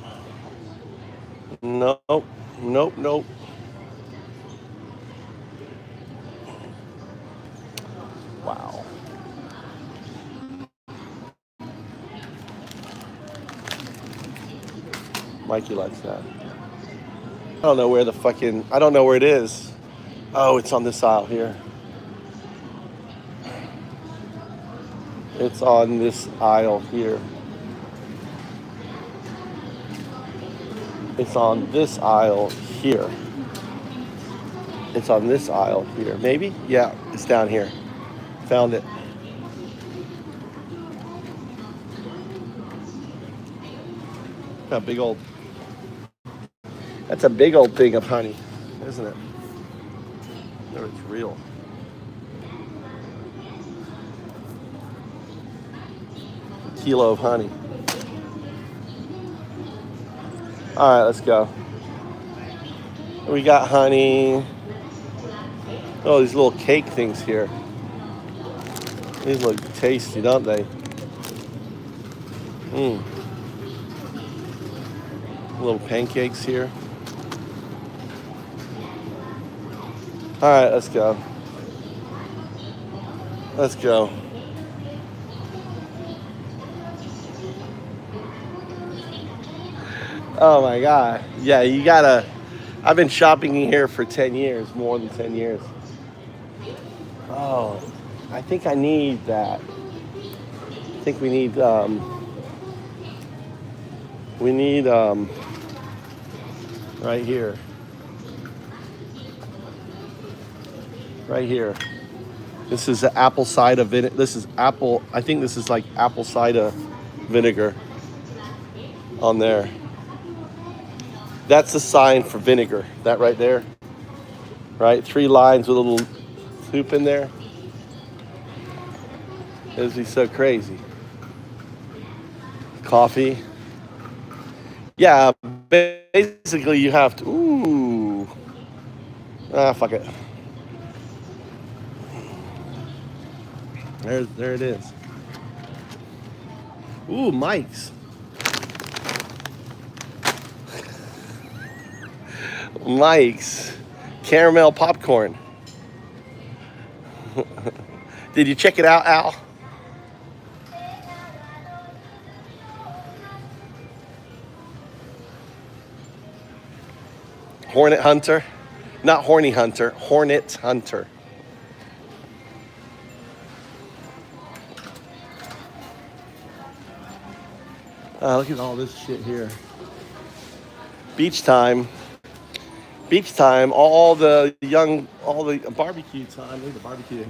Nope. Nope, nope. Wow. Mikey likes that. I don't know where the fucking, I don't know where it is. Oh, it's on this aisle here. It's on this aisle here. It's on this aisle here. It's on this aisle here. Maybe? Yeah, it's down here. Found it. Got a big old, that's a big old thing of honey, isn't it? No, it's real. A kilo of honey. All right, let's go. We got honey. Oh, these little cake things here. These look tasty, don't they? Little pancakes here. All right, let's go. Let's go. Oh my God. Yeah, you gotta, I've been shopping here for 10 years, more than 10 years. Oh, I think I need that. I think we need right here. Right here. This is apple cider vinegar. This is apple, I think this is like apple cider vinegar on there. That's the sign for vinegar. That right there. Right? 3 lines with a little hoop in there. It'd be so crazy. Coffee. Yeah, basically you have to, ooh. Ah, fuck it. There it is. Ooh, Mike's. Mike's caramel popcorn. Did you check it out, Al? Hornet Hunter. Not Horny Hunter, Hornet Hunter. Look at all this shit here. Beach time. Beach time, all the barbecue time. Look at the barbecue.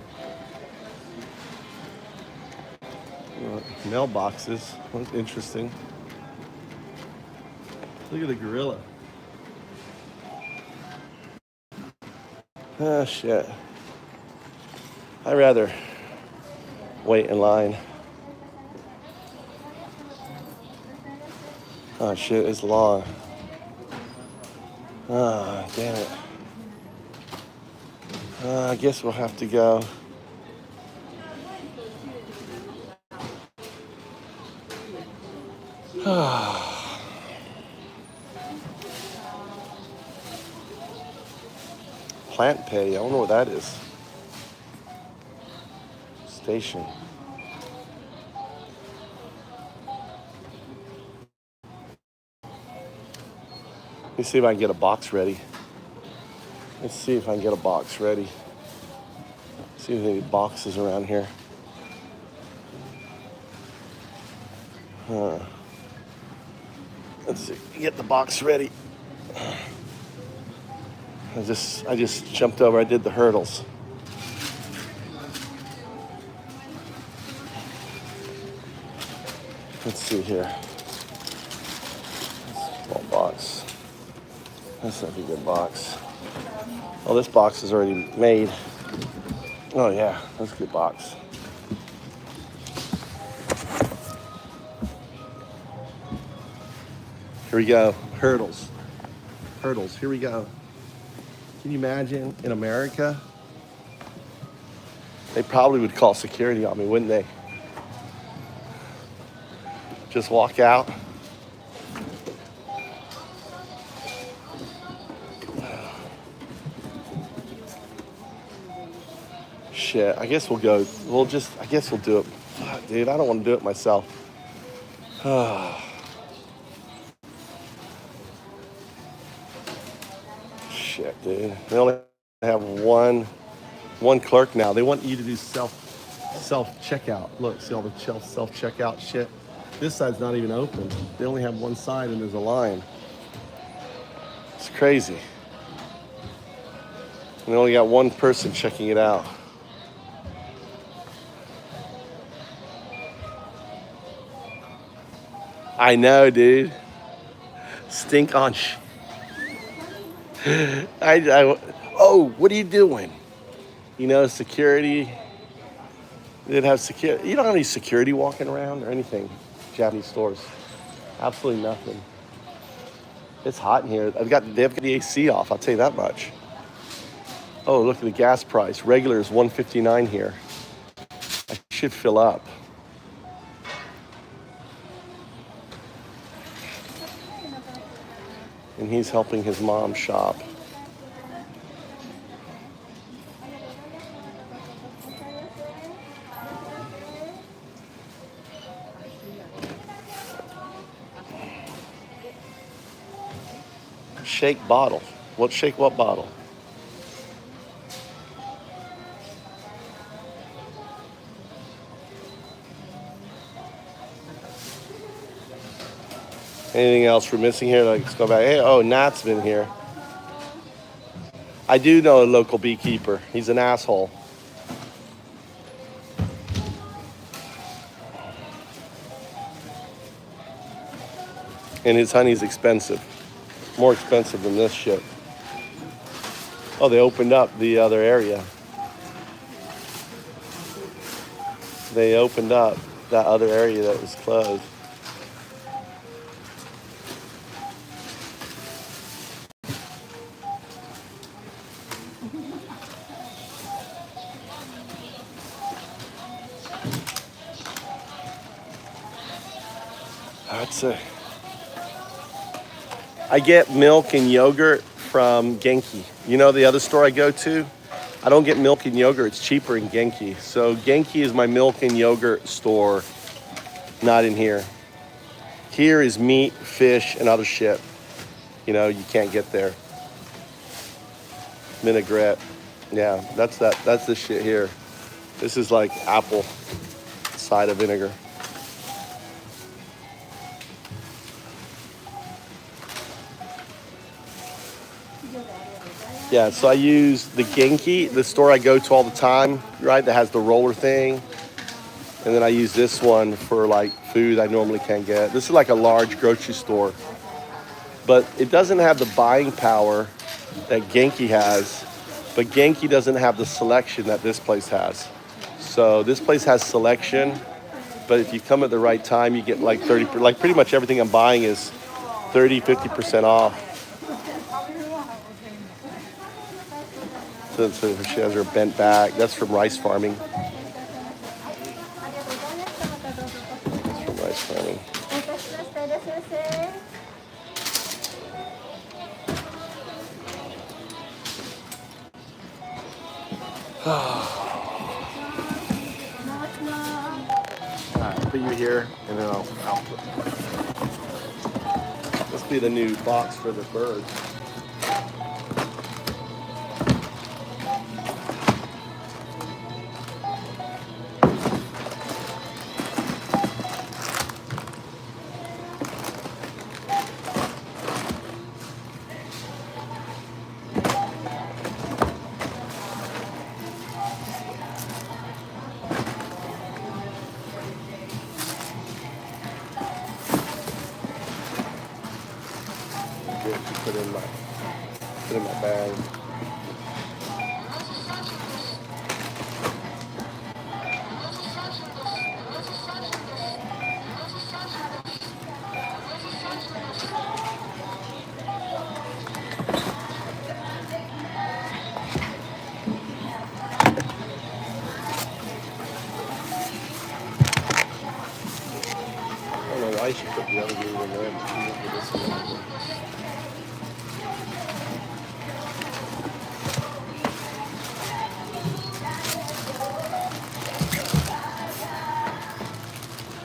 Mailboxes. That's interesting. Look at the gorilla. Oh, shit. I'd rather wait in line. Oh, shit, it's long. Ah, damn it. I guess we'll have to go. Plant pay, I don't know what that is. Station. Let me see if I can get a box ready. Let's see if I can get a box ready. See if there's any boxes around here. Let's see, get the box ready. I just jumped over, I did the hurdles. Let's see here. Small box. That's not a good box. Oh, this box is already made. Oh yeah, that's a good box. Here we go, hurdles. Hurdles, here we go. Can you imagine in America? They probably would call security on me, wouldn't they? Just walk out. Shit, I guess we'll go. I guess we'll do it. Fuck, dude, I don't want to do it myself. Shit, dude. They only have one clerk now. They want you to do self checkout. Look, see all the self checkout shit. This side's not even open. They only have one side and there's a line. It's crazy. And they only got one person checking it out. I know, dude. Stink on oh, what are you doing? You know, security. They'd have security. You don't have any security walking around or anything. Japanese stores. Absolutely nothing. It's hot in here. They've got the AC off, I'll tell you that much. Oh, look at the gas price. Regular is $1.59 here. I should fill up. And he's helping his mom shop. Shake bottle. Shake what bottle? Anything else we're missing here? Let's go back. Hey, oh, Nat's been here. I do know a local beekeeper. He's an asshole. And his honey's expensive. More expensive than this shit. Oh, they opened up the other area. They opened up that other area that was closed. I get milk and yogurt from Genki. You know the other store I go to? I don't get milk and yogurt. It's cheaper in Genki. So Genki is my milk and yogurt store, not in here. Here is meat, fish, and other shit. You know, you can't get there. Vinaigrette. Yeah, that's this shit here. This is like apple cider vinegar. Yeah, so I use the Genki, the store I go to all the time, right? That has the roller thing. And then I use this one for like food I normally can't get. This is like a large grocery store. But it doesn't have the buying power that Genki has. But Genki doesn't have the selection that this place has. So this place has selection. But if you come at the right time, you get like 30, like pretty much everything I'm buying is 30, 50% off. So she has her bent back. That's from rice farming. That's from rice farming. Alright, I'll put you here and then I'll this will be the new box for the birds. Put in my bag. I don't know why she put the other one in there.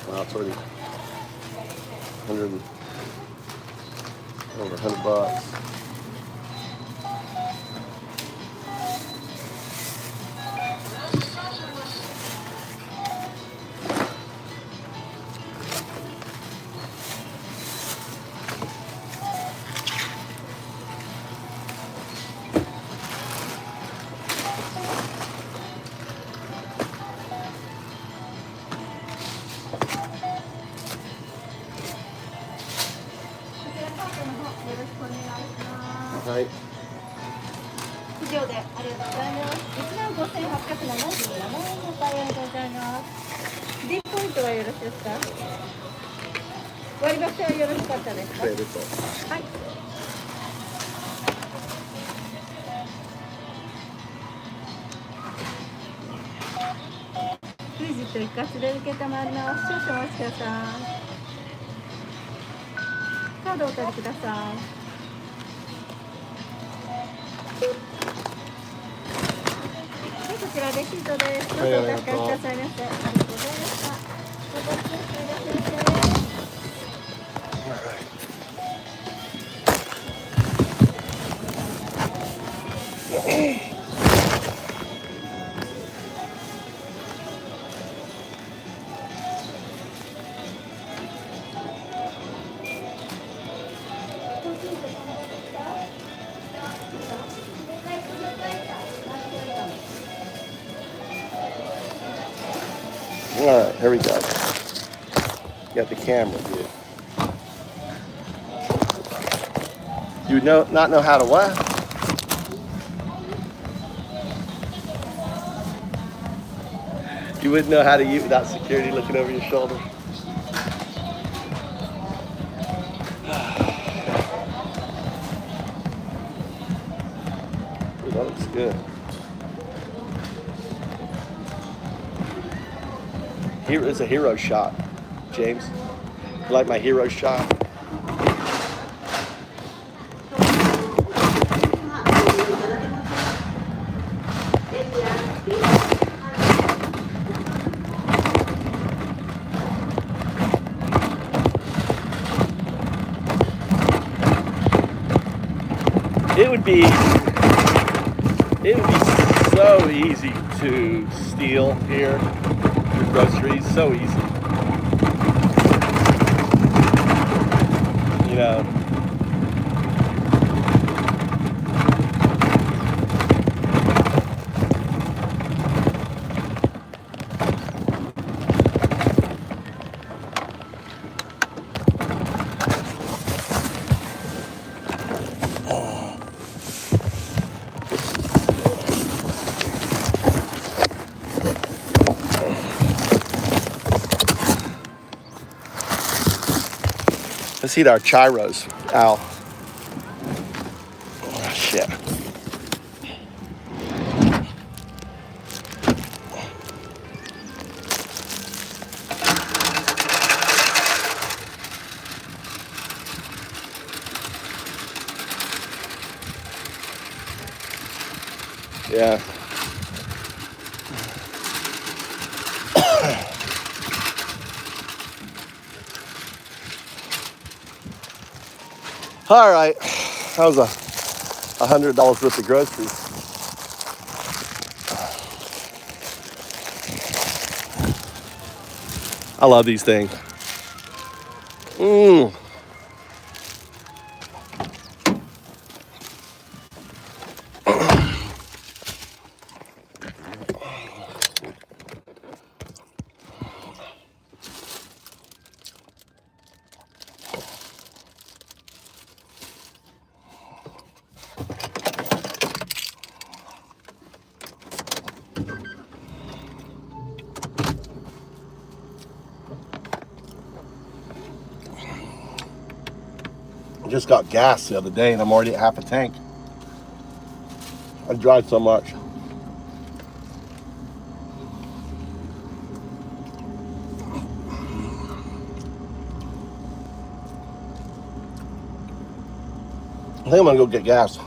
Wow, it's already over $100.はい。以上でありがとうございます。15877円お買い上げでございます。Dポイントはよろしいですか？割り箸はよろしかったですか？はい。クレジット一括で受けたまります。少々お待ちください。カードをお取りください。こちらレシートです。どうぞお確かめくださいませ。ありがとうございました。私です。All right, here we go. Got the camera, dude. You would not know how to what? You wouldn't know how to use without security looking over your shoulder. Dude, that looks good. Here is a hero shot, James. You like my hero shot? It would be so easy to steal here with groceries, so easy. You know. Let's eat our gyros. Ow. Oh, shit. Yeah. All right, that was $100 worth of groceries. I love these things. Mmm. I just got gas the other day and I'm already at half a tank. I drive so much. I think I'm gonna go get gas.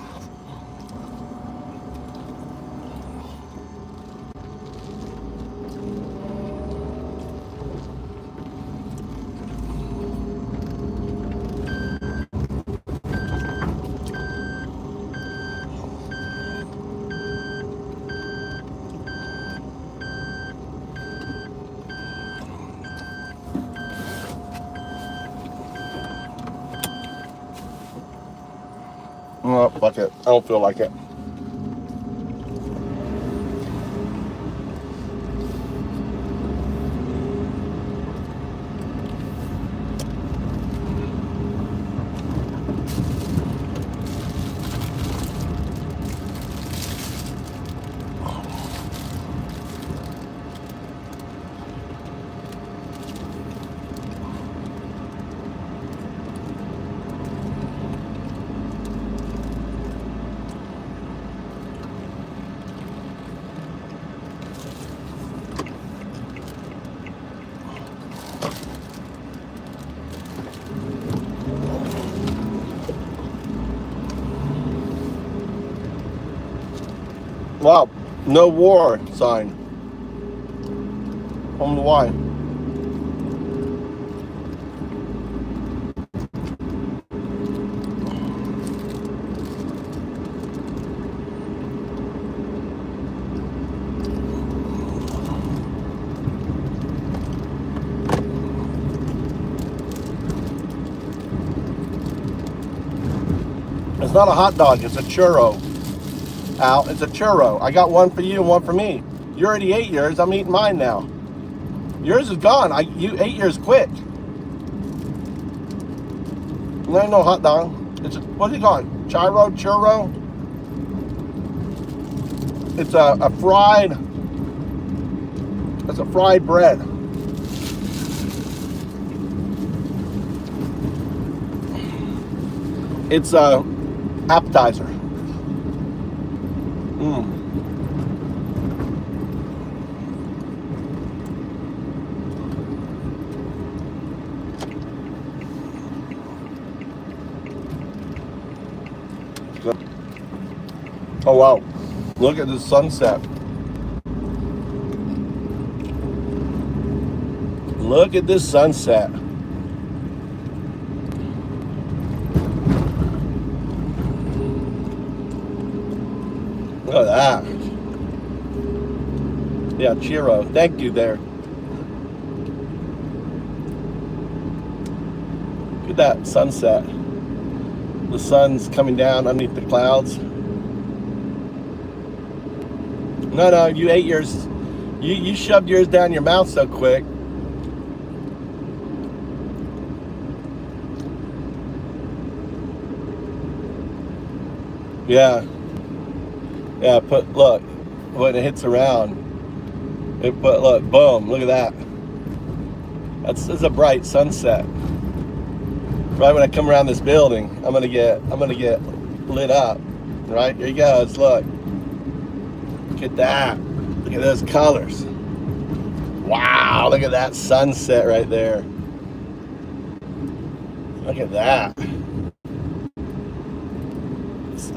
Oh, fuck it. I don't feel like it. Wow, no war sign. I wonder why. It's not a hot dog, it's a churro. Al, it's a churro. I got one for you and one for me. You already ate yours, I'm eating mine now. Yours is gone. You ate yours quick. There ain't no hot dog. It's what's it called? Churro? It's a fried. It's a fried bread. It's a appetizer. Oh wow, look at the sunset. Look at this sunset. Look at that. Yeah, Chiro, thank you there. Look at that sunset. The sun's coming down underneath the clouds. No, you ate yours. You shoved yours down your mouth so quick. Yeah. Yeah, look, when it hits around, look, boom, look at that. That's a bright sunset. Right when I come around this building, I'm gonna get lit up. Right, here he goes, look. Look at that. Look at those colors. Wow, look at that sunset right there. Look at that.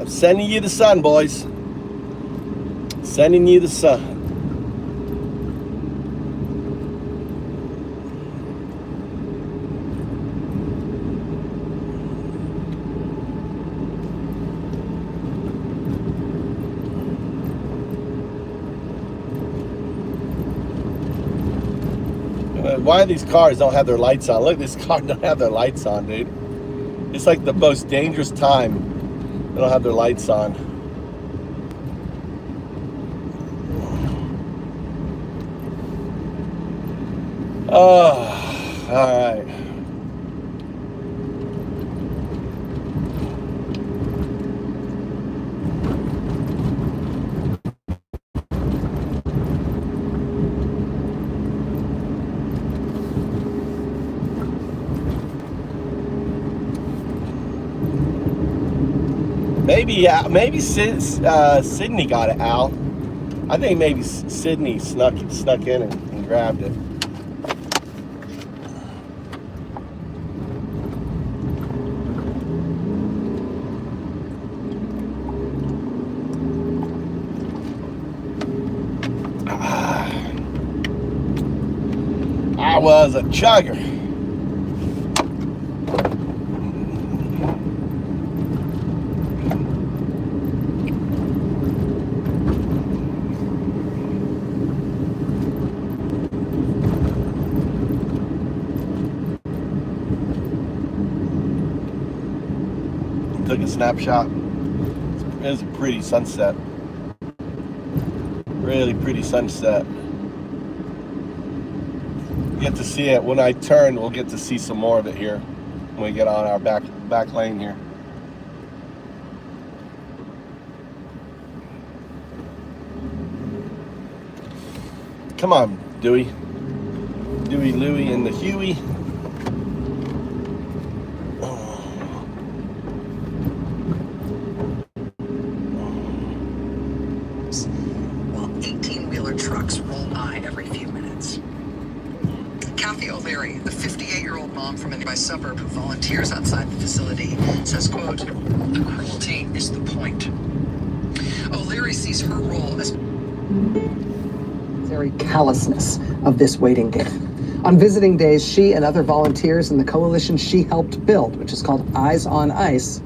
I'm sending you the sun, boys. Sending you the sun. Why these cars don't have their lights on? Look, this car don't have their lights on, dude. It's like the most dangerous time. They don't have their lights on. Oh, all right. Maybe Sydney got it, Al. I think maybe Sydney snuck in and grabbed it. I was a chugger. Took a snapshot. It was a pretty sunset. Really pretty sunset. Get to see it when I turn. We'll get to see some more of it here when we get on our back lane here. Come on, Dewey Louie and the Huey. While 18-wheeler trucks roll by every few minutes. Kathy O'Leary, the 58-year-old mom from a nearby suburb who volunteers outside the facility, says, quote, "The cruelty is the point." O'Leary sees her role as very callousness of this waiting game. On visiting days, she and other volunteers in the coalition she helped build, which is called Eyes on Ice,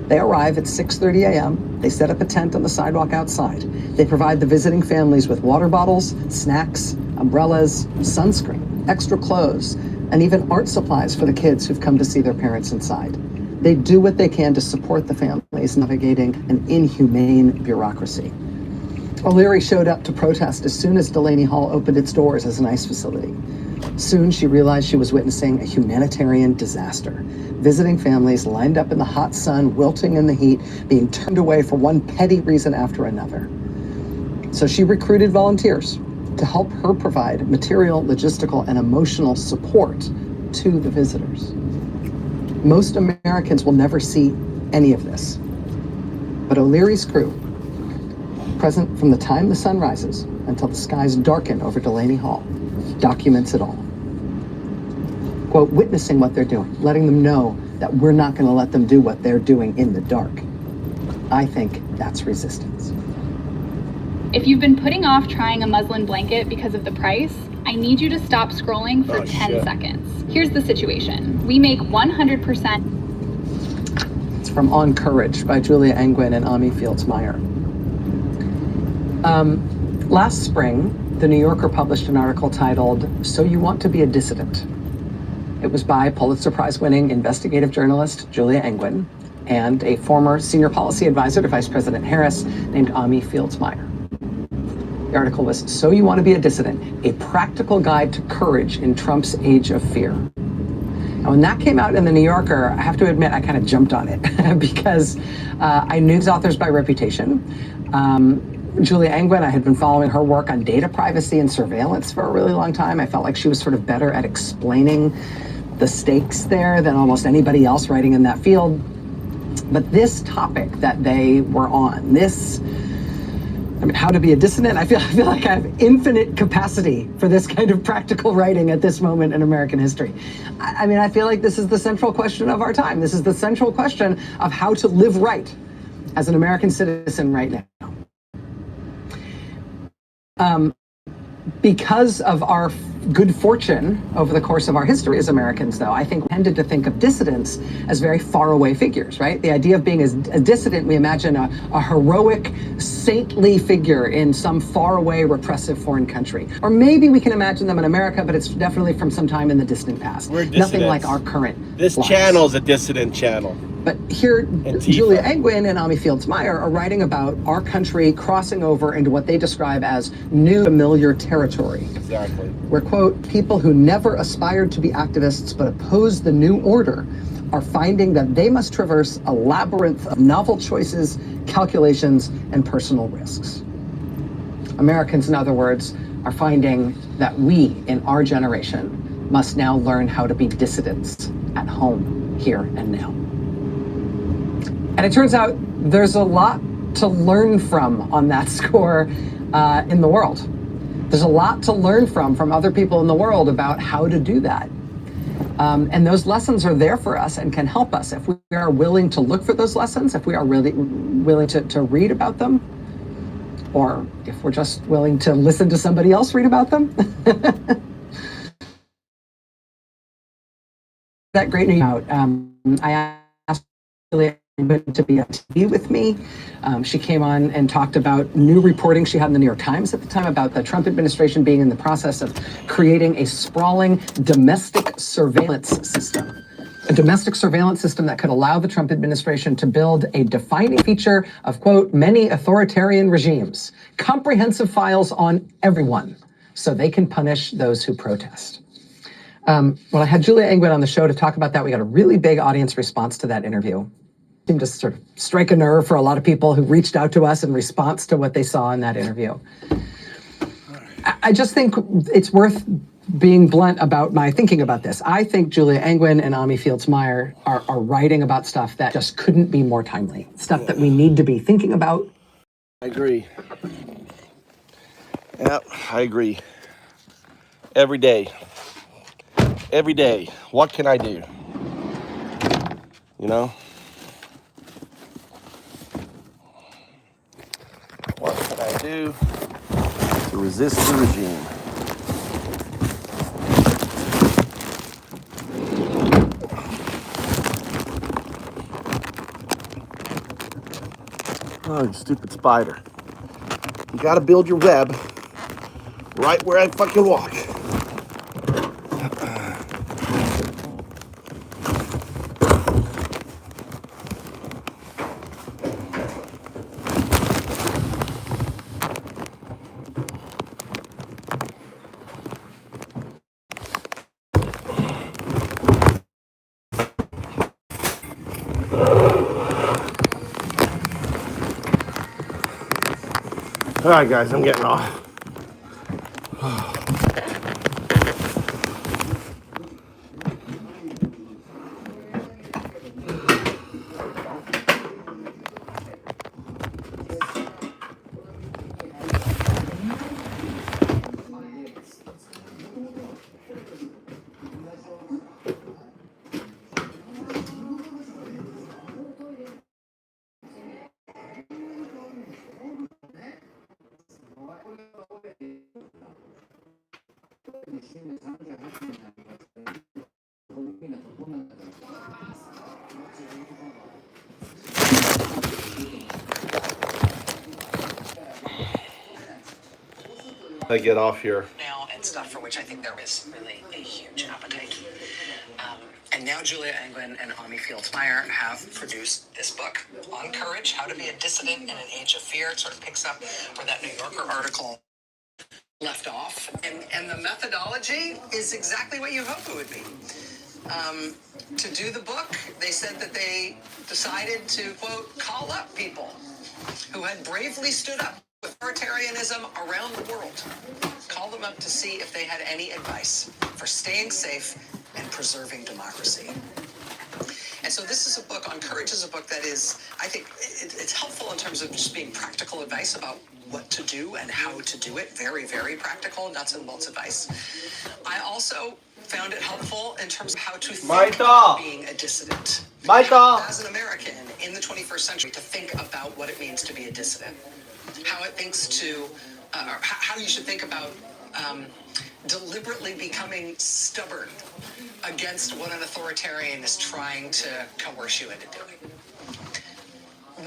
they arrive at 6:30 a.m. They set up a tent on the sidewalk outside. They provide the visiting families with water bottles, snacks, umbrellas, sunscreen, extra clothes, and even art supplies for the kids who've come to see their parents inside. They do what they can to support the families navigating an inhumane bureaucracy. O'Leary showed up to protest as soon as Delaney Hall opened its doors as an ICE facility. Soon she realized she was witnessing a humanitarian disaster. Visiting families lined up in the hot sun, wilting in the heat, being turned away for one petty reason after another. So she recruited volunteers to help her provide material, logistical, and emotional support to the visitors. Most Americans will never see any of this. But O'Leary's crew, present from the time the sun rises until the skies darken over Delaney Hall, documents it all. Quote, witnessing what they're doing, letting them know that we're not going to let them do what they're doing in the dark. I think that's resistance. If you've been putting off trying a muslin blanket because of the price, I need you to stop scrolling for 10 seconds. Here's the situation. We make 100%. It's from On Courage by Julia Angwin and Ami Fields-Meyer. Last spring, The New Yorker published an article titled, "So You Want to Be a Dissident?" It was by Pulitzer Prize-winning investigative journalist Julia Angwin and a former senior policy advisor to Vice President Harris named Ami Fields-Meyer. The article was, "So You Want to Be a Dissident? A Practical Guide to Courage in Trump's Age of Fear." And when that came out in The New Yorker, I have to admit, I kind of jumped on it because I knew these authors by reputation. Julia Angwin, I had been following her work on data privacy and surveillance for a really long time. I felt like she was sort of better at explaining the stakes there than almost anybody else writing in that field. But this topic that they were on, how to be a dissident, I feel like I have infinite capacity for this kind of practical writing at this moment in American history. I feel like this is the central question of our time. This is the central question of how to live right as an American citizen right now. Because of our good fortune over the course of our history as Americans, though, I think we tended to think of dissidents as very far away figures, right? The idea of being a dissident, we imagine a heroic, saintly figure in some far away, repressive foreign country. Or maybe we can imagine them in America, but it's definitely from some time in the distant past. We're nothing like our current This lives. channel's a dissident channel. But here, Julia Angwin and Ami Fields-Meyer are writing about our country crossing over into what they describe as new familiar territory. Exactly. Where, quote, people who never aspired to be activists but opposed the new order are finding that they must traverse a labyrinth of novel choices, calculations, and personal risks. Americans, in other words, are finding that we, in our generation, must now learn how to be dissidents at home, here and now. And it turns out there's a lot to learn from on that score in the world. There's a lot to learn from other people in the world about how to do that. And those lessons are there for us and can help us if we are willing to look for those lessons, if we are really willing to read about them, or if we're just willing to listen to somebody else read about them. That great news out. I asked Julia to be on TV with me. She came on and talked about new reporting she had in the New York Times at the time about the Trump administration being in the process of creating a sprawling domestic surveillance system. A domestic surveillance system that could allow the Trump administration to build a defining feature of, quote, many authoritarian regimes, comprehensive files on everyone, so they can punish those who protest. When I had Julia Angwin on the show to talk about that, we got a really big audience response to that interview. It seemed to sort of strike a nerve for a lot of people who reached out to us in response to what they saw in that interview. I just think it's worth being blunt about my thinking about this. I think Julia Angwin and Ami Fields-Meyer are writing about stuff that just couldn't be more timely, stuff that we need to be thinking about. I agree. Yep, I agree. Every day. Every day. What can I do? You know? What can I do to resist the regime? Oh, you stupid spider. You gotta build your web right where I fucking walk. All right, guys, I'm getting off. I get off here. Now and stuff for which I think there is really a huge appetite. And now Julia Angwin and Ami Fields-Meyer have produced this book on courage, how to be a dissident in an age of fear. It sort of picks up where that New Yorker article left off. And the methodology is exactly what you hope it would be. To do the book, they said that they decided to, quote, call up people who had bravely stood up with authoritarianism around the world. Call them up to see if they had any advice for staying safe and preserving democracy. And so this is a book on courage, is a book that is, I think, it's helpful in terms of just being practical advice about what to do and how to do it. Very, very practical, nuts and bolts advice. I also found it helpful in terms of how to think about being a dissident. As an American in the 21st century, to think about what it means to be a dissident. How it thinks to, how you should think about deliberately becoming stubborn against what an authoritarian is trying to coerce you into doing.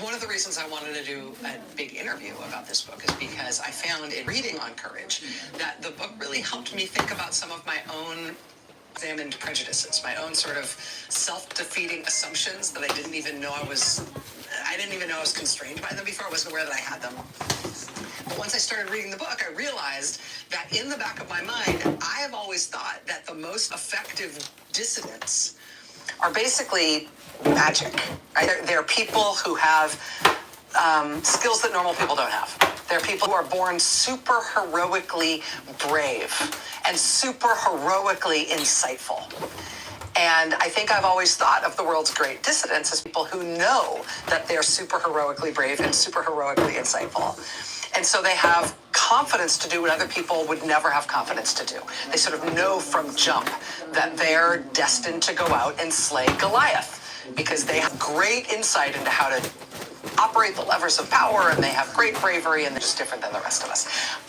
One of the reasons I wanted to do a big interview about this book is because I found in reading on courage that the book really helped me think about some of my own examined prejudices, my own sort of self-defeating assumptions that I didn't even know I was constrained by them before. I wasn't aware that I had them. But once I started reading the book, I realized that in the back of my mind, I have always thought that the most effective dissidents are basically magic. Right? They're people who have skills that normal people don't have. They're people who are born super heroically brave and super heroically insightful. And I think I've always thought of the world's great dissidents as people who know that they're super heroically brave and super heroically insightful. And so they have confidence to do what other people would never have confidence to do. They sort of know from jump that they're destined to go out and slay Goliath because they have great insight into how to operate the levers of power, and they have great bravery, and they're just different than the rest of us.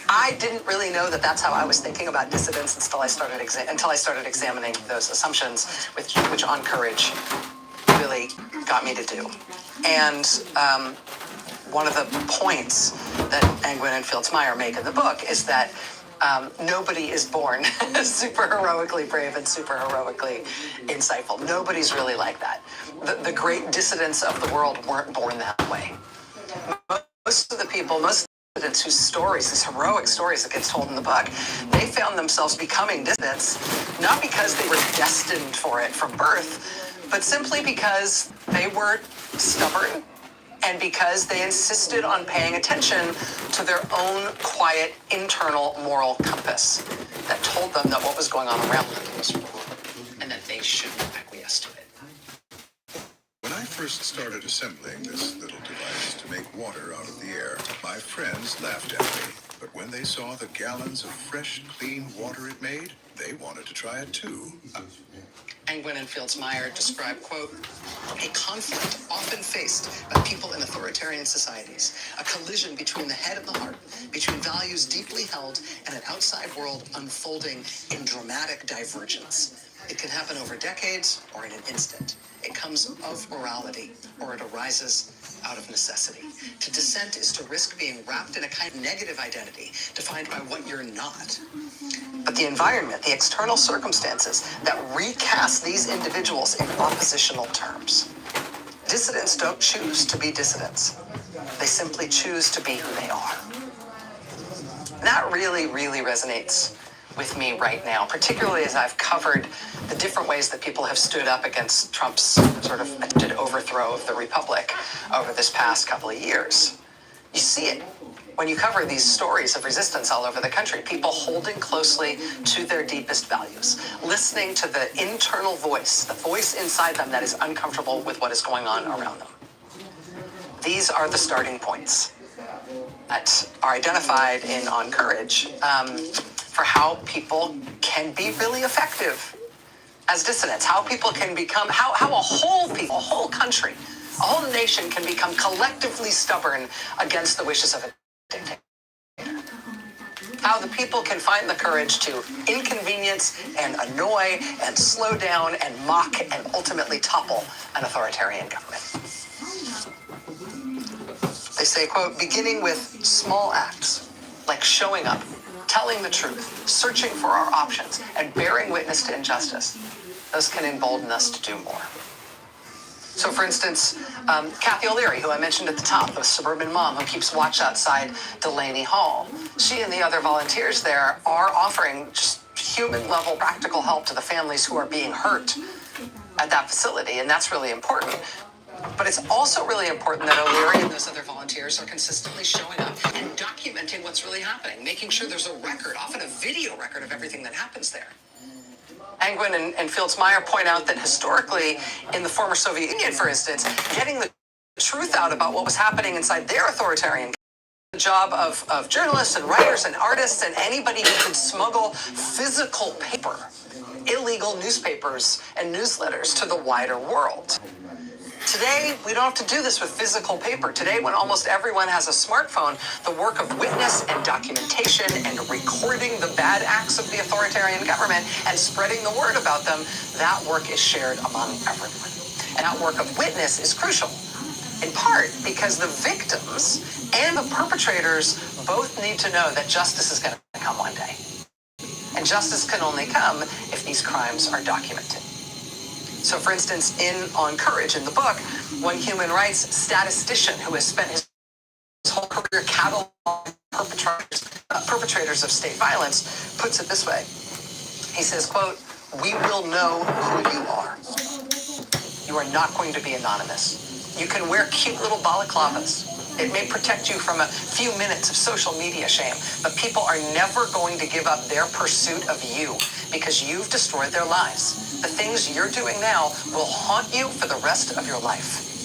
I didn't really know that that's how I was thinking about dissidents until I started examining those assumptions, which on courage really got me to do. And one of the points that Angwin and Fields-Meyer make in the book is that nobody is born super heroically brave and super heroically insightful. Nobody's really like that. The great dissidents of the world weren't born that way. Most dissidents whose stories, these heroic stories that gets told in the book, they found themselves becoming dissidents not because they were destined for it from birth, but simply because they were stubborn and because they insisted on paying attention to their own quiet internal moral compass that told them that what was going on around them was wrong and that they shouldn't acquiesce to it. When I first started assembling this little device to make water out of the air, my friends laughed at me. But when they saw the gallons of fresh, clean water it made, they wanted to try it too. Angwin and Fields-Meyer describe, quote, a conflict often faced by people in authoritarian societies, a collision between the head and the heart, between values deeply held and an outside world unfolding in dramatic divergence. It can happen over decades or in an instant. It comes of morality, or it arises out of necessity. To dissent is to risk being wrapped in a kind of negative identity, defined by what you're not. But the environment, the external circumstances that recast these individuals in oppositional terms. Dissidents don't choose to be dissidents. They simply choose to be who they are. And that really, really resonates with me right now, particularly as I've covered the different ways that people have stood up against Trump's sort of attempted overthrow of the republic over this past couple of years. You see it when you cover these stories of resistance all over the country, people holding closely to their deepest values, listening to the internal voice, the voice inside them that is uncomfortable with what is going on around them. These are the starting points that are identified in On Courage for how people can be really effective as dissidents, how people can become, how a whole people, a whole country, a whole nation can become collectively stubborn against the wishes of a dictator. how the people can find the courage to inconvenience and annoy and slow down and mock and ultimately topple an authoritarian government. They say, quote, beginning with small acts, like showing up, telling the truth, searching for our options, and bearing witness to injustice, those can embolden us to do more. So, for instance, Kathy O'Leary, who I mentioned at the top, the suburban mom who keeps watch outside Delaney Hall, she and the other volunteers there are offering just human-level practical help to the families who are being hurt at that facility, and that's really important. But it's also really important that O'Leary and those other volunteers are consistently showing up and documenting what's really happening, making sure there's a record, often a video record of everything that happens there. Angwin and Fields-Meyer point out that historically, in the former Soviet Union, for instance, getting the truth out about what was happening inside their authoritarian the job of journalists and writers and artists and anybody who could smuggle physical paper, illegal newspapers and newsletters to the wider world. Today, we don't have to do this with physical paper. Today, when almost everyone has a smartphone, the work of witness and documentation and recording the bad acts of the authoritarian government and spreading the word about them, that work is shared among everyone. And that work of witness is crucial, in part because the victims and the perpetrators both need to know that justice is going to come one day. And justice can only come if these crimes are documented. So, for instance, On Courage in the book, one human rights statistician who has spent his whole career cataloging perpetrators of state violence puts it this way. He says, quote, we will know who you are. You are not going to be anonymous. You can wear cute little balaclavas. It may protect you from a few minutes of social media shame, but people are never going to give up their pursuit of you because you've destroyed their lives. The things you're doing now will haunt you for the rest of your life.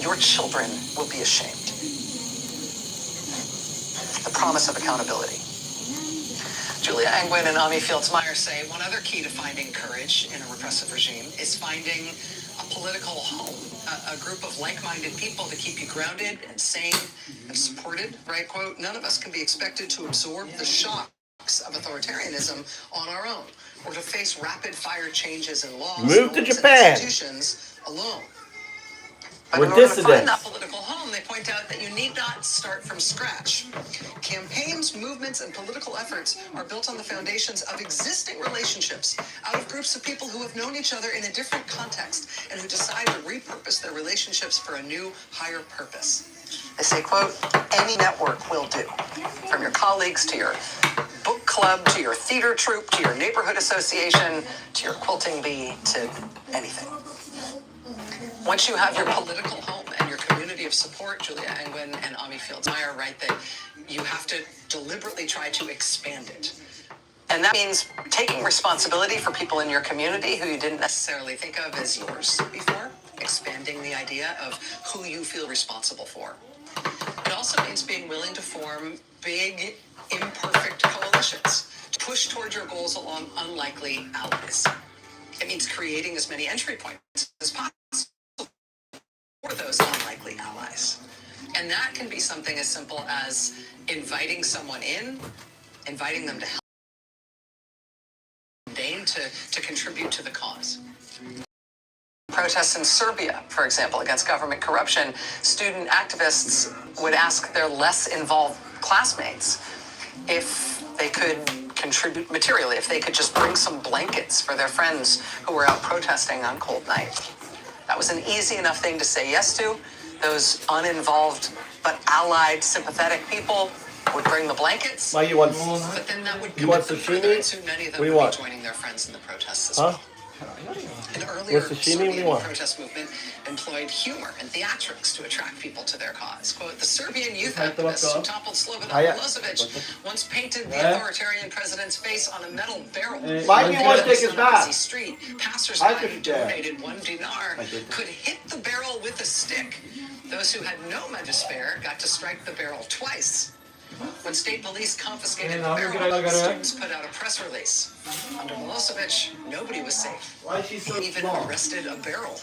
Your children will be ashamed. The promise of accountability. Julia Angwin and Ami Fields-Meyer say one other key to finding courage in a repressive regime is finding a political home, a group of like-minded people to keep you grounded and sane and supported, right? Quote, none of us can be expected to absorb the shocks of authoritarianism on our own or to face rapid-fire changes in laws, Move to Japan. institutions alone. But We're in order to dissidents. find that political home, they point out that you need not start from scratch. Campaigns, movements, and political efforts are built on the foundations of existing relationships out of groups of people who have known each other in a different context and who decide to repurpose their relationships for a new, higher purpose. They say, quote, any network will do. From your colleagues to your book club, to your theater troupe, to your neighborhood association, to your quilting bee, to anything. Once you have your political home and your community of support, Julia Angwin and Ami Fields-Meyer write that you have to deliberately try to expand it. And that means taking responsibility for people in your community who you didn't necessarily think of as yours before, expanding the idea of who you feel responsible for. It also means being willing to form big, imperfect coalitions to push toward your goals along unlikely allies. It means creating as many entry points as possible for those unlikely allies. And that can be something as simple as inviting someone in, inviting them to help, to contribute to the cause. Protests in Serbia, for example, against government corruption, student activists would ask their less involved classmates if they could contribute materially, if they could just bring some blankets for their friends who were out protesting on cold nights. That was an easy enough thing to say yes to. Those uninvolved but allied, sympathetic people would bring the blankets. Why you want? But then that would You want sashimi? and soon many of them What do you would want? be joining their friends in the protests as Huh? well. An earlier What's sashimi? What do you Serbian want? protest movement employed humor and theatrics to attract people to their cause. Quote, the Serbian youth activists who toppled Slobodan Milosevic once painted the authoritarian president's face on a metal barrel. Why do you want to take his bath? Busy street, passers-by who donated $1 dinar could hit the barrel with a stick. Those who had no money to spare got to strike the barrel twice. When state police confiscated the barrel, students put out a press release. Under Milosevic, nobody was safe. Why is she so He even small? arrested a barrel.